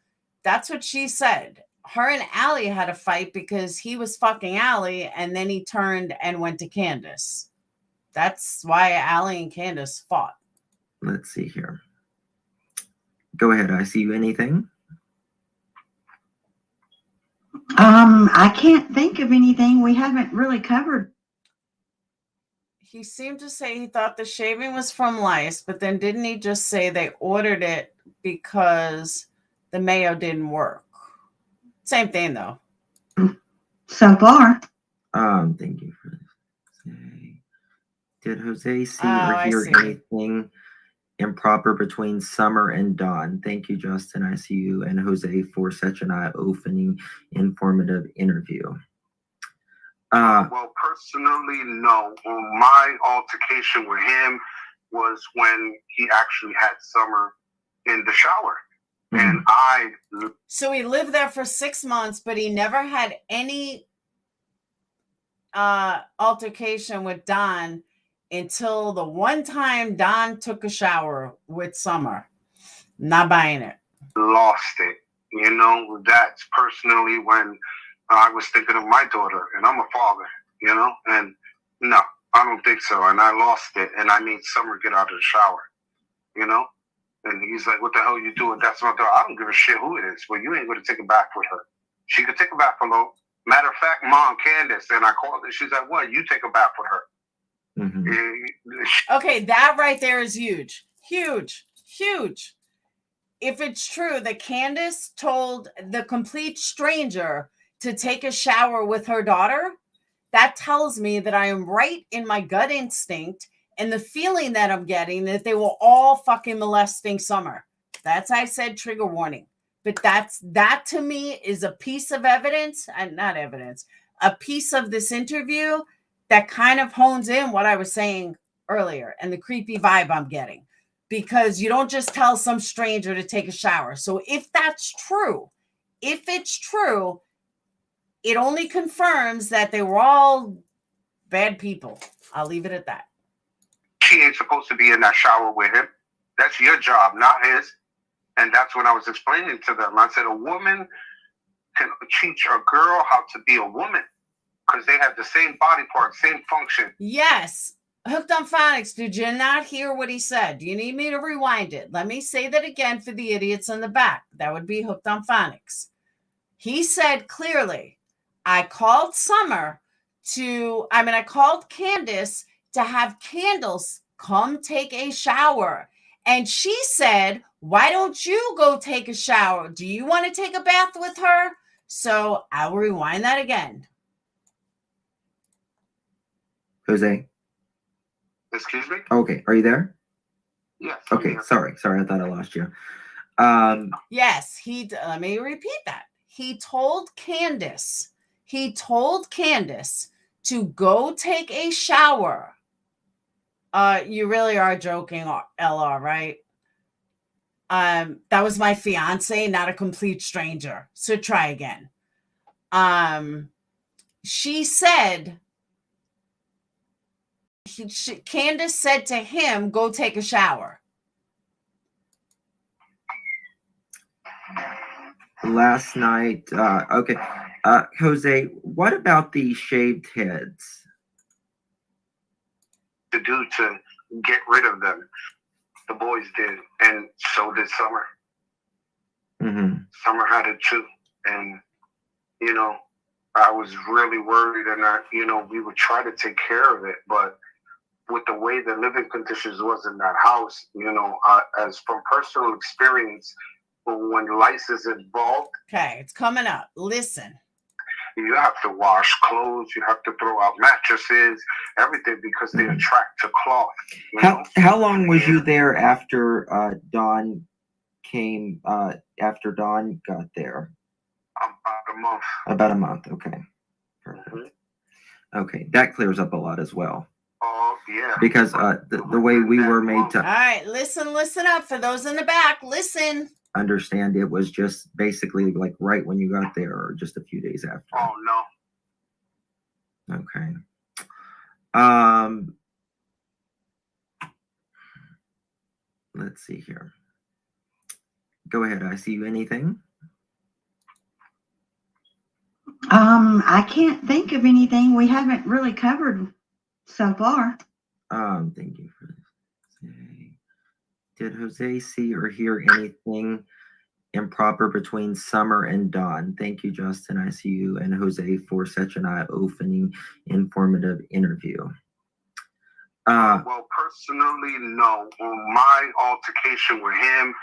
That's what she said. Her and Allie had a fight because he was fucking Allie and then he turned and went to Candace. That's why Allie and Candace fought. Let's see here. Go ahead. I see you. Anything? I can't think of anything we haven't really covered. He seemed to say he thought the shaving was from lice, but then didn't he just say they ordered it because the mayo didn't work? Same thing though. So far. Thank you for this. Did Jose see or hear anything improper between Summer and Dawn? Thank you, Justin. I see you and Jose for such an eye-opening, informative interview. Well, personally, no. My altercation with him was when he actually had Summer in the shower. And So he lived there for 6 months, but he never had any altercation with Don until the one time Don took a shower with Summer. Not buying it. Lost it. You know, that's personally when I was thinking of my daughter, and I'm a father, you know, and no, I don't think so. And I lost it, and I made Summer get out of the shower, you know? And he's like, what the hell are you doing? That's my daughter. I don't give a shit who it is. Well, you ain't going to take a bath with her. She could take a bath alone. Matter of fact, Mom, Candace, and I called her. She's like, what? You take a bath with her. Mm-hmm. Okay, that right there is huge. Huge. Huge. If it's true that Candace told the complete stranger to take a shower with her daughter, that tells me that I am right in my gut instinct and the feeling that I'm getting that they were all fucking molesting Summer. That's, I said, trigger warning. But that to me is a piece of evidence, and not evidence, a piece of this interview that kind of hones in what I was saying earlier and the creepy vibe I'm getting. Because you don't just tell some stranger to take a shower. So if that's true, if it's true, it only confirms that they were all bad people. I'll leave it at that. She ain't supposed to be in that shower with him. That's your job, not his. And that's when I was explaining to them. I said, a woman can teach a girl how to be a woman because they have the same body part, same function. Yes. Hooked on Phonics, did you not hear what he said? Do you need me to rewind it? Let me say that again for the idiots in the back. That would be Hooked on Phonics. He said clearly, I called I called Candace to have Candace come take a shower. And she said, why don't you go take a shower? Do you want to take a bath with her? So I'll rewind that again. Jose? Excuse me? Okay, are you there? Yes. Okay, sorry, I thought I lost you. Yes, let me repeat that. He told Candace to go take a shower. You really are joking, LR, right? That was my fiance, not a complete stranger. So try again. She said, Candace said to him, go take a shower. Last night, okay. Jose, what about the shaved heads? To do to get rid of them. The boys did, and so did Summer. Mm-hmm. Summer had it too. And, you know, I was really worried, and we would try to take care of it, but with the way the living conditions was in that house, as from personal experience, when lice is involved. Okay, it's coming up. Listen. You have to wash clothes. You have to throw out mattresses, everything, because they attract to cloth. How long was you there after Dawn came after Dawn got there? About a month. About a month. Okay. Perfect. Okay, that clears up a lot as well. Oh, yeah. Because the way we were made All to right, listen up for those in the back. Listen. understand, it was just basically like right when you got there or just a few days after. Oh, no. Okay. Let's see here. Go ahead. I see you. Anything? I can't think of anything we haven't really covered so far. Thank you for this. Did Jose see or hear anything improper between Summer and Dawn? Thank you, Justin. I see you and Jose for such an eye-opening, informative interview. Well, personally, no. My altercation with him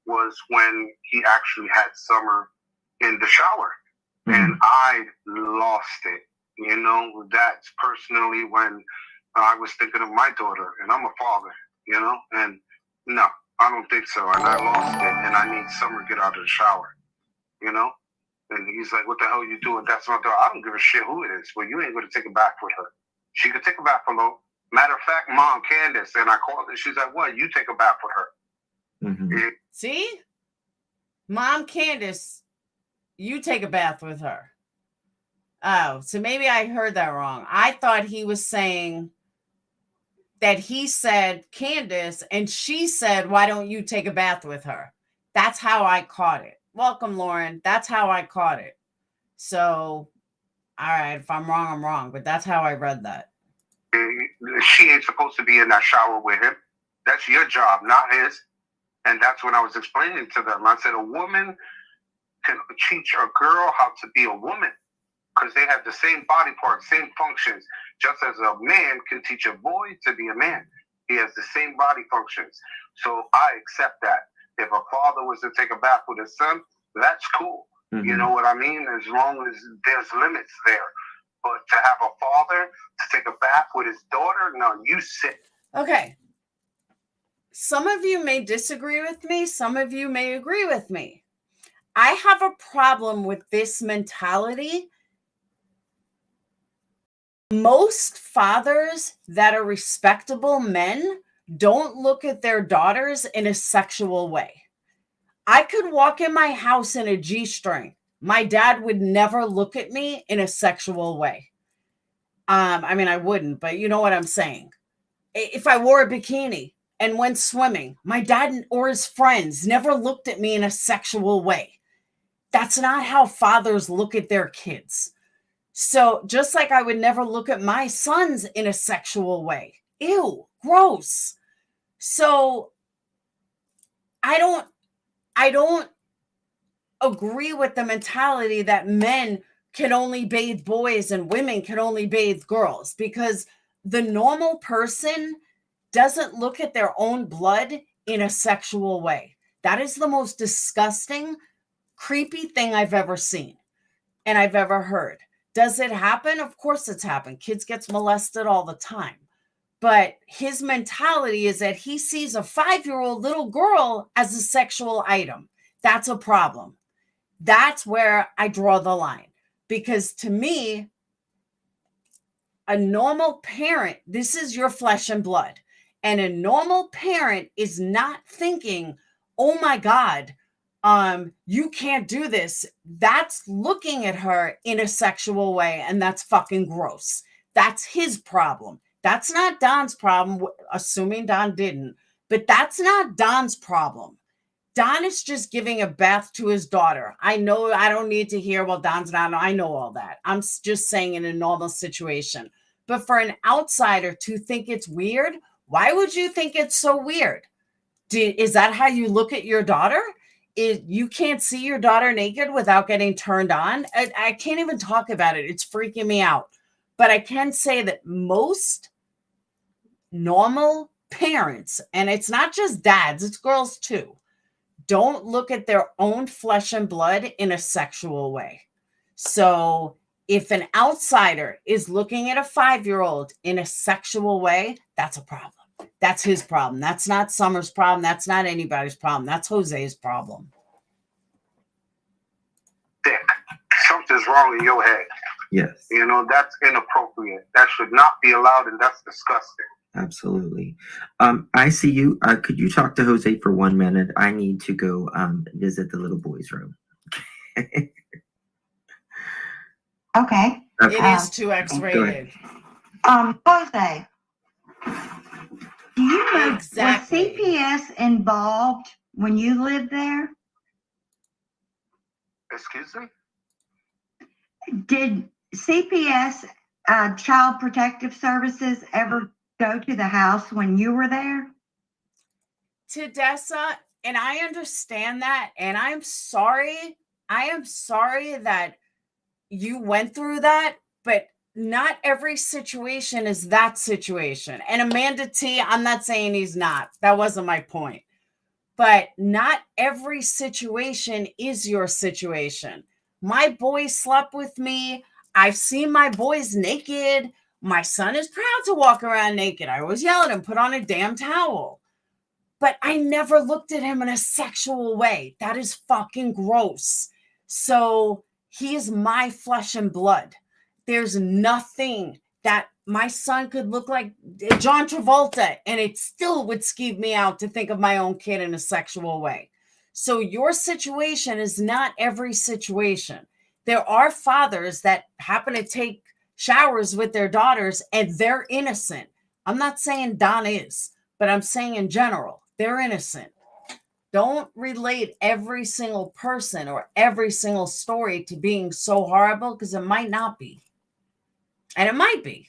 was when he actually had Summer in the shower. And I lost it. You know, that's personally when I was thinking of my daughter, and I'm a father, you know, and no, I don't think so. And I lost it, and I need Summer to get out of the shower, you know? And he's like, what the hell are you doing? That's my daughter. I don't give a shit who it is. Well, you ain't going to take a bath with her. She could take a bath alone. Matter of fact, Mom Candace, and I called her, she's like, what? You take a bath with her. See? Mom Candace, you take a bath with her. Oh, so maybe I heard that wrong. I thought he was saying that he said Candace and she said, why don't you take a bath with her? That's how I caught it. Welcome, Lauren. That's how I caught it. So, all right, if I'm wrong, I'm wrong, but that's how I read that. She ain't supposed to be in that shower with him. That's your job, not his. And that's when I was explaining to them. I said, a woman can teach a girl how to be a woman because they have the same body parts, same functions. Just as a man can teach a boy to be a man. He has the same body functions. So I accept that. If a father was to take a bath with his son, that's cool. You know what I mean? As long as there's limits there. But to have a father to take a bath with his daughter, no, you sit. Okay. Some of you may disagree with me. Some of you may agree with me. I have a problem with this mentality. Most fathers that are respectable men don't look at their daughters in a sexual way. I could walk in my house in a G-string. My dad would never look at me in a sexual way. I mean, I wouldn't, but you know what I'm saying. If I wore a bikini and went swimming, my dad or his friends never looked at me in a sexual way. That's not how fathers look at their kids. So just like I would never look at my sons in a sexual way. Ew, gross. So I don't agree with the mentality that men can only bathe boys and women can only bathe girls, because the normal person doesn't look at their own blood in a sexual way. That is the most disgusting, creepy thing I've ever seen and I've ever heard. Does it happen? Of course it's happened. Kids get molested all the time. But his mentality is that he sees a 5-year-old little girl as a sexual item. That's a problem. That's where I draw the line. Because to me, a normal parent, this is your flesh and blood. And a normal parent is not thinking, oh my God, you can't do this. That's looking at her in a sexual way, and that's fucking gross. That's his problem. That's not Don's problem, assuming Don didn't, but that's not Don's problem. Don is just giving a bath to his daughter. I know I don't need to hear, well, Don's not, I know all that. I'm just saying in a normal situation. But for an outsider to think it's weird, why would you think it's so weird? Is that how you look at your daughter? You can't see your daughter naked without getting turned on? I can't even talk about it. It's freaking me out. But I can say that most normal parents, and it's not just dads, it's girls too, don't look at their own flesh and blood in a sexual way. So if an outsider is looking at a 5-year-old in a sexual way, that's a problem. That's his problem. That's not Summer's problem. That's not anybody's problem. That's Jose's problem. Dick, something's wrong in your head. Yes. You know, that's inappropriate. That should not be allowed, and that's disgusting. Absolutely. I see you. Could you talk to Jose for 1 minute? I need to go visit the little boy's room. Okay. It is too X-rated. Jose, do you know, Exactly. was CPS involved when you lived there? Excuse me? Did CPS, Child Protective Services, ever go to the house when you were there? Tedessa, and I understand that, and I'm sorry. I am sorry that you went through that, but not every situation is that situation. And Amanda T, I'm not saying he's not. That wasn't my point. But not every situation is your situation. My boy slept with me. I've seen my boys naked. My son is proud to walk around naked. I always yell at him, put on a damn towel. But I never looked at him in a sexual way. That is fucking gross. So he is my flesh and blood. There's nothing that my son could look like John Travolta, and it still would skeeve me out to think of my own kid in a sexual way. So your situation is not every situation. There are fathers that happen to take showers with their daughters and they're innocent. I'm not saying Don is, but I'm saying in general, they're innocent. Don't relate every single person or every single story to being so horrible, because it might not be. And it might be.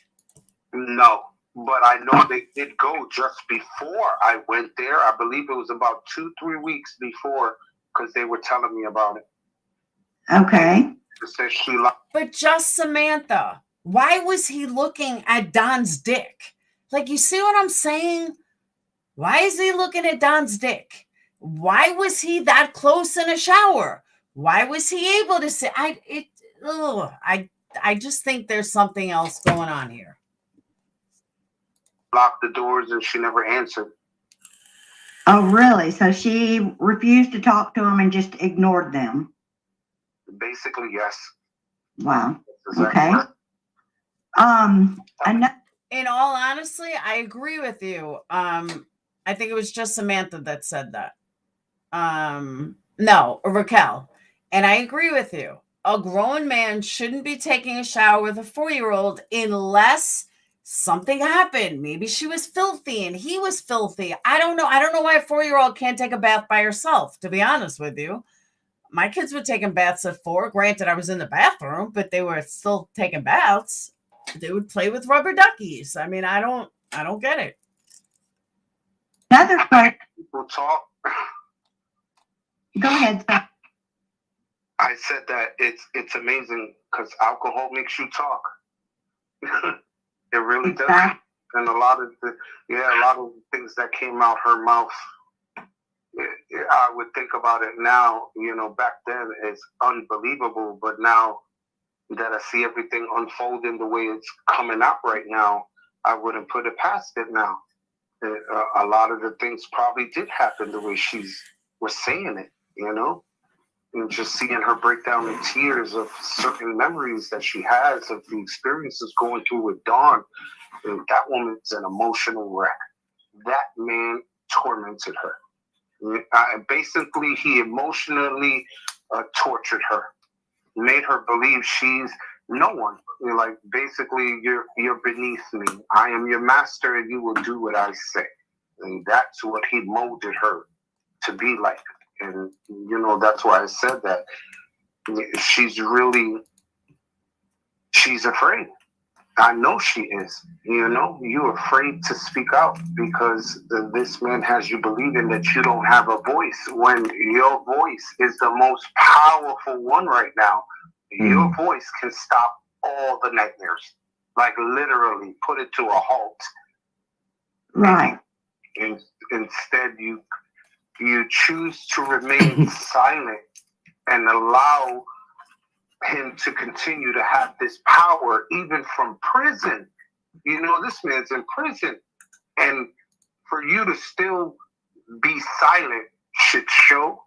No, but I know they did go just before I went there. I believe it was about 2-3 weeks before, because they were telling me about it. Okay. It says she But just Samantha, why was he looking at Don's dick? Like, you see what I'm saying? Why is he looking at Don's dick? Why was he that close in a shower? Why was he able to see? I just think there's something else going on here. locked the doors and she never answered. Oh, really? So she refused to talk to them and just ignored them. Basically, yes. Wow. That's Okay. right. In all honesty, I agree with you. I think it was just Samantha that said that. No, Raquel. And I agree with you. A grown man shouldn't be taking a shower with a 4-year-old unless something happened. Maybe she was filthy and he was filthy. I don't know. I don't know why a 4-year-old can't take a bath by herself, to be honest with you. My kids were taking baths at 4. Granted, I was in the bathroom, but they were still taking baths. They would play with rubber duckies. I mean, I don't get it. Another question. People talk. Go ahead, sir. I said that it's amazing because alcohol makes you talk. It really does. Exactly. And a lot of the things that came out her mouth, I would think about it now, back then it's unbelievable. But now that I see everything unfolding the way it's coming out right now, I wouldn't put it past it now. A lot of the things probably did happen the way she was saying it, and just seeing her break down in tears of certain memories that she has of the experiences going through with Dawn. And that woman's an emotional wreck. That man tormented her. Basically, he emotionally tortured her, made her believe she's no one. Like, basically, you're beneath me. I am your master, and you will do what I say. And that's what he molded her to be like. And, that's why I said that. She's afraid. I know she is. You're afraid to speak out because this man has you believing that you don't have a voice when your voice is the most powerful one right now. Your voice can stop all the nightmares, like literally put it to a halt. Right. And instead, you choose to remain silent and allow him to continue to have this power, even from prison. This man's in prison, and for you to still be silent should show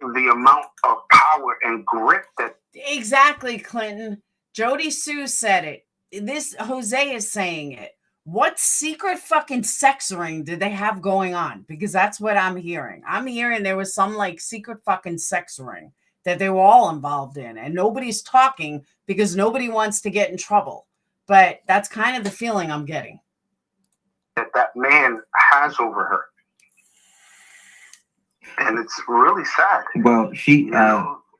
the amount of power and grit that. Exactly, Clinton. Jody Sue said it. This Jose is saying it. What secret fucking sex ring did they have going on? Because that's what I'm hearing. I'm hearing there was some like secret fucking sex ring that they were all involved in, and nobody's talking because nobody wants to get in trouble. But that's kind of the feeling I'm getting. That man has over her. And it's really sad. Well,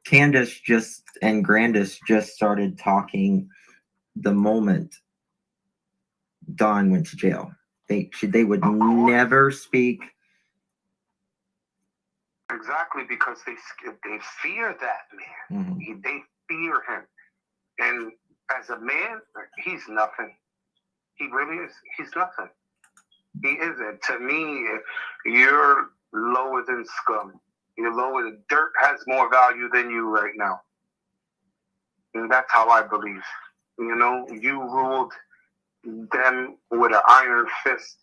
Candace and Grandis just started talking the moment Dawn went to jail. They would never speak. Exactly, because they fear that man. Mm-hmm. They fear him. And as a man, he's nothing. He really is. He's nothing. He isn't. To me, you're lower than scum. You're lower than dirt has more value than you right now. And that's how I believe. You know, you ruled them with an iron fist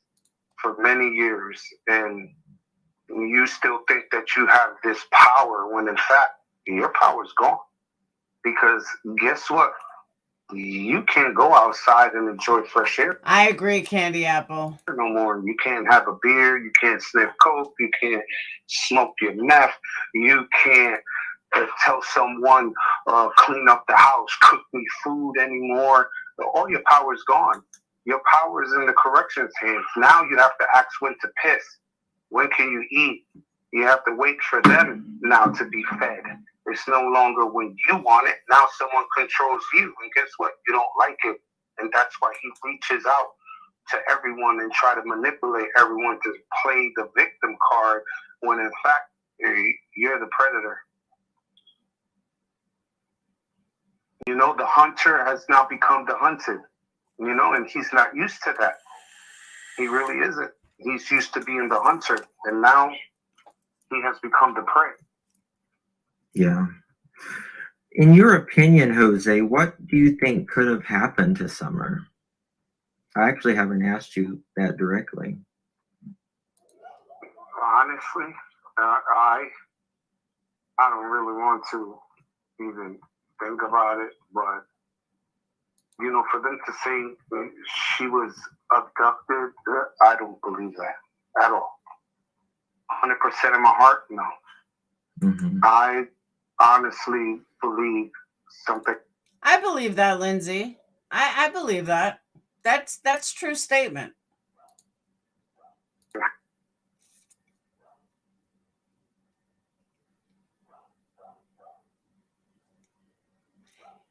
for many years, and you still think that you have this power when in fact your power's gone. Because guess what? You can't go outside and enjoy fresh air. I agree, Candy Apple. No more. You can't have a beer. You can't sniff coke. You can't smoke your meth. You can't tell someone, clean up the house, cook me food anymore. All your power is gone. Your power is in the corrections hands. Now you have to ask when to piss. When can you eat? You have to wait for them now to be fed. It's no longer when you want it. Now someone controls you. And guess what? You don't like it. And that's why he reaches out to everyone and try to manipulate everyone to play the victim card when in fact you're the predator. You know, the hunter has now become the hunted. You know, and he's not used to that. He really isn't. He's used to being the hunter. And now he has become the prey. Yeah. In your opinion, Jose, what do you think could have happened to Summer? I actually haven't asked you that directly. Honestly, I don't really want to even think about it, but you know, for them to say she was abducted, I don't believe that at all. 100% in my heart, no. Mm-hmm. I honestly believe something. I believe that, Lindsay. I believe that. That's true statement.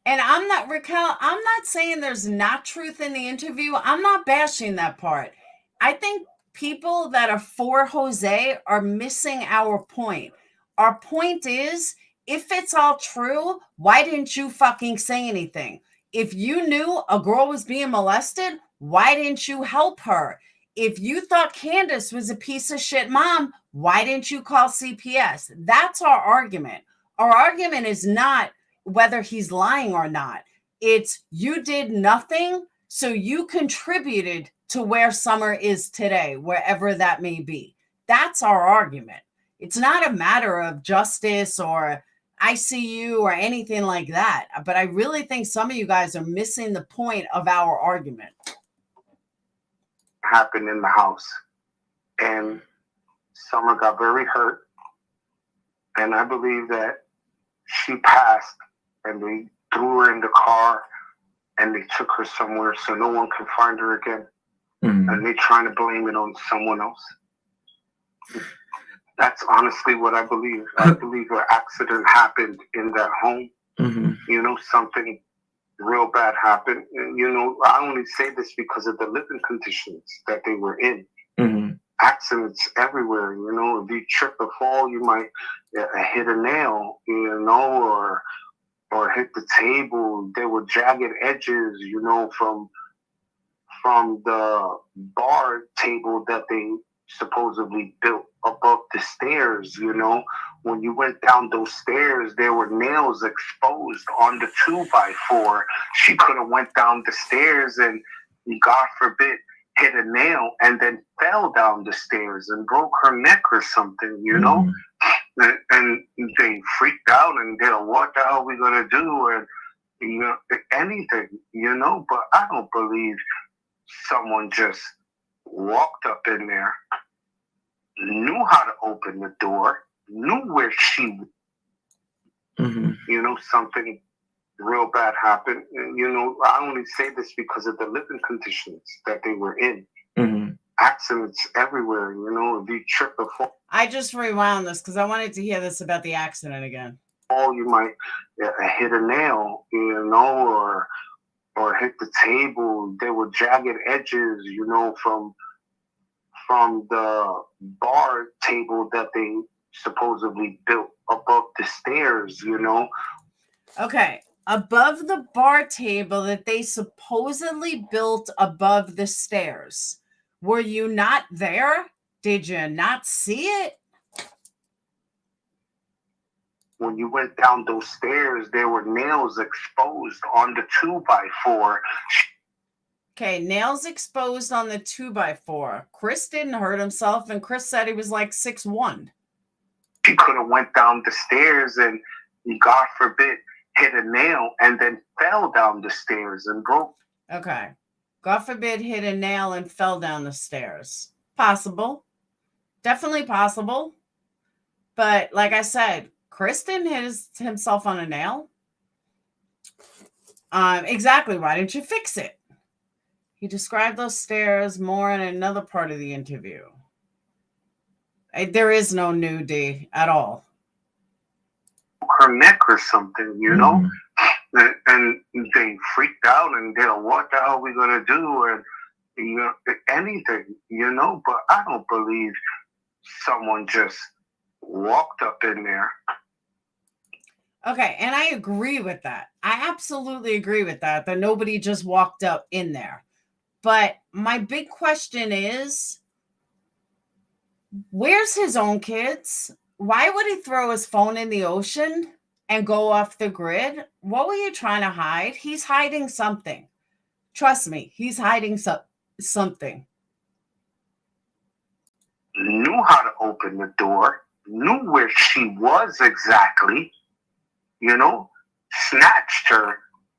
And I'm not, Raquel, I'm not saying there's not truth in the interview. I'm not bashing that part. I think people that are for Jose are missing our point. Our point is, if it's all true, why didn't you fucking say anything? If you knew a girl was being molested, why didn't you help her? If you thought Candace was a piece of shit mom, why didn't you call CPS? That's our argument. Our argument is not whether he's lying or not. It's you did nothing, so you contributed to where Summer is today, wherever that may be. That's our argument. It's not a matter of justice or ICU or anything like that. But I really think some of you guys are missing the point of our argument. Happened in the house, and Summer got very hurt, and I believe that she passed, and they threw her in the car, and they took her somewhere so no one can find her again. Mm-hmm. And they're trying to blame it on someone else. That's honestly what I believe. I believe an accident happened in that home. Mm-hmm. You know, something real bad happened. And, you know, I only say this because of the living conditions that they were in. Mm-hmm. Accidents everywhere. You know, if you trip or fall, you might hit a nail, you know, or hit the table. There were jagged edges, you know, from the bar table that they supposedly built above the stairs. You know, when you went down those stairs, there were nails exposed on the 2x4. She could have went down the stairs and, God forbid, hit a nail and then fell down the stairs and broke her neck or something, you know? And they freaked out and they're, what the hell are we going to do? And, you know, anything, you know? But I don't believe someone just walked up in there, knew how to open the door, knew where she, you know, something real bad happened. You know, I only say this because of the living conditions that they were in. Accidents everywhere, you know, if you trip or fall. I just rewound this because I wanted to hear this about the accident again. You might hit a nail, you know, or hit the table. There were jagged edges, you know, from the bar table that they supposedly built above the stairs, you know. Okay. Above the bar table that they supposedly built above the stairs. Were you not there? Did you not see it? When you went down those stairs, there were nails exposed on the 2x4. Okay, nails exposed on the 2x4. Chris didn't hurt himself, and Chris said he was like 6'1". She could have went down the stairs and, God forbid, hit a nail and then fell down the stairs and broke. Okay. God forbid, hit a nail and fell down the stairs. Possible. Definitely possible. But like I said, Chris didn't hit himself on a nail. Exactly. Why didn't you fix it? He described those stairs more in another part of the interview. There is no nudity at all. Her neck or something, you know? And they freaked out and they're, what the hell are we going to do? And, you know, anything, you know? But I don't believe someone just walked up in there. Okay, and I agree with that. I absolutely agree with that nobody just walked up in there. But my big question is, where's his own kids? Why would he throw his phone in the ocean and go off the grid? What were you trying to hide? He's hiding something. Trust me, he's hiding something. Knew how to open the door, knew where she was exactly, you know, snatched her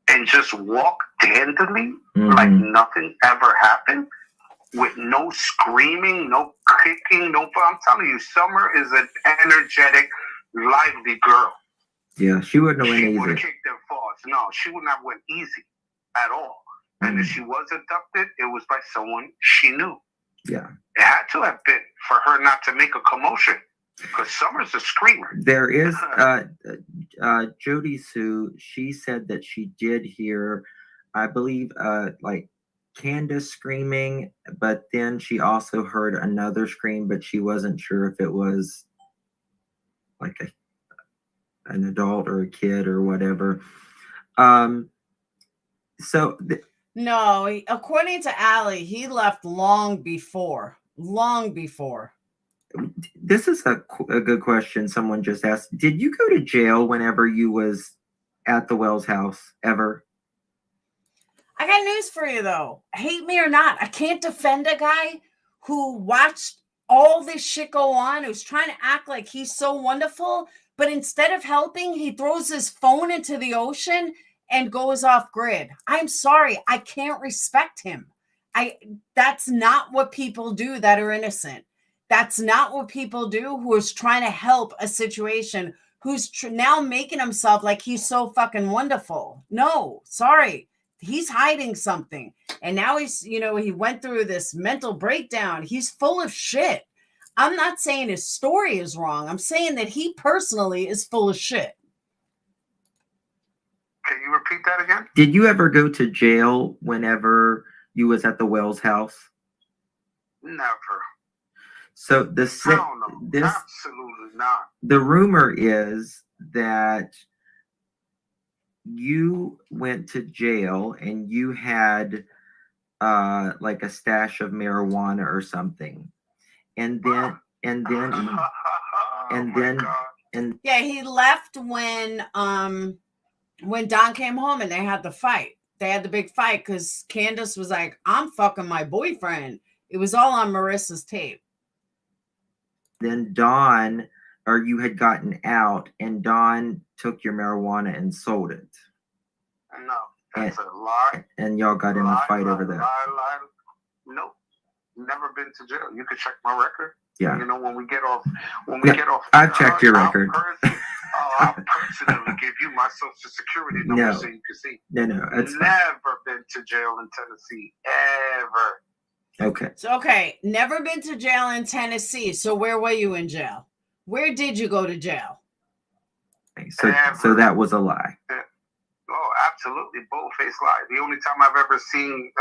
and just walked tenderly like nothing ever happened, with no screaming, no kicking, no. I'm telling you, Summer is an energetic, lively girl. Yeah, she wouldn't have went She easy. would kick their falls. No, she would not went easy at all. And if she was abducted, it was by someone she knew. Yeah. It had to have been for her not to make a commotion, because Summer's a screamer. There is Jody Sue. She said that she did hear, I believe, like Candace screaming, but then she also heard another scream, but she wasn't sure if it was like an adult or a kid or whatever. No, according to Allie, he left long before. This is a good question someone just asked. Did you go to jail whenever you was at the Wells house ever? I got news for you, though. Hate me or not, I can't defend a guy who watched all this shit go on, who's trying to act like he's so wonderful, but instead of helping, he throws his phone into the ocean and goes off grid. I'm sorry, I can't respect him. That's not what people do that are innocent. That's not what people do who is trying to help a situation, who's now making himself like he's so fucking wonderful. No, sorry. He's hiding something. And now he's, he went through this mental breakdown. He's full of shit. I'm not saying his story is wrong. I'm saying that he personally is full of shit. Can you repeat that again? Did you ever go to jail whenever you was at the Wells house? Never. So absolutely not. The rumor is that you went to jail and you had like a stash of marijuana or something, and then yeah, he left when Don came home and they had the fight. they had the big fight because Candace was like, I'm fucking my boyfriend. It was all on Marissa's tape. Then Dawn, or you had gotten out, and Dawn took your marijuana and sold it. No, that's a lie. And y'all got in a fight over that. Lie. Nope. Never been to jail. You can check my record. Yeah. You know, when we get off, I've checked your record. I'll personally give you my social security number so you can see. No, it's never been to jail in Tennessee, ever. Okay. So, never been to jail in Tennessee. So where were you in jail? Where did you go to jail? Okay, so that was a lie. Oh, absolutely, bold-faced lie. The only time I've ever seen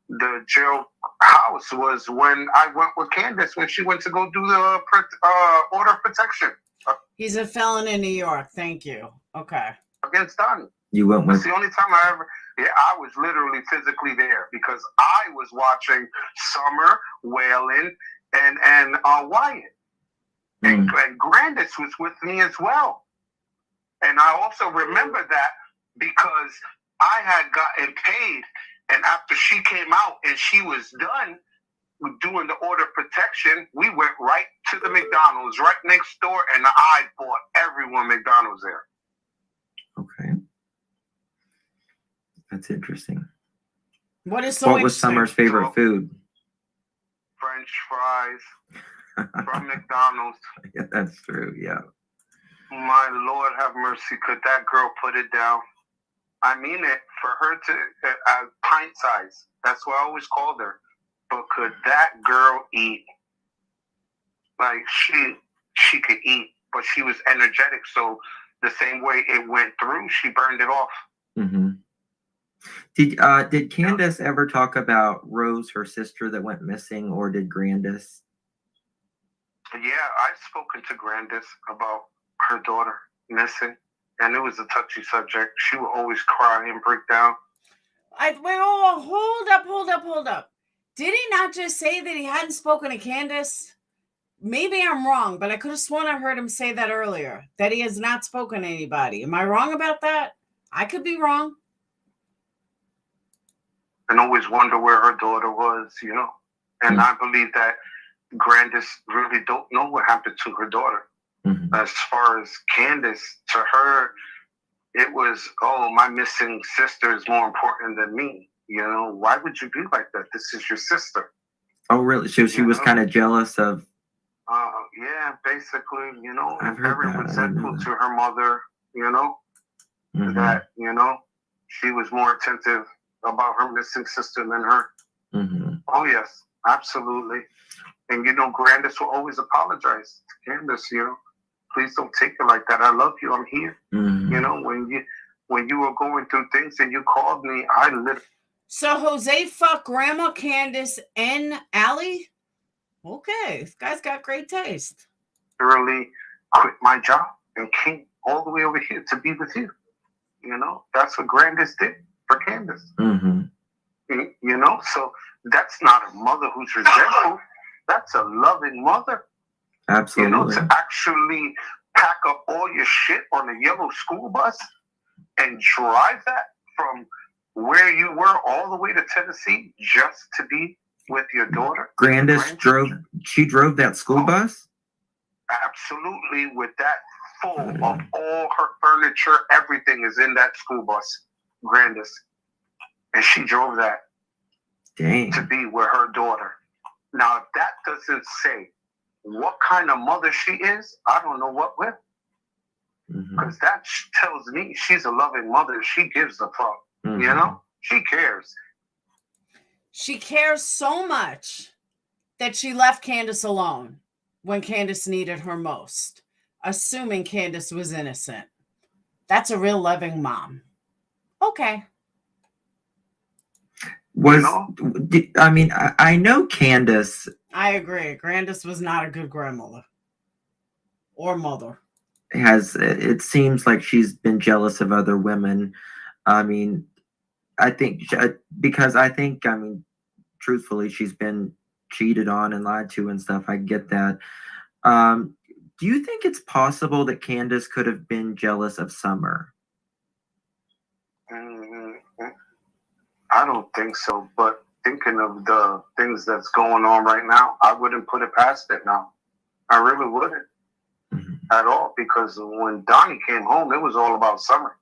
the jail house was when I went with Candace when she went to go do the order of protection. He's a felon in New York. Thank you. Okay. Against Donnie. You went with. That's the only time I ever. Yeah, I was literally physically there because I was watching Summer, Waylon, and Wyatt, and Grandis was with me as well. And I also remember that because I had gotten paid, and after she came out and she was done with doing the order of protection, we went right to the McDonald's right next door, and I bought everyone McDonald's there. Okay. That's interesting. What is so What was Summer's favorite food? French fries from McDonald's. Yeah, that's true. Yeah. My Lord have mercy. Could that girl put it down? I mean it, for her to pint size. That's what I always called her. But could that girl eat? Like she could eat, but she was energetic. So the same way it went through, she burned it off. Mm-hmm. Did Candace ever talk about Rose, her sister that went missing, or did Grandis? Yeah, I've spoken to Grandis about her daughter missing, and it was a touchy subject. She would always cry and break down. Hold up. Did he not just say that he hadn't spoken to Candace? Maybe I'm wrong, but I could have sworn I heard him say that earlier, that he has not spoken to anybody. Am I wrong about that? I could be wrong. And always wonder where her daughter was, you know. And I believe that Grandis really don't know what happened to her daughter. Mm-hmm. As far as Candace, to her, it was, oh, my missing sister is more important than me. You know, why would you be like that? This is your sister. Oh, really? So she was kind of jealous of. Yeah, basically, you know, I've and heard very that. resentful to her mother, you know, Mm-hmm. that, you know, she was more attentive about her missing sister than her. Mm-hmm. Oh, yes, absolutely. And, you know, Grandis will always apologize to Candace, you know, please don't take it like that. I love you. I'm here. Mm-hmm. You know, when you were going through things and you called me, I literally. So Jose fucked Grandma, Candace, and Allie? Okay, this guy's got great taste. Literally quit my job and came all the way over here to be with you. You know, that's what Grandis did for Candace. Mm-hmm. You know, so that's not a mother who's resentful. That's a loving mother. Absolutely. You know, to actually pack up all your shit on a yellow school bus and drive that from where you were all the way to Tennessee just to be with your daughter. Grandis drove that school bus? Absolutely, with that full of all her furniture, everything is in that school bus, Grandis. And she drove that. Dang. To be with her daughter. Now, if that doesn't say what kind of mother she is, I don't know what will. Because that tells me she's a loving mother. She gives a fuck. Mm-hmm. You know? She cares. She cares so much that she left Candace alone when Candace needed her most, assuming Candace was innocent. That's a real loving mom. Okay. I know Candace. I agree. Grandis was not a good grandmother or mother. It seems like she's been jealous of other women. I mean, truthfully, she's been cheated on and lied to and stuff. I get that. Do you think it's possible that Candace could have been jealous of Summer? I don't think so. But thinking of the things that's going on right now, I wouldn't put it past it now. I really wouldn't at all, because when Donnie came home, it was all about Summer.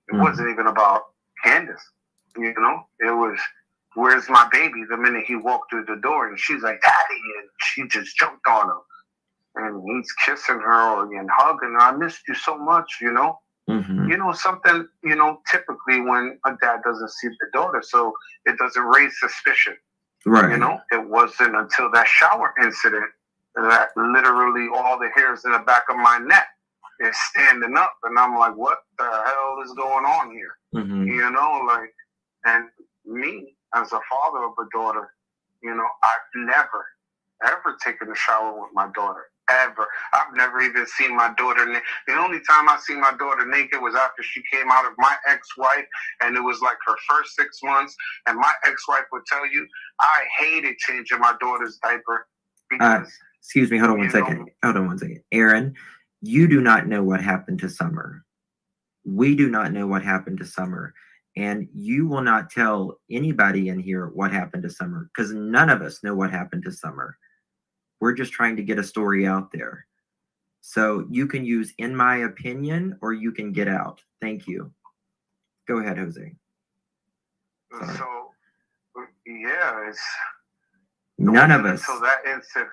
It wasn't even about Candace. You know, it was, where's my baby? The minute he walked through the door, and she's like, Daddy, and she just jumped on him. And he's kissing her and hugging her. I missed you so much, you know? You know, something, you know, typically when a dad doesn't see the daughter, so it doesn't raise suspicion. Right. You know, it wasn't until that shower incident that literally all the hairs in the back of my neck is standing up. And I'm like, what the hell is going on here? You know, like, and me as a father of a daughter, you know, I've never, ever taken a shower with my daughter. Ever. I've never even seen my daughter naked. The only time I seen my daughter naked was after she came out of my ex-wife, and it was like her first 6 months. And my ex-wife would tell you, I hated changing my daughter's diaper because, excuse me, hold on one second. Hold on one second. Aaron, you do not know what happened to Summer. We do not know what happened to Summer. And you will not tell anybody in here what happened to Summer, because none of us know what happened to Summer. We're just trying to get a story out there. So you can use in my opinion, or you can get out. Thank you. Go ahead, Jose. Sorry. So, yeah, it's... None of us. Until that incident,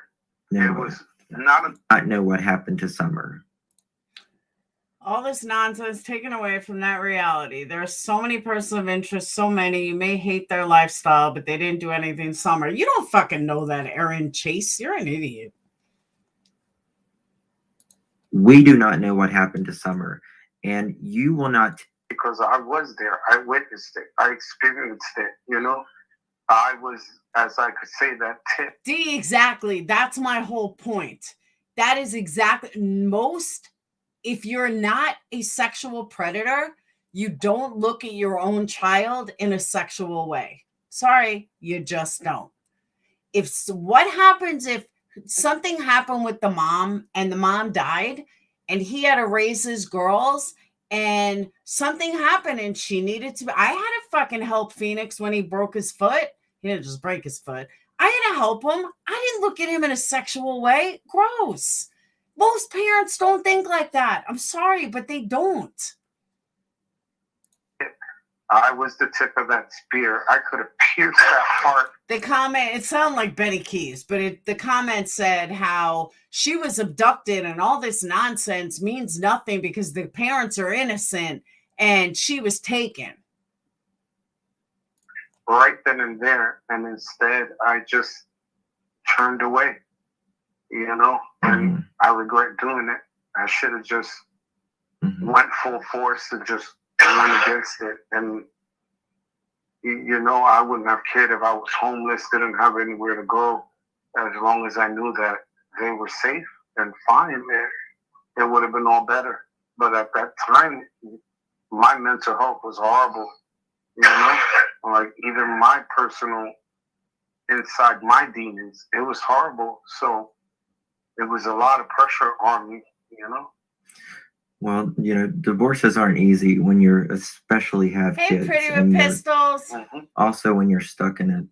No, it was not know what happened to Summer. All this nonsense taken away from that reality. There are so many persons of interest, so many. You may hate their lifestyle, but they didn't do anything Summer. You don't fucking know that, Aaron Chase. You're an idiot. We do not know what happened to Summer. And you will not... Because I was there. I witnessed it. I experienced it, you know? I was, as I could say, that tip. Exactly. That's my whole point. That is exactly... Most... If you're not a sexual predator, you don't look at your own child in a sexual way. Sorry, you just don't. What happens if something happened with the mom and the mom died and he had to raise his girls and something happened and she needed to... I had to fucking help Phoenix when he broke his foot. He didn't just break his foot. I had to help him. I didn't look at him in a sexual way. Gross. Most parents don't think like that. I'm sorry, but they don't. I was the tip of that spear. I could have pierced that heart. The comment, it sounded like Betty Keys, but the comment said how she was abducted and all this nonsense means nothing because the parents are innocent and she was taken. Right then and there. And instead, I just turned away. You know, and I regret doing it. I should have just went full force and just went against it. And, you know, I wouldn't have cared if I was homeless, didn't have anywhere to go, as long as I knew that they were safe and fine. It would have been all better. But at that time, my mental health was horrible. You know, like even my personal, inside my demons, it was horrible. So it was a lot of pressure on me, you know? Well, you know, divorces aren't easy when you're especially have kids. Hey, Pretty with Pistols. Also when you're stuck in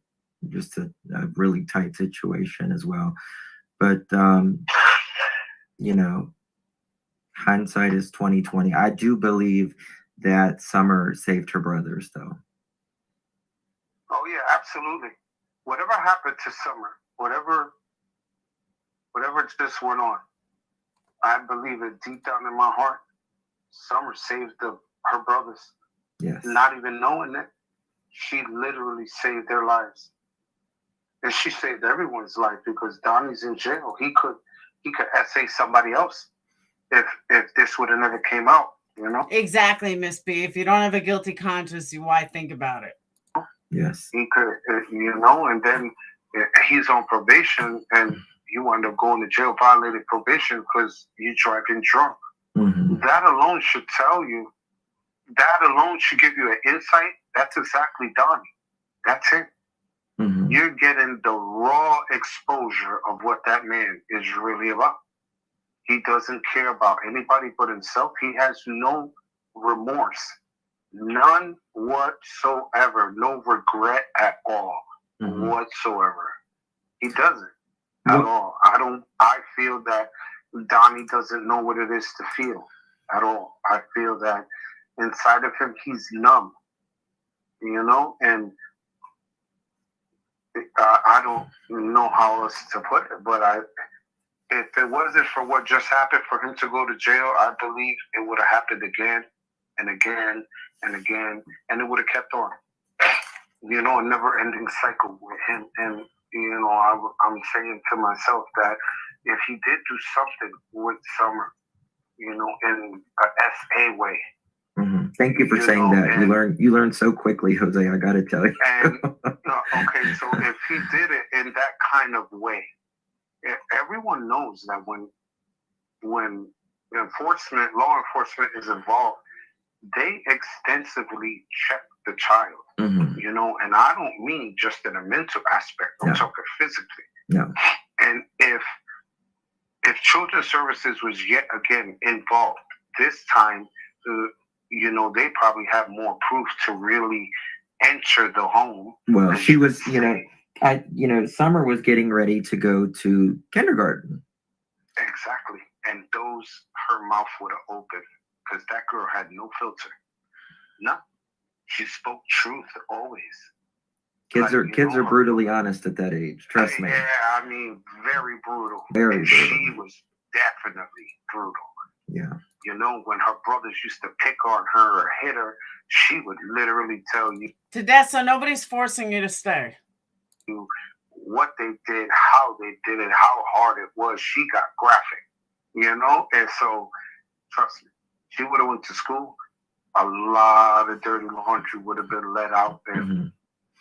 a really tight situation as well. But, you know, hindsight is 20/20. I do believe that Summer saved her brothers, though. Oh, yeah, absolutely. Whatever happened to Summer, whatever just went on, I believe it deep down in my heart. Summer saved her brothers. Yes. Not even knowing it, she literally saved their lives. And she saved everyone's life because Donnie's in jail. He could essay somebody else if this would have never came out, you know? Exactly, Miss B. If you don't have a guilty conscience, why think about it? Yes. He could, you know, and then he's on probation and you end up going to jail, violated probation because you driving drunk. That alone should tell you, that alone should give you an insight. That's exactly Donnie. That's it. You're getting the raw exposure of what that man is really about. He doesn't care about anybody but himself. He has no remorse. None whatsoever. No regret at all whatsoever. He doesn't at all. I feel that Donnie doesn't know what it is to feel at all. I feel that inside of him, he's numb, you know, and I don't know how else to put it, but if it wasn't for what just happened for him to go to jail, I believe it would have happened again and again and again, and it would have kept on. You know, a never-ending cycle with him. And, you know, I'm saying to myself that if he did do something with Summer, you know, in a SA way. Thank you for saying that. You learn so quickly, Jose, I got to tell you. And, okay, so if he did it in that kind of way, everyone knows that when law enforcement is involved, they extensively check the child, you know, and I don't mean just in a mental aspect. I'm talking physically. No. And if Children's Services was yet again involved this time, you know, they probably have more proof to really enter the home. Well, she was, Summer was getting ready to go to kindergarten. Exactly. And her mouth would have opened because that girl had no filter. No. She spoke truth always. Kids are brutally honest at that age. Trust me. Yeah, I mean, very brutal. Very brutal. She was definitely brutal. Yeah. You know, when her brothers used to pick on her or hit her, she would literally tell you. Tedessa, nobody's forcing you to stay. What they did, how they did it, how hard it was. She got graphic, you know? And so, trust me, she would have went to school. A lot of dirty laundry would have been let out. And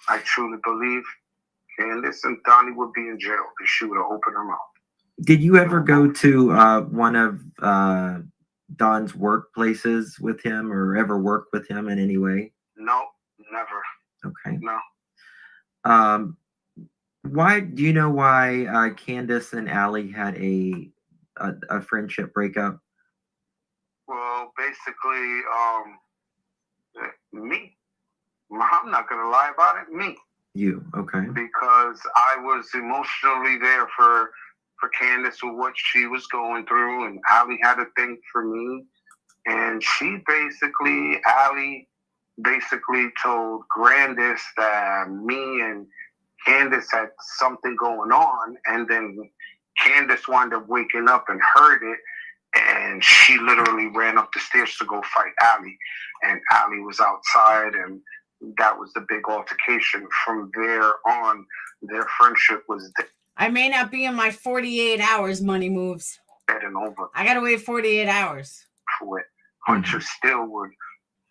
I truly believe Candace and Donnie would be in jail if she would have opened her mouth. Did you ever go to one of Don's workplaces with him or ever work with him in any way? No, never. Okay. No. Why do you know why Candace and Allie had a friendship breakup? Well, basically, me. I'm not gonna lie about it. Me. You, okay? Because I was emotionally there for Candace with what she was going through, and Allie had a thing for me, and Allie basically told Grandis that me and Candace had something going on, and then Candace wound up waking up and heard it, and she literally ran up the stairs to go fight Allie, and Allie was outside, and that was the big altercation. From there on, their friendship was dead. I may not be in my 48 hours, money moves. Dead and over. I gotta wait 48 hours. For it. Hunter still would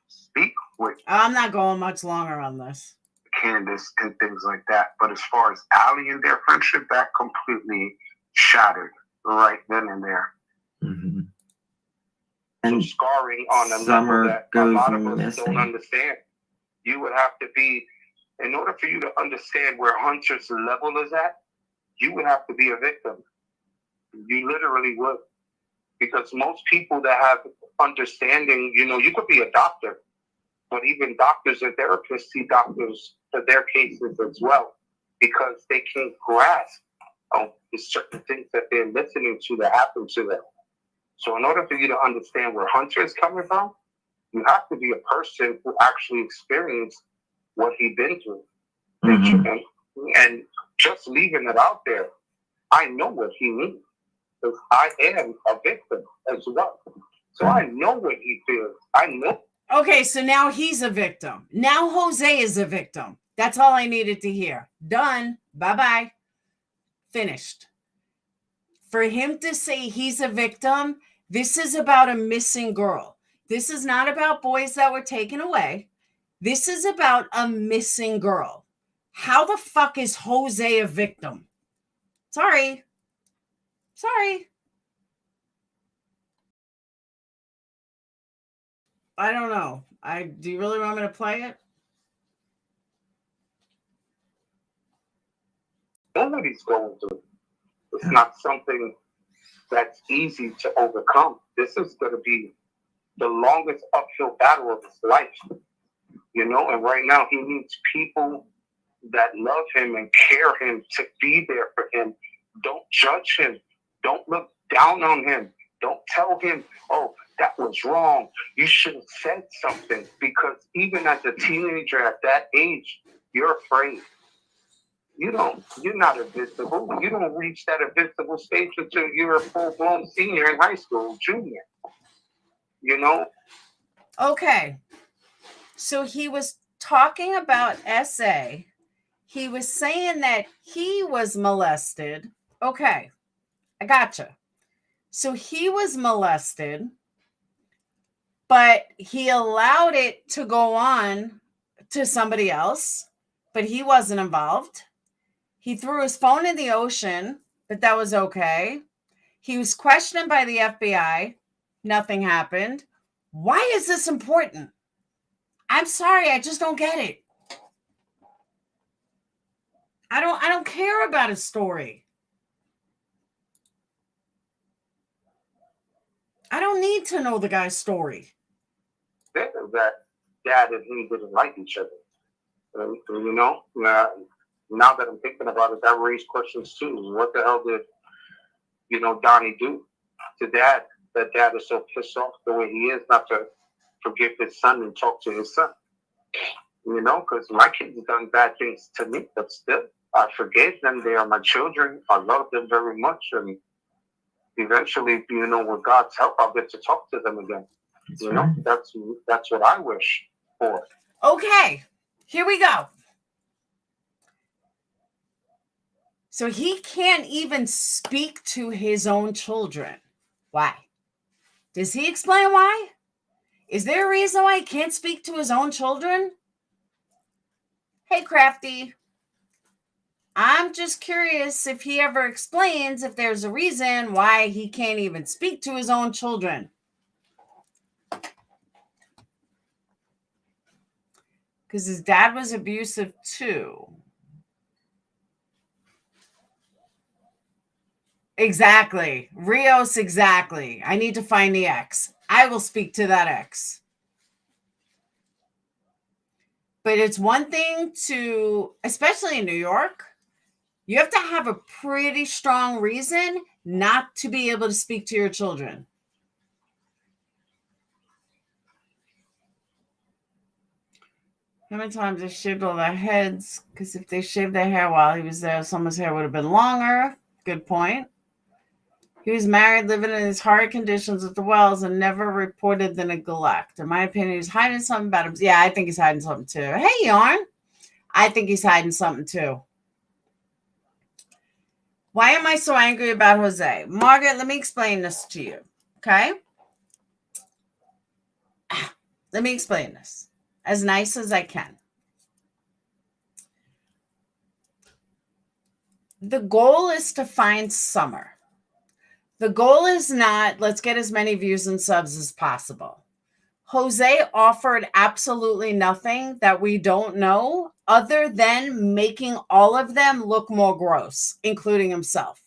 speak with I'm not going much longer on this. Candace and things like that. But as far as Allie and their friendship, that completely shattered right then and there. And so scarring on a Summer level that a lot of us missing. don't understand. You would have to be, in order for you to understand where Hunter's level is at, you would have to be a victim. You literally would. Because most people that have understanding, you know, you could be a doctor, but even doctors and therapists see doctors for their cases as well, because they can't grasp the certain things that they're listening to that happen to them. So in order for you to understand where Hunter is coming from, you have to be a person who actually experienced what he'd been through. And just leaving it out there, I know what he means, because I am a victim as well. So I know what he feels. I know. Okay, so now he's a victim. Now Jose is a victim. That's all I needed to hear. Done. Bye-bye. Finished. For him to say he's a victim, this is about a missing girl. This is not about boys that were taken away. This is about a missing girl. How the fuck is Jose a victim? Sorry. I don't know. Do you really want me to play it? Nobody's going through. It's not something that's easy to overcome. This is going to be the longest uphill battle of his life. you know, and right now he needs people that love him and care him to be there for him. Don't judge him. Don't look down on him. Don't tell him, oh, that was wrong. You should have said something. Because even as a teenager at that age, you're afraid. You're not invisible. You don't reach that invisible stage until you're a full-blown senior in high school, junior. You know? Okay. So he was talking about SA. He was saying that he was molested. Okay. I gotcha. So he was molested, but he allowed it to go on to somebody else, but he wasn't involved. He threw his phone in the ocean, but that was okay. He was questioned by the FBI. Nothing happened. Why is this important? I'm sorry, I just don't get it. I don't care about his story. I don't need to know the guy's story. That dad and he didn't like each other. You know, now that I'm thinking about it, that raised questions too. What the hell did, Donnie do to dad? That dad is so pissed off the way he is not to forgive his son and talk to his son. You know, because my kids have done bad things to me, but still, I forgave them. They are my children. I love them very much. And eventually, with God's help, I'll get to talk to them again. That's what I wish for. Okay, here we go. So he can't even speak to his own children. Why? Does he explain why? Is there a reason why he can't speak to his own children? Hey, Crafty. I'm just curious if he ever explains if there's a reason why he can't even speak to his own children. Because his dad was abusive too. Exactly. Rios, exactly. I need to find the ex. I will speak to that ex. But it's one thing to, especially in New York, you have to have a pretty strong reason not to be able to speak to your children. How many times they shaved all their heads? Because if they shaved their hair while he was there, someone's hair would have been longer. Good point. He was married, living in his horrid conditions at the wells, and never reported the neglect. In my opinion, he's hiding something about him. Yeah, I think he's hiding something too. Hey, Yarn. I think he's hiding something too. Why am I so angry about Jose? Margaret, let me explain this to you. Okay? Let me explain this as nice as I can. The goal is to find Summer. The goal is not, let's get as many views and subs as possible. Jose offered absolutely nothing that we don't know other than making all of them look more gross, including himself.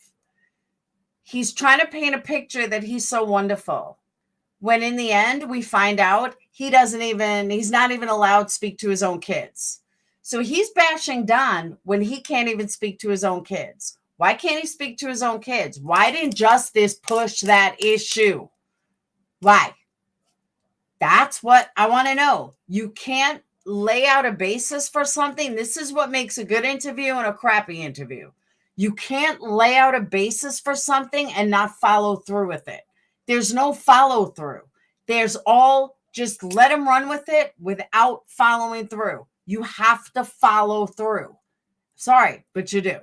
He's trying to paint a picture that he's so wonderful, when in the end we find out he's not even allowed to speak to his own kids. So he's bashing Don when he can't even speak to his own kids. Why can't he speak to his own kids? Why didn't justice push that issue? Why? That's what I want to know. You can't lay out a basis for something. This is what makes a good interview and a crappy interview. You can't lay out a basis for something and not follow through with it. There's no follow through. There's all just let him run with it without following through. You have to follow through. Sorry, but you do.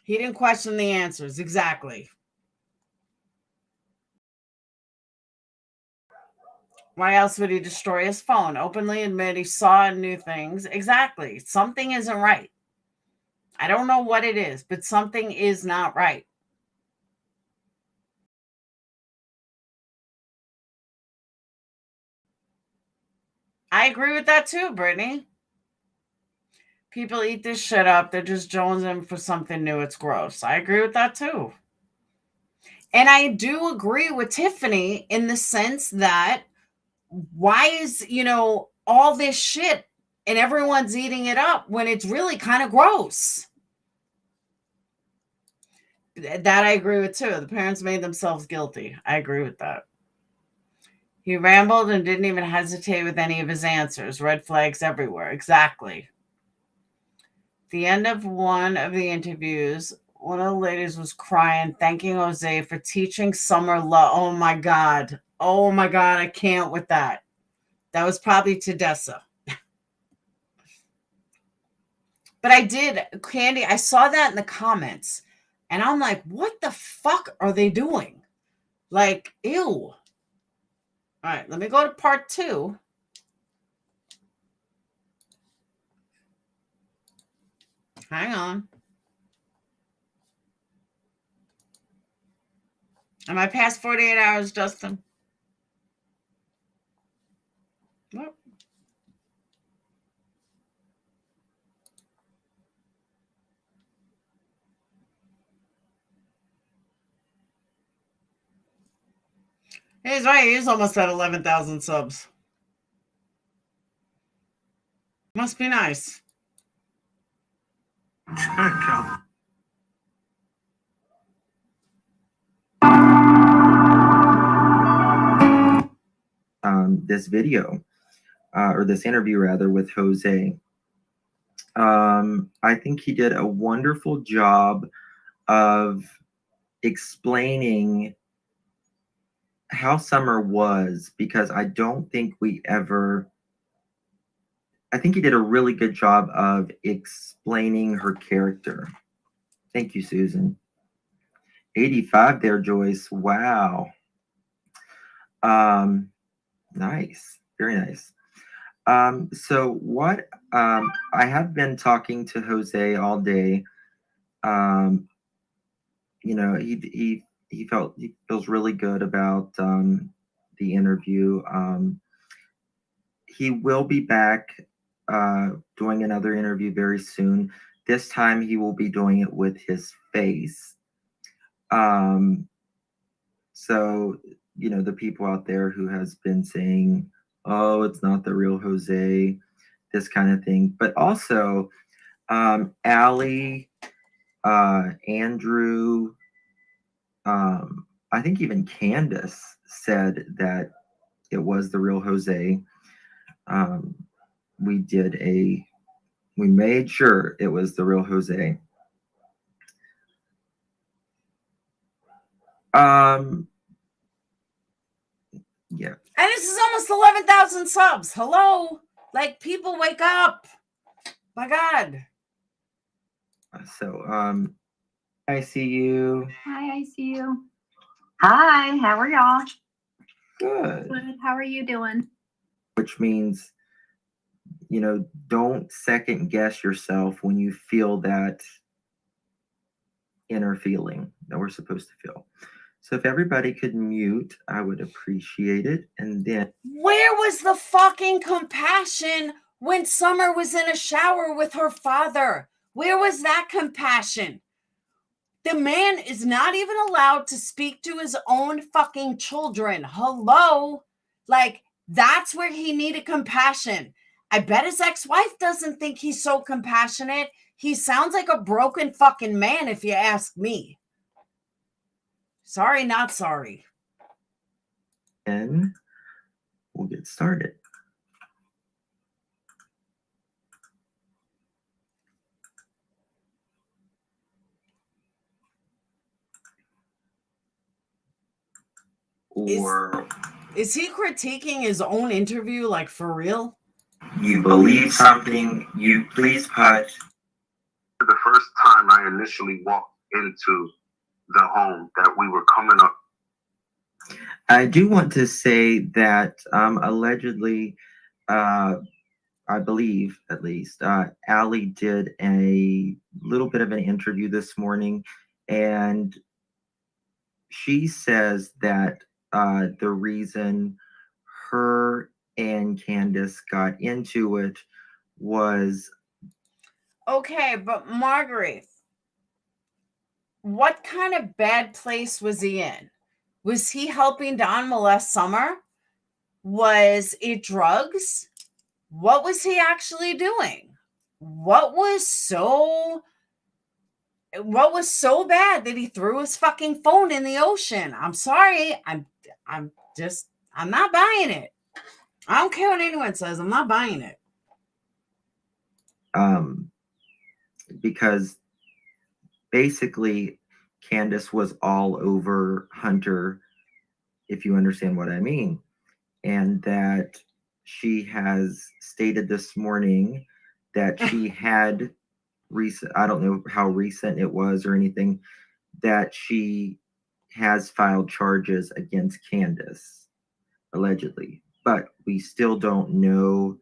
He didn't question the answers. Exactly. Why else would he destroy his phone? Openly admit he saw and knew things. Exactly. Something isn't right. I don't know what it is, but something is not right. I agree with that too, Brittany. People eat this shit up. They're just jonesing for something new. It's gross. I agree with that too. And I do agree with Tiffany in the sense that why is, all this shit and everyone's eating it up when it's really kind of gross. That I agree with too. The parents made themselves guilty. I agree with that. He rambled and didn't even hesitate with any of his answers. Red flags everywhere. Exactly. The end of one of the interviews, one of the ladies was crying, thanking Jose for teaching Summer love. Oh my God. Oh my God. I can't with that. That was probably Tedessa. But I did, Candy, I saw that in the comments. And I'm like, what the fuck are they doing? Like, ew. All right, let me go to part 2. Hang on. Am I past 48 hours, Justin? Nope. He's right. He's almost at 11,000 subs. Must be nice. This video, or this interview rather, with Jose. I think he did a wonderful job of explaining how Summer was, because I don't think I think he did a really good job of explaining her character. Thank you, Susan. 85 there, Joyce. Wow. Nice. Very nice. So what, I have been talking to Jose all day. You know, he feels really good about the interview. He will be back doing another interview very soon. This time he will be doing it with his face. So, you know, the people out there who has been saying, oh, it's not the real Jose, this kind of thing. But also, Allie, Andrew, I think even Candace said that it was the real Jose. We made sure it was the real Jose. Yeah. And this is almost 11,000 subs. Hello? Like, people wake up. My God. So, I see you. Hi, I see you. Hi, how are y'all? Good. Good. How are you doing? Which means, you know, don't second guess yourself when you feel that inner feeling that we're supposed to feel. So if everybody could mute, I would appreciate it. And then, Where was the fucking compassion when Summer was in a shower with her father? Where was that compassion? The man is not even allowed to speak to his own fucking children. Hello? Like, that's where he needed compassion. I bet his ex-wife doesn't think he's so compassionate. He sounds like a broken fucking man, if you ask me. Sorry, not sorry. then we'll get started. Or Is he critiquing his own interview, like, for real? you believe something, you please put. For the first time I initially walked into the home that we were coming up. I do want to say that allegedly, I believe at least, Allie did a little bit of an interview this morning, and she says that the reason her and Candace got into it was... Okay, but Marguerite, what kind of bad place was he in? Was he helping Don molest Summer? Was it drugs? What was he actually doing? What was so bad that he threw his fucking phone in the ocean? I'm sorry. I'm not buying it. I don't care what anyone says. I'm not buying it. Because basically Candace was all over Hunter, if you understand what I mean, and that she has stated this morning that she had recent, I don't know how recent it was or anything, that she has filed charges against Candace, allegedly, but we still don't know.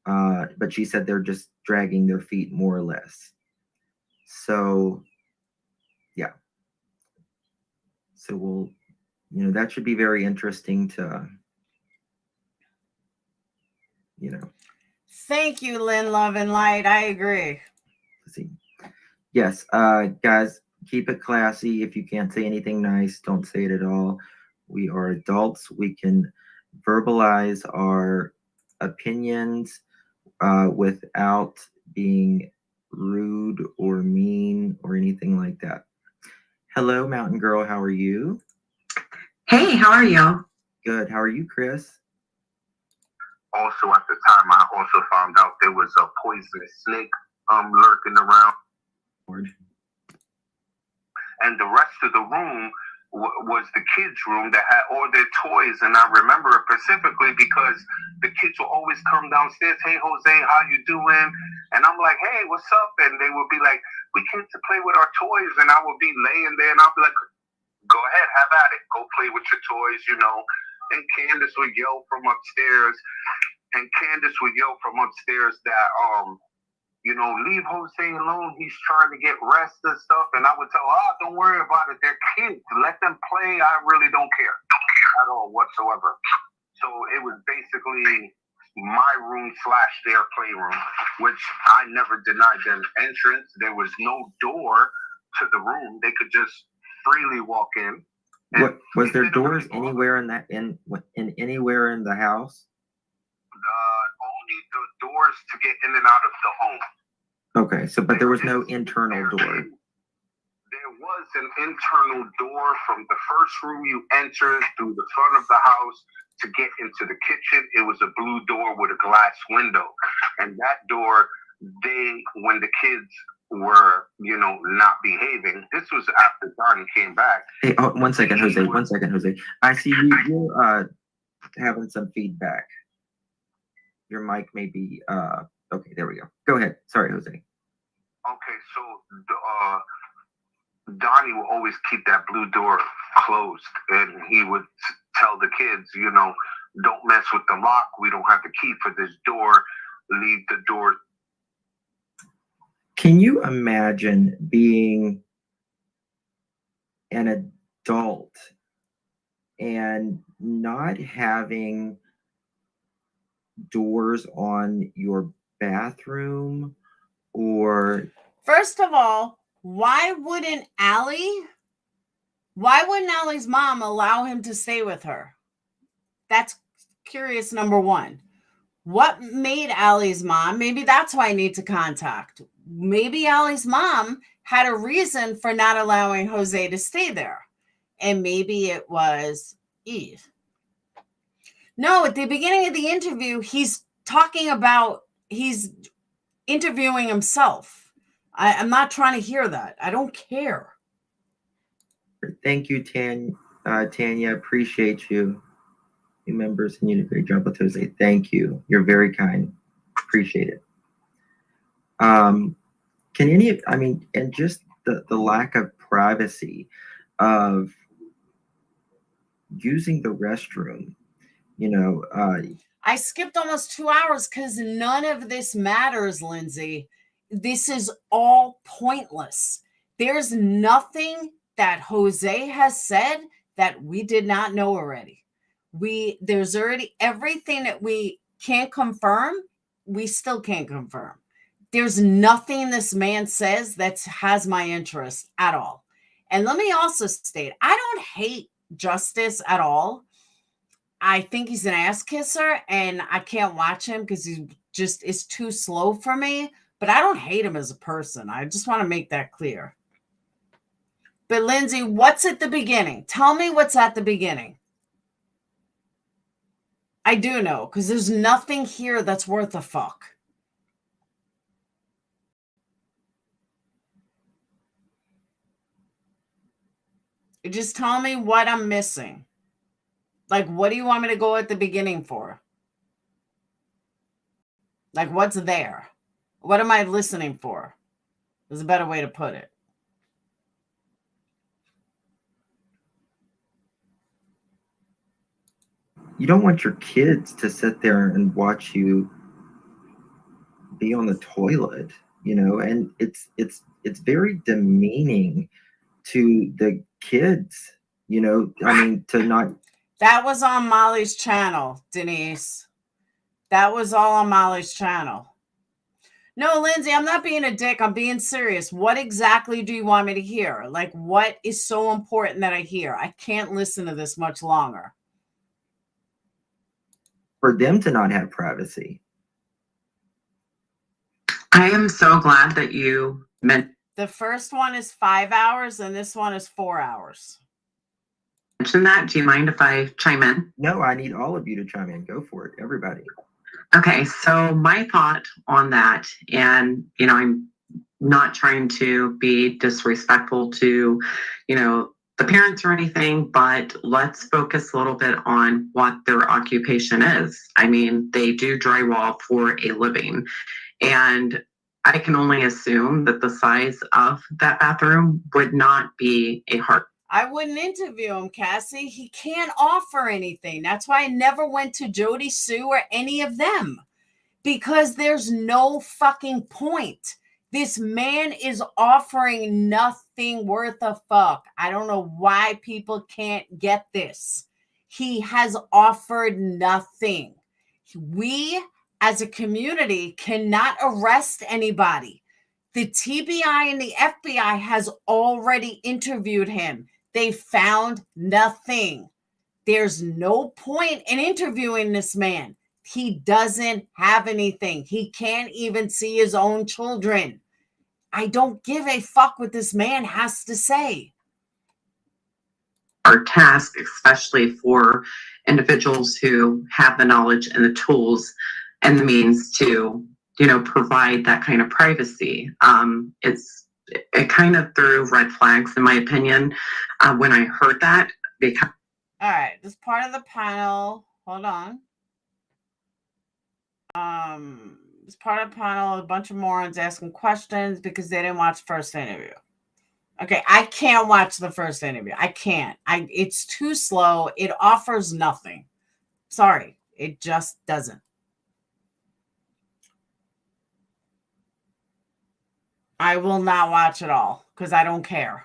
But she said they're just dragging their feet more or less. So, yeah. So we'll, that should be very interesting to, Thank you, Lynn, Love, and Light. I agree. see. Yes, guys, keep it classy. If you can't say anything nice, don't say it at all. We are adults. We can verbalize our opinions without being rude or mean or anything like that. Hello, Mountain Girl. How are you? Hey, how are you? Good. How are you, Chris? Also, at the time, I also found out there was a poisonous snake lurking around. And the rest of the room was the kids' room that had all their toys. And I remember it specifically because the kids will always come downstairs. Hey, Jose, how you doing? And I'm like, hey, what's up? And they would be like, we came to play with our toys. And I would be laying there and I'll be like, go ahead, have at it. Go play with your toys, And Candace would yell from upstairs. That, leave Jose alone. He's trying to get rest and stuff. And I would tell her, don't worry about it. They're kids. Let them play. I really don't care at all whatsoever. So it was basically my room / their playroom, which I never denied them entrance. There was no door to the room. They could just freely walk in. What was there doors anywhere in anywhere in the house? Only the doors to get in and out of the home. Okay, but there was no internal door. There was an internal door from the first room you entered through the front of the house to get into the kitchen. It was a blue door with a glass window. And that door, when the kids were, not behaving, this was after Donnie came back. Hey, 1 second, Jose. 1 second, Jose. I see you're having some feedback. Your mic may be, okay, there we go. Go ahead. Sorry, Jose. Okay, so Donnie will always keep that blue door closed, and he would tell the kids, don't mess with the lock. We don't have the key for this door. Leave the door. Can you imagine being an adult and not having doors on your bathroom? Or first of all, why wouldn't Allie's mom allow him to stay with her? That's curious, number one. What made Allie's mom? Maybe that's why I need to contact. Maybe Allie's mom had a reason for not allowing Jose to stay there. And maybe it was Eve. No, at the beginning of the interview, he's interviewing himself. I'm not trying to hear that. I don't care. Thank you, Tanya. Appreciate you. You members, and you did a great job with Jose. Thank you. You're very kind. Appreciate it. And just the lack of privacy of using the restroom, I skipped almost 2 hours because none of this matters, Lindsay. This is all pointless. There's nothing that Jose has said that we did not know already. There's already everything that we can't confirm, we still can't confirm. There's nothing this man says that has my interest at all. And let me also state, I don't hate justice at all. I think he's an ass kisser, and I can't watch him because he just is too slow for me. But I don't hate him as a person. I just want to make that clear. But Lindsay, what's at the beginning? Tell me what's at the beginning. I do know, because there's nothing here that's worth a fuck. Just tell me what I'm missing. Like, what do you want me to go at the beginning for? Like, what's there? What am I listening for? There's a better way to put it. You don't want your kids to sit there and watch you be on the toilet, you know, and it's very demeaning to the kids, you know. I mean, to not. That was on Molly's channel, Denise. That was all on Molly's channel. No, Lindsay, I'm not being a dick. I'm being serious. What exactly do you want me to hear? Like, what is so important that I hear? I can't listen to this much longer. For them to not have privacy. I am so glad that you mentioned The first one is 5 hours and this one is 4 hours. that. Do you mind if I chime in? No, I need all of you to chime in. Go for it, everybody. Okay, so my thought on that, and you know, I'm not trying to be disrespectful to, you know, the parents or anything, but let's focus a little bit on what their occupation is. I mean, they do drywall for a living, and I can only assume that the size of that bathroom would not be a hard. I wouldn't interview him, Cassie. He can't offer anything. That's why I never went to Jody Sue or any of them, because there's no fucking point. This man is offering nothing worth a fuck. I don't know why people can't get this. He has offered nothing. We, as a community, cannot arrest anybody. The TBI and the FBI has already interviewed him. They found nothing. There's no point in interviewing this man. He doesn't have anything. He can't even see his own children. I don't give a fuck what this man has to say. Our task, especially for individuals who have the knowledge and the tools and the means to, you know, provide that kind of privacy. It kind of threw red flags, in my opinion, when I heard that. Because all right, this part of the panel. Hold on. This part of the panel, a bunch of morons asking questions because they didn't watch the first interview. Okay, I can't watch the first interview. I can't. It's too slow. It offers nothing. Sorry, it just doesn't. I will not watch it all because I don't care.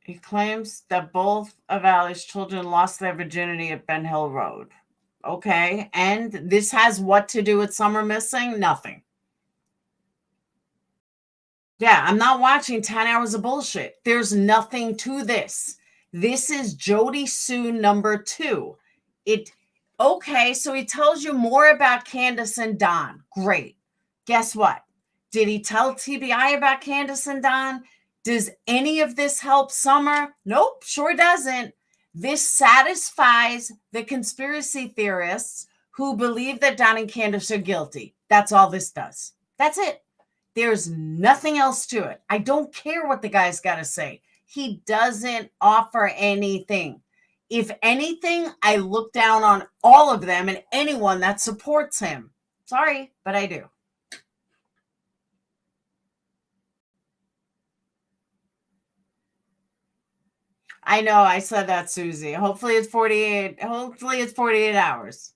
He claims that both of Allie's children lost their virginity at Ben Hill Road. Okay, and this has what to do with summer missing? Nothing. Yeah, I'm not watching 10 hours of bullshit. There's nothing to this. This is Jody Sue number 2. Okay, so he tells you more about Candace and Don. Great. Guess what? Did he tell TBI about Candace and Don? Does any of this help Summer? Nope, sure doesn't. This satisfies the conspiracy theorists who believe that Don and Candace are guilty. That's all this does. That's it. There's nothing else to it. I don't care what the guy's got to say. He doesn't offer anything. If anything, I look down on all of them and anyone that supports him. Sorry, but I do. I know I said that, Susie. Hopefully it's 48. Hopefully it's 48 hours.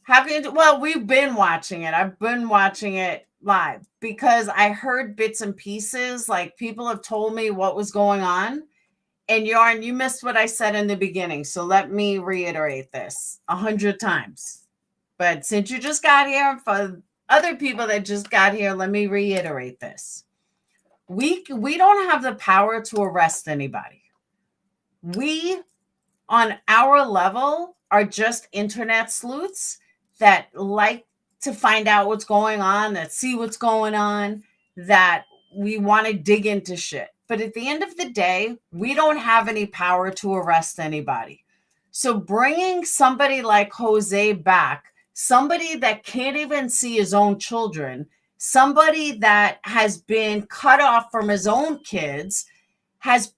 Well, we've been watching it. I've been watching it live because I heard bits and pieces. Like, people have told me what was going on. And Yarn, you missed what I said in the beginning. So let me reiterate this 100 times. But since you just got here, for other people that just got here, let me reiterate this. We don't have the power to arrest anybody. We, on our level, are just internet sleuths that like to find out what's going on, that see what's going on, that we want to dig into shit. But at the end of the day, we don't have any power to arrest anybody. So bringing somebody like Jose back, somebody that can't even see his own children, somebody that has been cut off from his own kids, has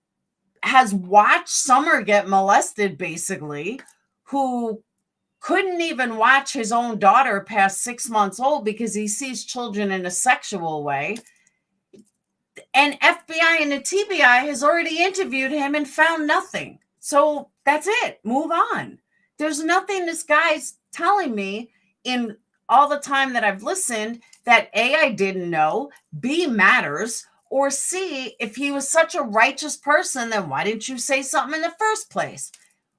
watched Summer get molested, basically, who couldn't even watch his own daughter past 6 months old because he sees children in a sexual way. And FBI and the TBI has already interviewed him and found nothing. So that's it. Move on. There's nothing this guy's telling me in all the time that I've listened that A, I didn't know, B, matters, or C, if he was such a righteous person, then why didn't you say something in the first place?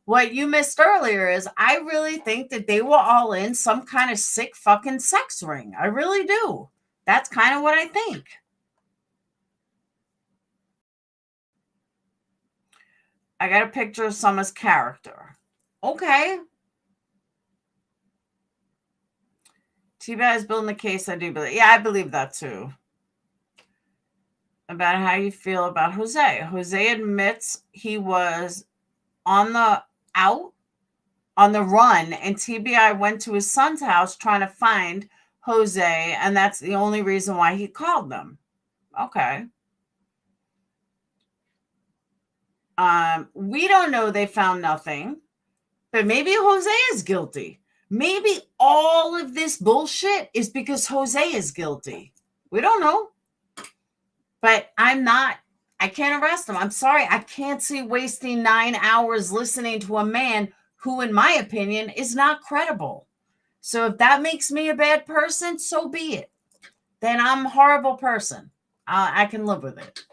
What you missed earlier is I really think that they were all in some kind of sick fucking sex ring. I really do. That's kind of what I think. I got a picture of Summer's character. Okay. T-Bag is building the case. I do believe. Yeah, I believe that too. About how you feel about Jose. Jose admits he was on the run, and TBI went to his son's house trying to find Jose, and that's the only reason why he called them. Okay. We don't know. They found nothing, but maybe Jose is guilty. Maybe all of this bullshit is because Jose is guilty. We don't know. But I can't arrest him. I'm sorry. I can't see wasting 9 hours listening to a man who, in my opinion, is not credible. So if that makes me a bad person, so be it. Then I'm a horrible person. I can live with it.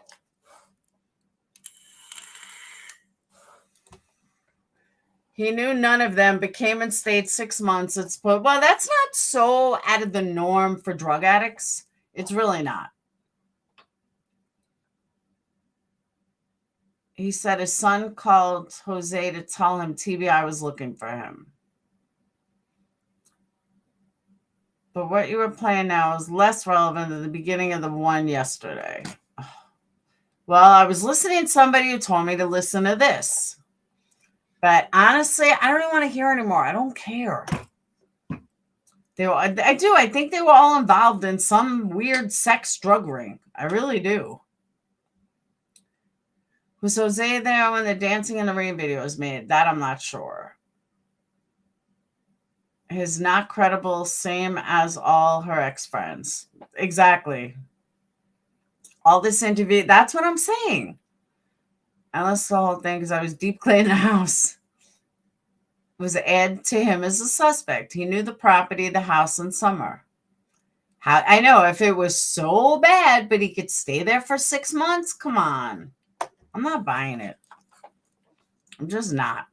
He knew none of them, but came and stayed 6 months. Well, that's not so out of the norm for drug addicts. It's really not. He said his son called Jose to tell him TBI was looking for him. But what you were playing now is less relevant than the beginning of the one yesterday. Well, I was listening to somebody who told me to listen to this. But honestly, I don't even want to hear anymore. I don't care. I do. I think they were all involved in some weird sex drug ring. I really do. Was Jose there when the Dancing in the Rain video was made? That I'm not sure. He's not credible, same as all her ex-friends. Exactly. All this interview, that's what I'm saying. And that's the whole thing, because I was deep cleaning the house. It was added to him as a suspect. He knew the property, the house, and Summer. I know, if it was so bad, but he could stay there for 6 months, come on. I'm not buying it. I'm just not.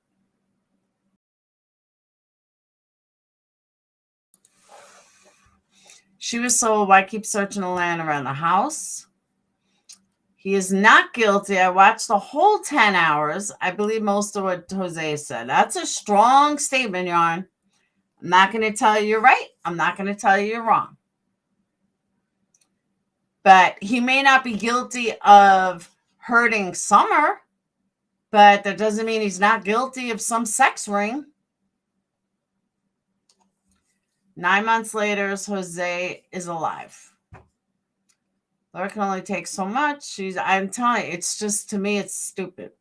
She was sold. Why keep searching the land around the house? He is not guilty. I watched the whole 10 hours. I believe most of what Jose said. That's a strong statement, Yarn. I'm not going to tell you you're right. I'm not going to tell you you're wrong. But he may not be guilty of hurting Summer, but that doesn't mean he's not guilty of some sex ring. 9 months later, Jose is alive. Laura can only take so much. I'm telling you, it's just, to me, it's stupid.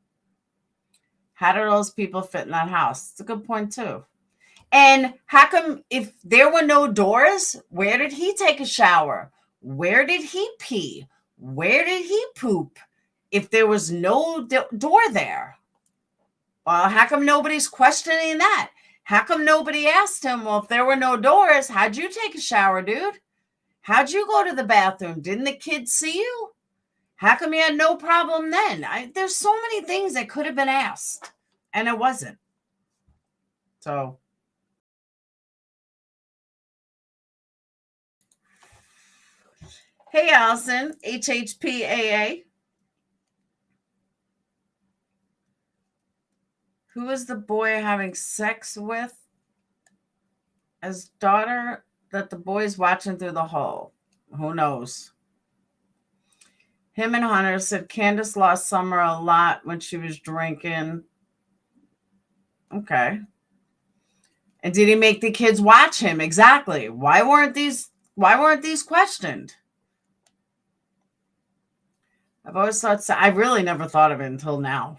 How did those people fit in that house? It's a good point, too. And how come, if there were no doors, where did he take a shower? Where did he pee? Where did he poop? If there was no door there? Well, how come nobody's questioning that? How come nobody asked him, well, if there were no doors, how'd you take a shower, dude? How'd you go to the bathroom? Didn't the kids see you? How come you had no problem then? There's so many things that could have been asked, and it wasn't. So. Hey, Allison, HHPAA. Who is the boy having sex with? His daughter that the boy's watching through the hole. Who knows? Him and Hunter said Candace lost Summer a lot when she was drinking. Okay. And did he make the kids watch him? Exactly. Why weren't these questioned? I've always thought, I really never thought of it until now.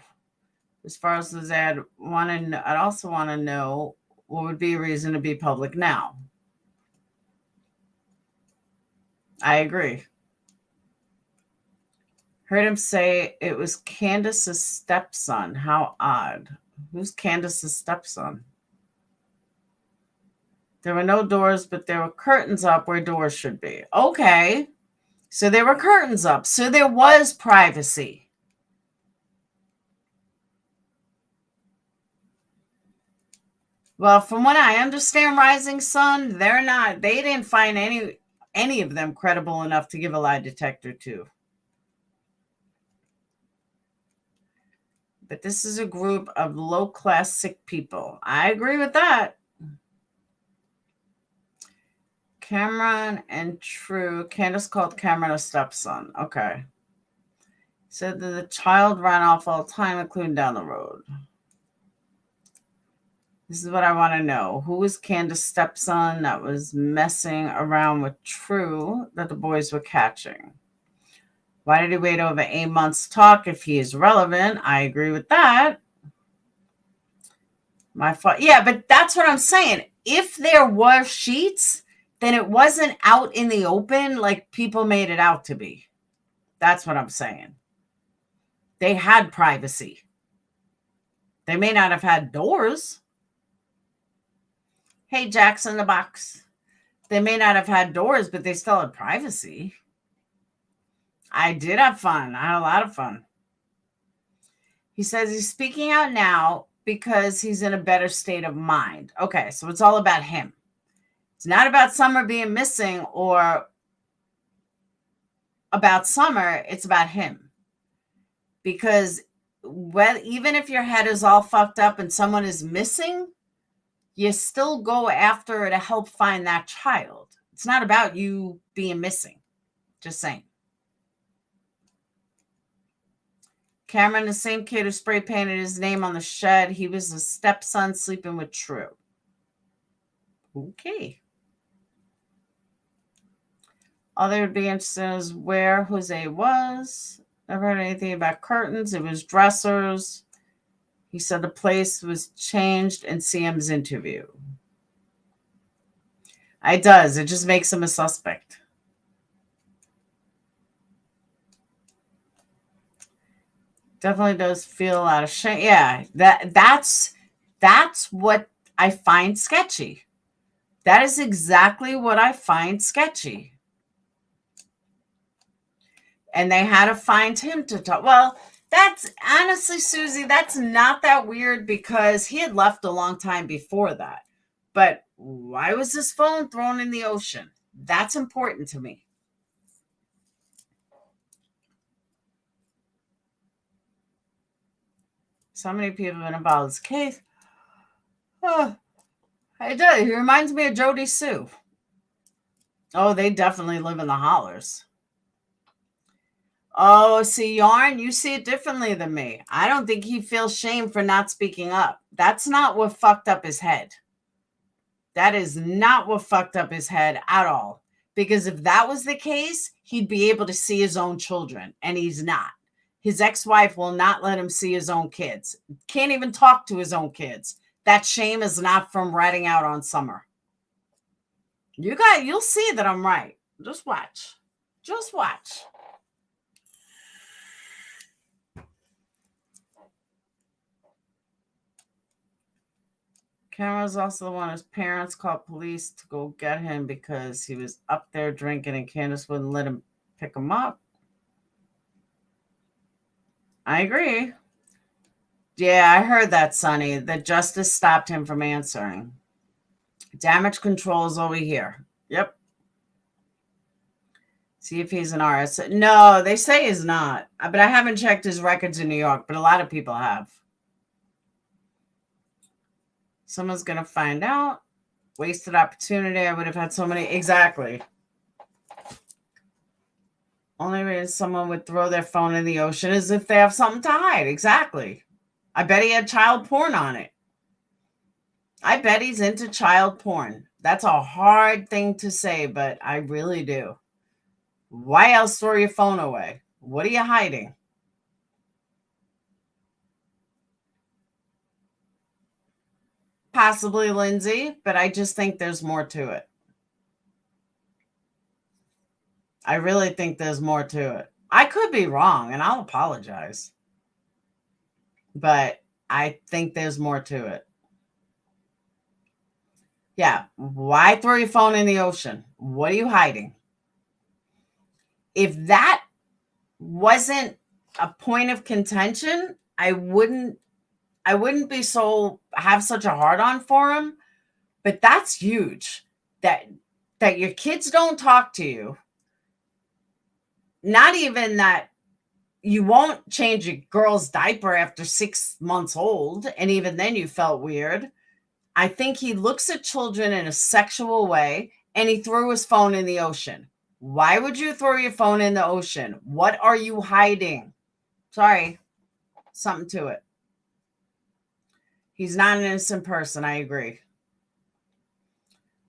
As far as the I'd also want to know what would be a reason to be public now. I agree. Heard him say it was Candace's stepson. How odd. Who's Candace's stepson? There were no doors, but there were curtains up where doors should be. Okay. So there were curtains up. So there was privacy. Well, from what I understand, Rising Sun, they didn't find any of them credible enough to give a lie detector to. But this is a group of low-class sick people. I agree with that. Cameron and True. Candace called Cameron a stepson. Okay. Said that the child ran off all the time, including down the road. This is what I want to know. Who was Candace's stepson that was messing around with True that the boys were catching? Why did he wait over 8 months to talk if he is relevant? I agree with that. My fault. Yeah, but that's what I'm saying. If there were sheets, then it wasn't out in the open like people made it out to be. That's what I'm saying. They had privacy. They may not have had doors. Hey, Jackson in the box. They may not have had doors, but they still had privacy. I did have fun. I had a lot of fun. He says he's speaking out now because he's in a better state of mind. Okay, so it's all about him. It's not about Summer being missing or about Summer. It's about him. Because even if your head is all fucked up and someone is missing, you still go after her to help find that child. It's not about you being missing. Just saying. Cameron, the same kid who spray painted his name on the shed. He was a stepson sleeping with True. Okay. All they would be interested in is where Jose was. Never heard anything about curtains. It was dressers. He said the place was changed in CM's interview. It does. It just makes him a suspect. Definitely does feel out of shame. Yeah, that's what I find sketchy. That is exactly what I find sketchy. And they had to find him to talk. Well, that's honestly, Susie, that's not that weird because he had left a long time before that. But why was his phone thrown in the ocean? That's important to me. So many people have been involved in this case. Oh, I do. He reminds me of Jody Sue. Oh, they definitely live in the hollers. Oh, see, Yarn, you see it differently than me. I don't think he feels shame for not speaking up. That's not what fucked up his head. That is not what fucked up his head at all. Because if that was the case, he'd be able to see his own children, and he's not. His ex-wife will not let him see his own kids. Can't even talk to his own kids. That shame is not from ratting out on Summer. You'll see that I'm right. Just watch. Just watch. Cameron was also the one his parents called police to go get him because he was up there drinking and Candace wouldn't let him pick him up. I agree. Yeah, I heard that, Sonny. The justice stopped him from answering. Damage control is over here. Yep. See if he's an RS. No, they say he's not. But I haven't checked his records in New York, but a lot of people have. Someone's going to find out. Wasted opportunity. I would have had so many. Exactly. Only reason someone would throw their phone in the ocean is if they have something to hide. Exactly. I bet he had child porn on it. I bet he's into child porn. That's a hard thing to say, but I really do. Why else throw your phone away? What are you hiding? Possibly Lindsay, but I just think there's more to it. I really think there's more to it. I could be wrong, and I'll apologize. But I think there's more to it. Yeah, why throw your phone in the ocean? What are you hiding? If that wasn't a point of contention, I wouldn't be have such a hard on for him. But that's huge. That your kids don't talk to you. Not even that you won't change your girl's diaper after 6 months old, and even then you felt weird. I think he looks at children in a sexual way, and he threw his phone in the ocean. Why would you throw your phone in the ocean? What are you hiding? Sorry, something to it. He's not an innocent person. I agree.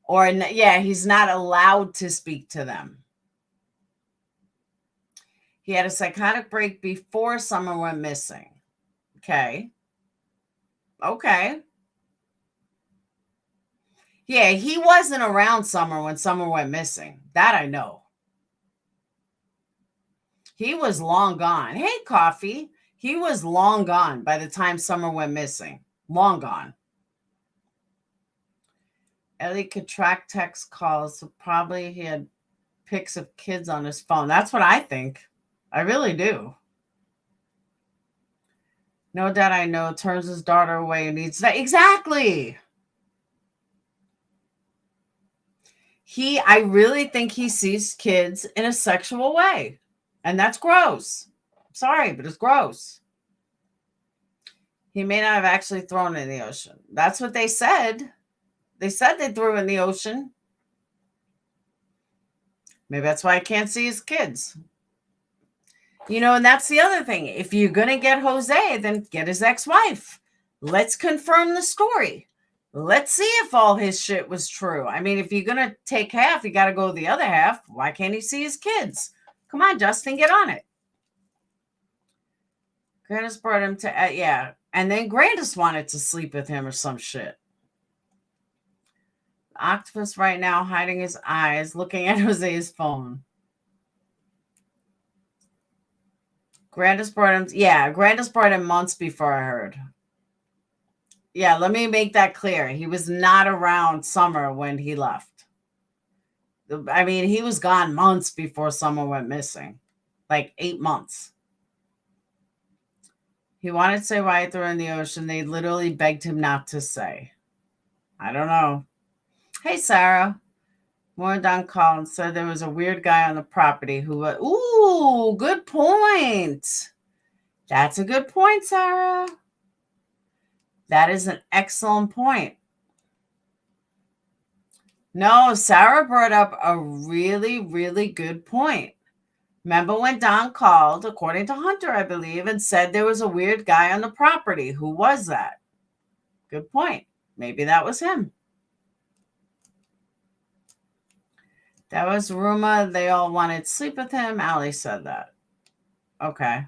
Or, yeah, he's not allowed to speak to them. He had a psychotic break before Summer went missing. Okay. Yeah, he wasn't around Summer when Summer went missing. That I know. He was long gone. Hey, Coffee. He was long gone by the time Summer went missing. Long gone. Ellie could track text calls, so probably he had pics of kids on his phone. That's what I think. I really do. No doubt I know turns his daughter away and needs that. Exactly. I really think he sees kids in a sexual way. And that's gross. Sorry, but it's gross. He may not have actually thrown it in the ocean. That's what they said. They said they threw it in the ocean. Maybe that's why I can't see his kids. And that's the other thing. If you're going to get Jose, then get his ex-wife. Let's confirm the story. Let's see if all his shit was true. I mean, if you're going to take half, you got to go the other half. Why can't he see his kids? Come on, Justin, get on it. Grandis brought him to, yeah. And then Grandis wanted to sleep with him or some shit. The octopus right now hiding his eyes, looking at Jose's phone. Grandis brought him months before I heard. Yeah, let me make that clear. He was not around Summer when he left. I mean, he was gone months before Summer went missing. Like 8 months. He wanted to say why he threw in the ocean. They literally begged him not to say. I don't know. Hey, Sarah. Don Collins said there was a weird guy on the property who... Ooh, good point. That's a good point, Sarah. That is an excellent point. No, Sarah brought up a really, really good point. Remember when Don called, according to Hunter, I believe, and said there was a weird guy on the property? Who was that? Good point. Maybe that was him. That was Ruma. They all wanted to sleep with him. Allie said that. Okay.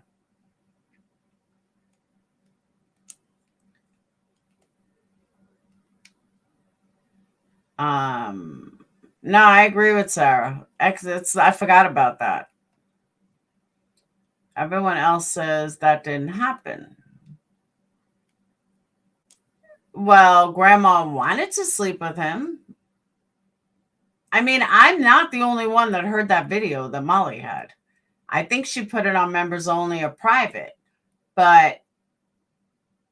No, I agree with Sarah. I forgot about that. Everyone else says that didn't happen. Well, Grandma wanted to sleep with him. I mean, I'm not the only one that heard that video that Molly had. I think she put it on members only or private. But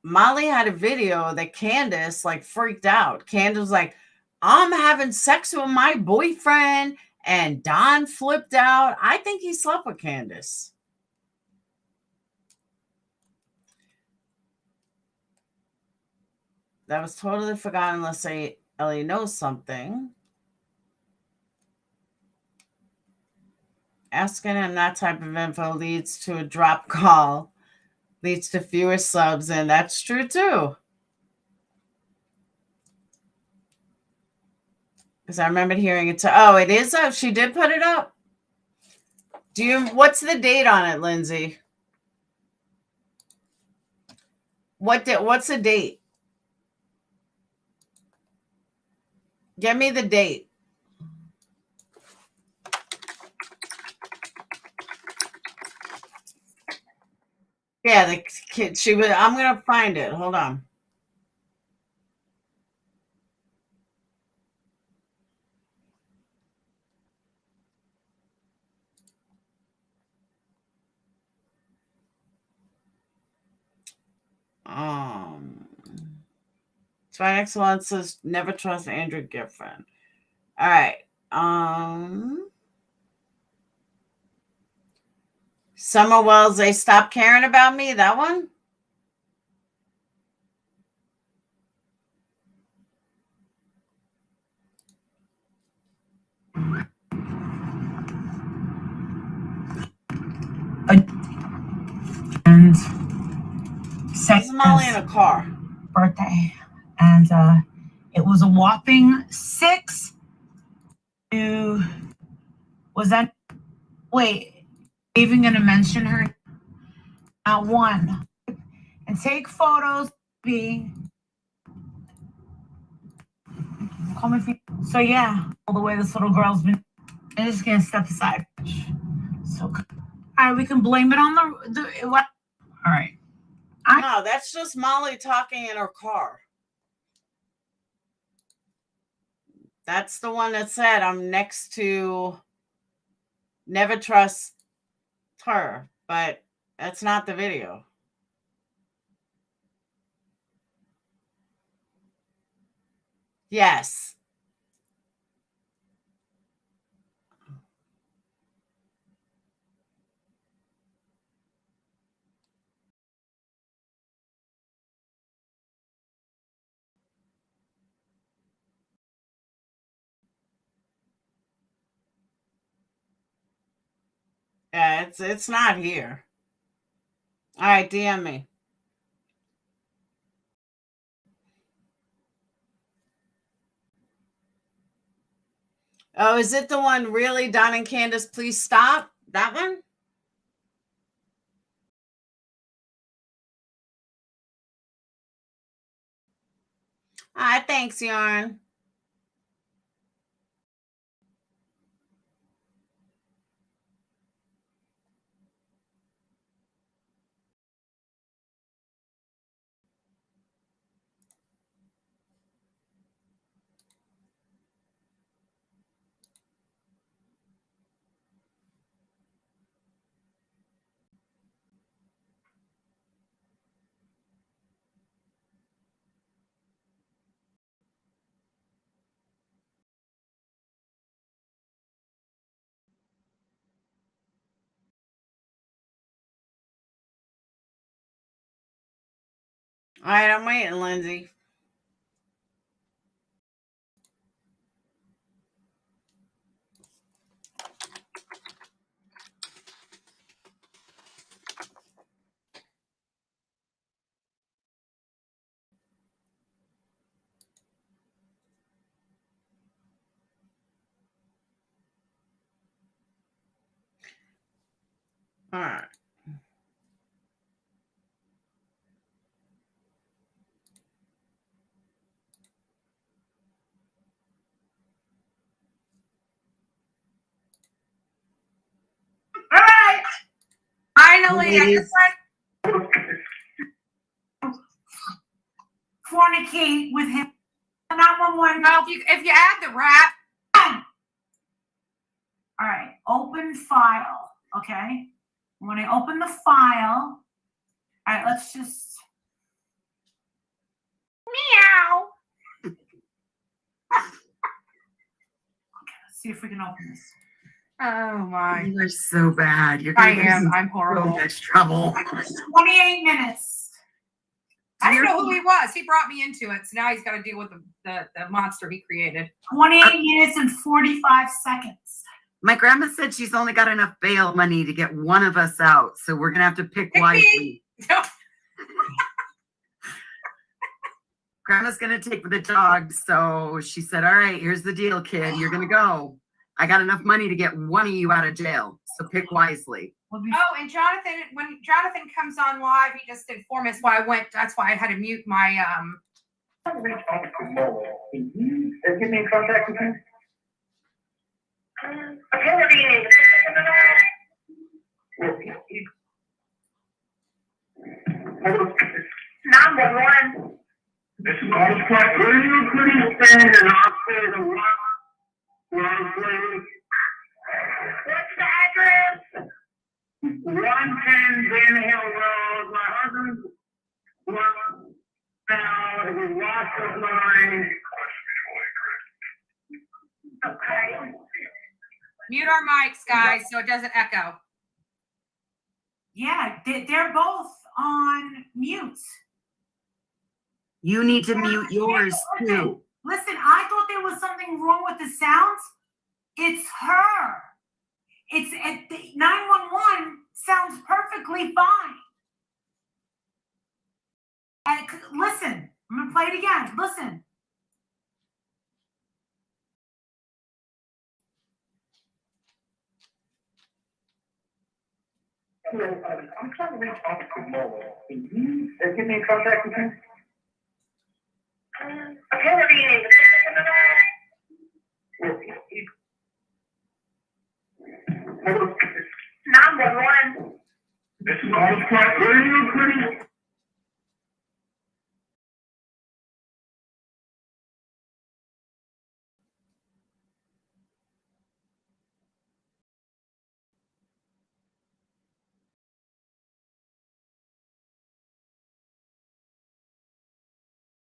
Molly had a video that Candace freaked out. Candace was like, I'm having sex with my boyfriend And Don flipped out. I think he slept with Candace. That was totally forgotten unless Ellie knows something. Asking him that type of info leads to a drop call, leads to fewer subs, and that's true too. Because I remember hearing it too. Oh, it is up. She did put it up. What's the date on it, Lindsay? What's the date? Give me the date. Yeah, the kid. I'm gonna find it. Hold on. Divine Excellence says never trust Andrew Giffen. All right. Summer Wells, they stopped caring about me. That one? And This is Molly in a car. birthday, and it was a whopping 6 to, was that, wait, even gonna mention her, not one, and take photos, so yeah, all the way this little girl's been, I'm just gonna step aside. So, all right, we can blame it on the what? All right. No, that's just Molly talking in her car. That's the one that said I'm next to never trust her, but that's not the video. Yes. Yeah, it's not here. All right, DM me. Oh, is it the one really, Don and Candace, please stop? That one? All right, thanks, Yarn. All right, I'm waiting, Lindsay. All right. All right. Finally, I just fornicate with him. Not one. No, if you add the rap. All right, open file. Okay. When I open the file, all right, let's just meow. Okay, let's see if we can open this. Oh my. You are so bad. You're I gonna get am. in I'm so horrible. much trouble. 28 minutes. I didn't know who he was. He brought me into it. So now he's got to deal with the monster he created. 28 minutes and 45 seconds. My grandma said she's only got enough bail money to get one of us out, so we're gonna have to pick wisely. Grandma's gonna take the dog, so she said, "All right, here's the deal, kid. You're gonna go. I got enough money to get one of you out of jail, so pick wisely." Oh, and Jonathan, when Jonathan comes on live, he just informed us why I went. That's why I had to mute my Give me in contact with him. Okay, what do you need? 911. This is all the part. Where are you putting stand and I'll say the wrong place. What's the address? 110 Van Hill Road. My husband's now it was lost of mine. Okay. mute our mics, guys, so it doesn't echo. Yeah, they're both on mute. You need to mute yours too. Listen, I thought there was something wrong with the sounds. It's her. It's at the 911 sounds perfectly fine. And listen, I'm gonna play it again. Listen. I'm trying to reach out to Momo. Can you get me in contact with him? Okay, what do you need? 911. This is all the part. Where are you putting?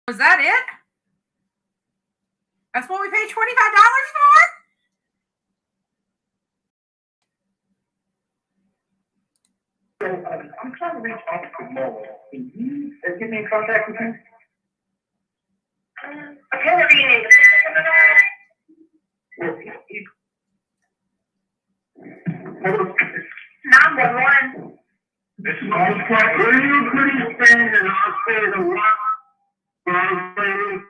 Was that it? That's what we paid $25 for? I'm trying to reach out to Momo. Can you get me in contact with him? Okay, what do you need? 911. This is all the part. Where are you putting stand and I'll say the wrong place.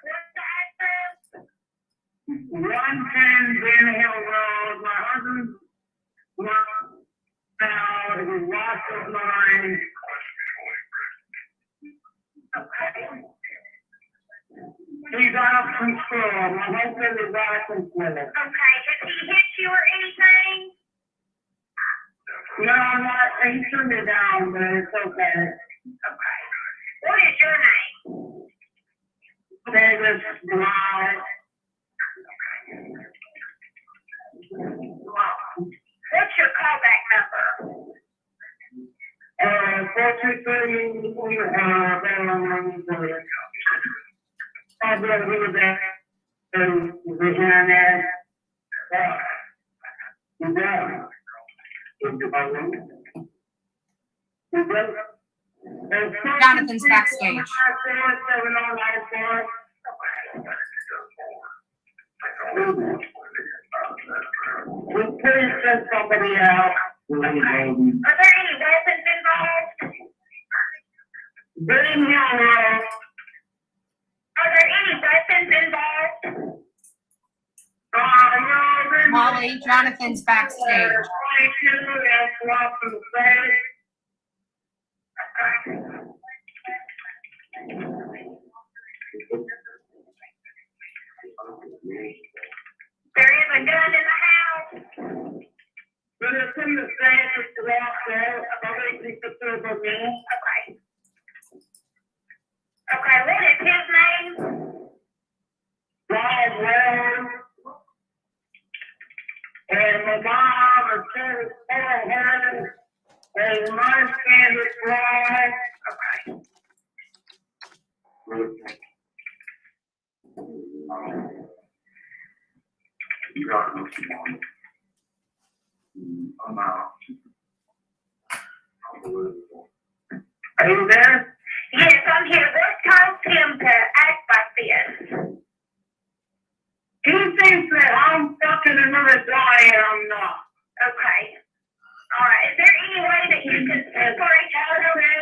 What's the address? 110 Van Hill Road. My husband's now it was lost of mine. Okay. He's out of control. My husband is out of control. Okay. Has he hit you or anything? No, I'm not. He threw me down, but it's okay. Okay. What is your name? Davis Bly. What's your callback number? 423. I'll be able to do that. The internet. Jonathan's backstage. We please send somebody out. Are there any weapons involved? Very narrow. Are there any weapons involved? No. Molly, Jonathan's backstage. 22 and swap from the stage. There is a gun in the house. But it's in the same swap there. I'm waiting for me. Okay. Okay, what is his name? Rob Wells. And my mom is Candace Paul and my Candace Fly. Okay. Are you there? Yes, I'm here. What caused him to act like this? He thinks that I'm fucking another guy and I'm not. Okay. All right. Is there any way that you can separate out of him?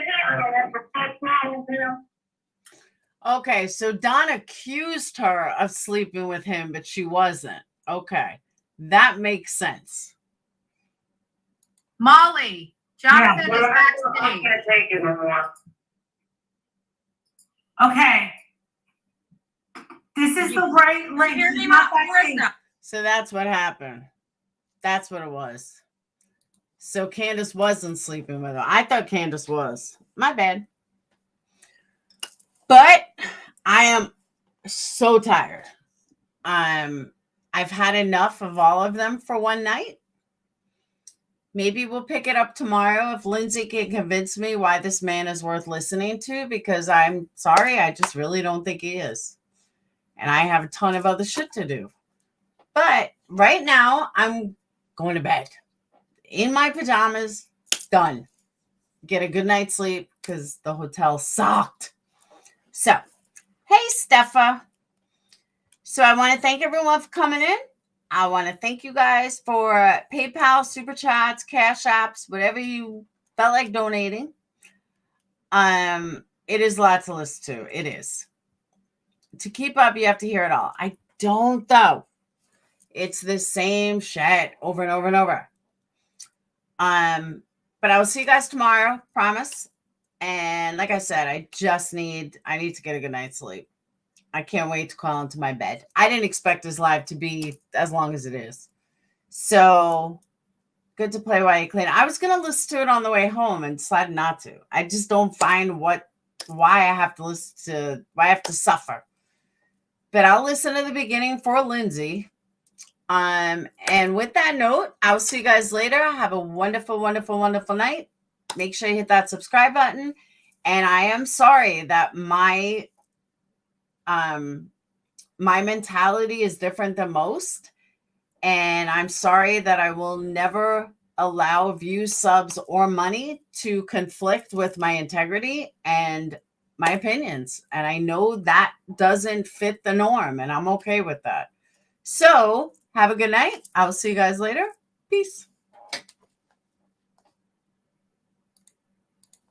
Okay, so Don accused her of sleeping with him, but she wasn't. Okay, that makes sense. Molly, Jonathan Well, is I backstage. can't take it no more. Okay. This is the right link. Hear This me, is not that Marissa? thing. So that's what happened. That's what it was. So Candace wasn't sleeping with her. I thought Candace was. My bad. But I am so tired. I've had enough of all of them for one night. Maybe we'll pick it up tomorrow if Lindsay can convince me why this man is worth listening to, because I'm sorry, I just really don't think he is. And I have a ton of other shit to do. But right now, I'm going to bed. In my pajamas, done. Get a good night's sleep because the hotel sucked. So, hey, Steffa. So I want to thank everyone for coming in. I want to thank you guys for PayPal, Super Chats, Cash Apps, whatever you felt like donating. It is a lot to listen to. It is. To keep up, you have to hear it all. I don't, though. It's the same shit over and over and over. But I will see you guys tomorrow, promise. And like I said, I need to get a good night's sleep. I can't wait to crawl into my bed. I didn't expect this live to be as long as it is. So good to play while you clean. I was going to listen to it on the way home and decided not to. I just don't find why I have to why I have to suffer. But I'll listen to the beginning for Lindsay. And with that note, I'll see you guys later. Have a wonderful, wonderful, wonderful night. Make sure you hit that subscribe button. And I am sorry that my mentality is different than most. And I'm sorry that I will never allow views, subs, or money to conflict with my integrity and my opinions. And I know that doesn't fit the norm, and I'm okay with that. So have a good night. I will see you guys later. Peace.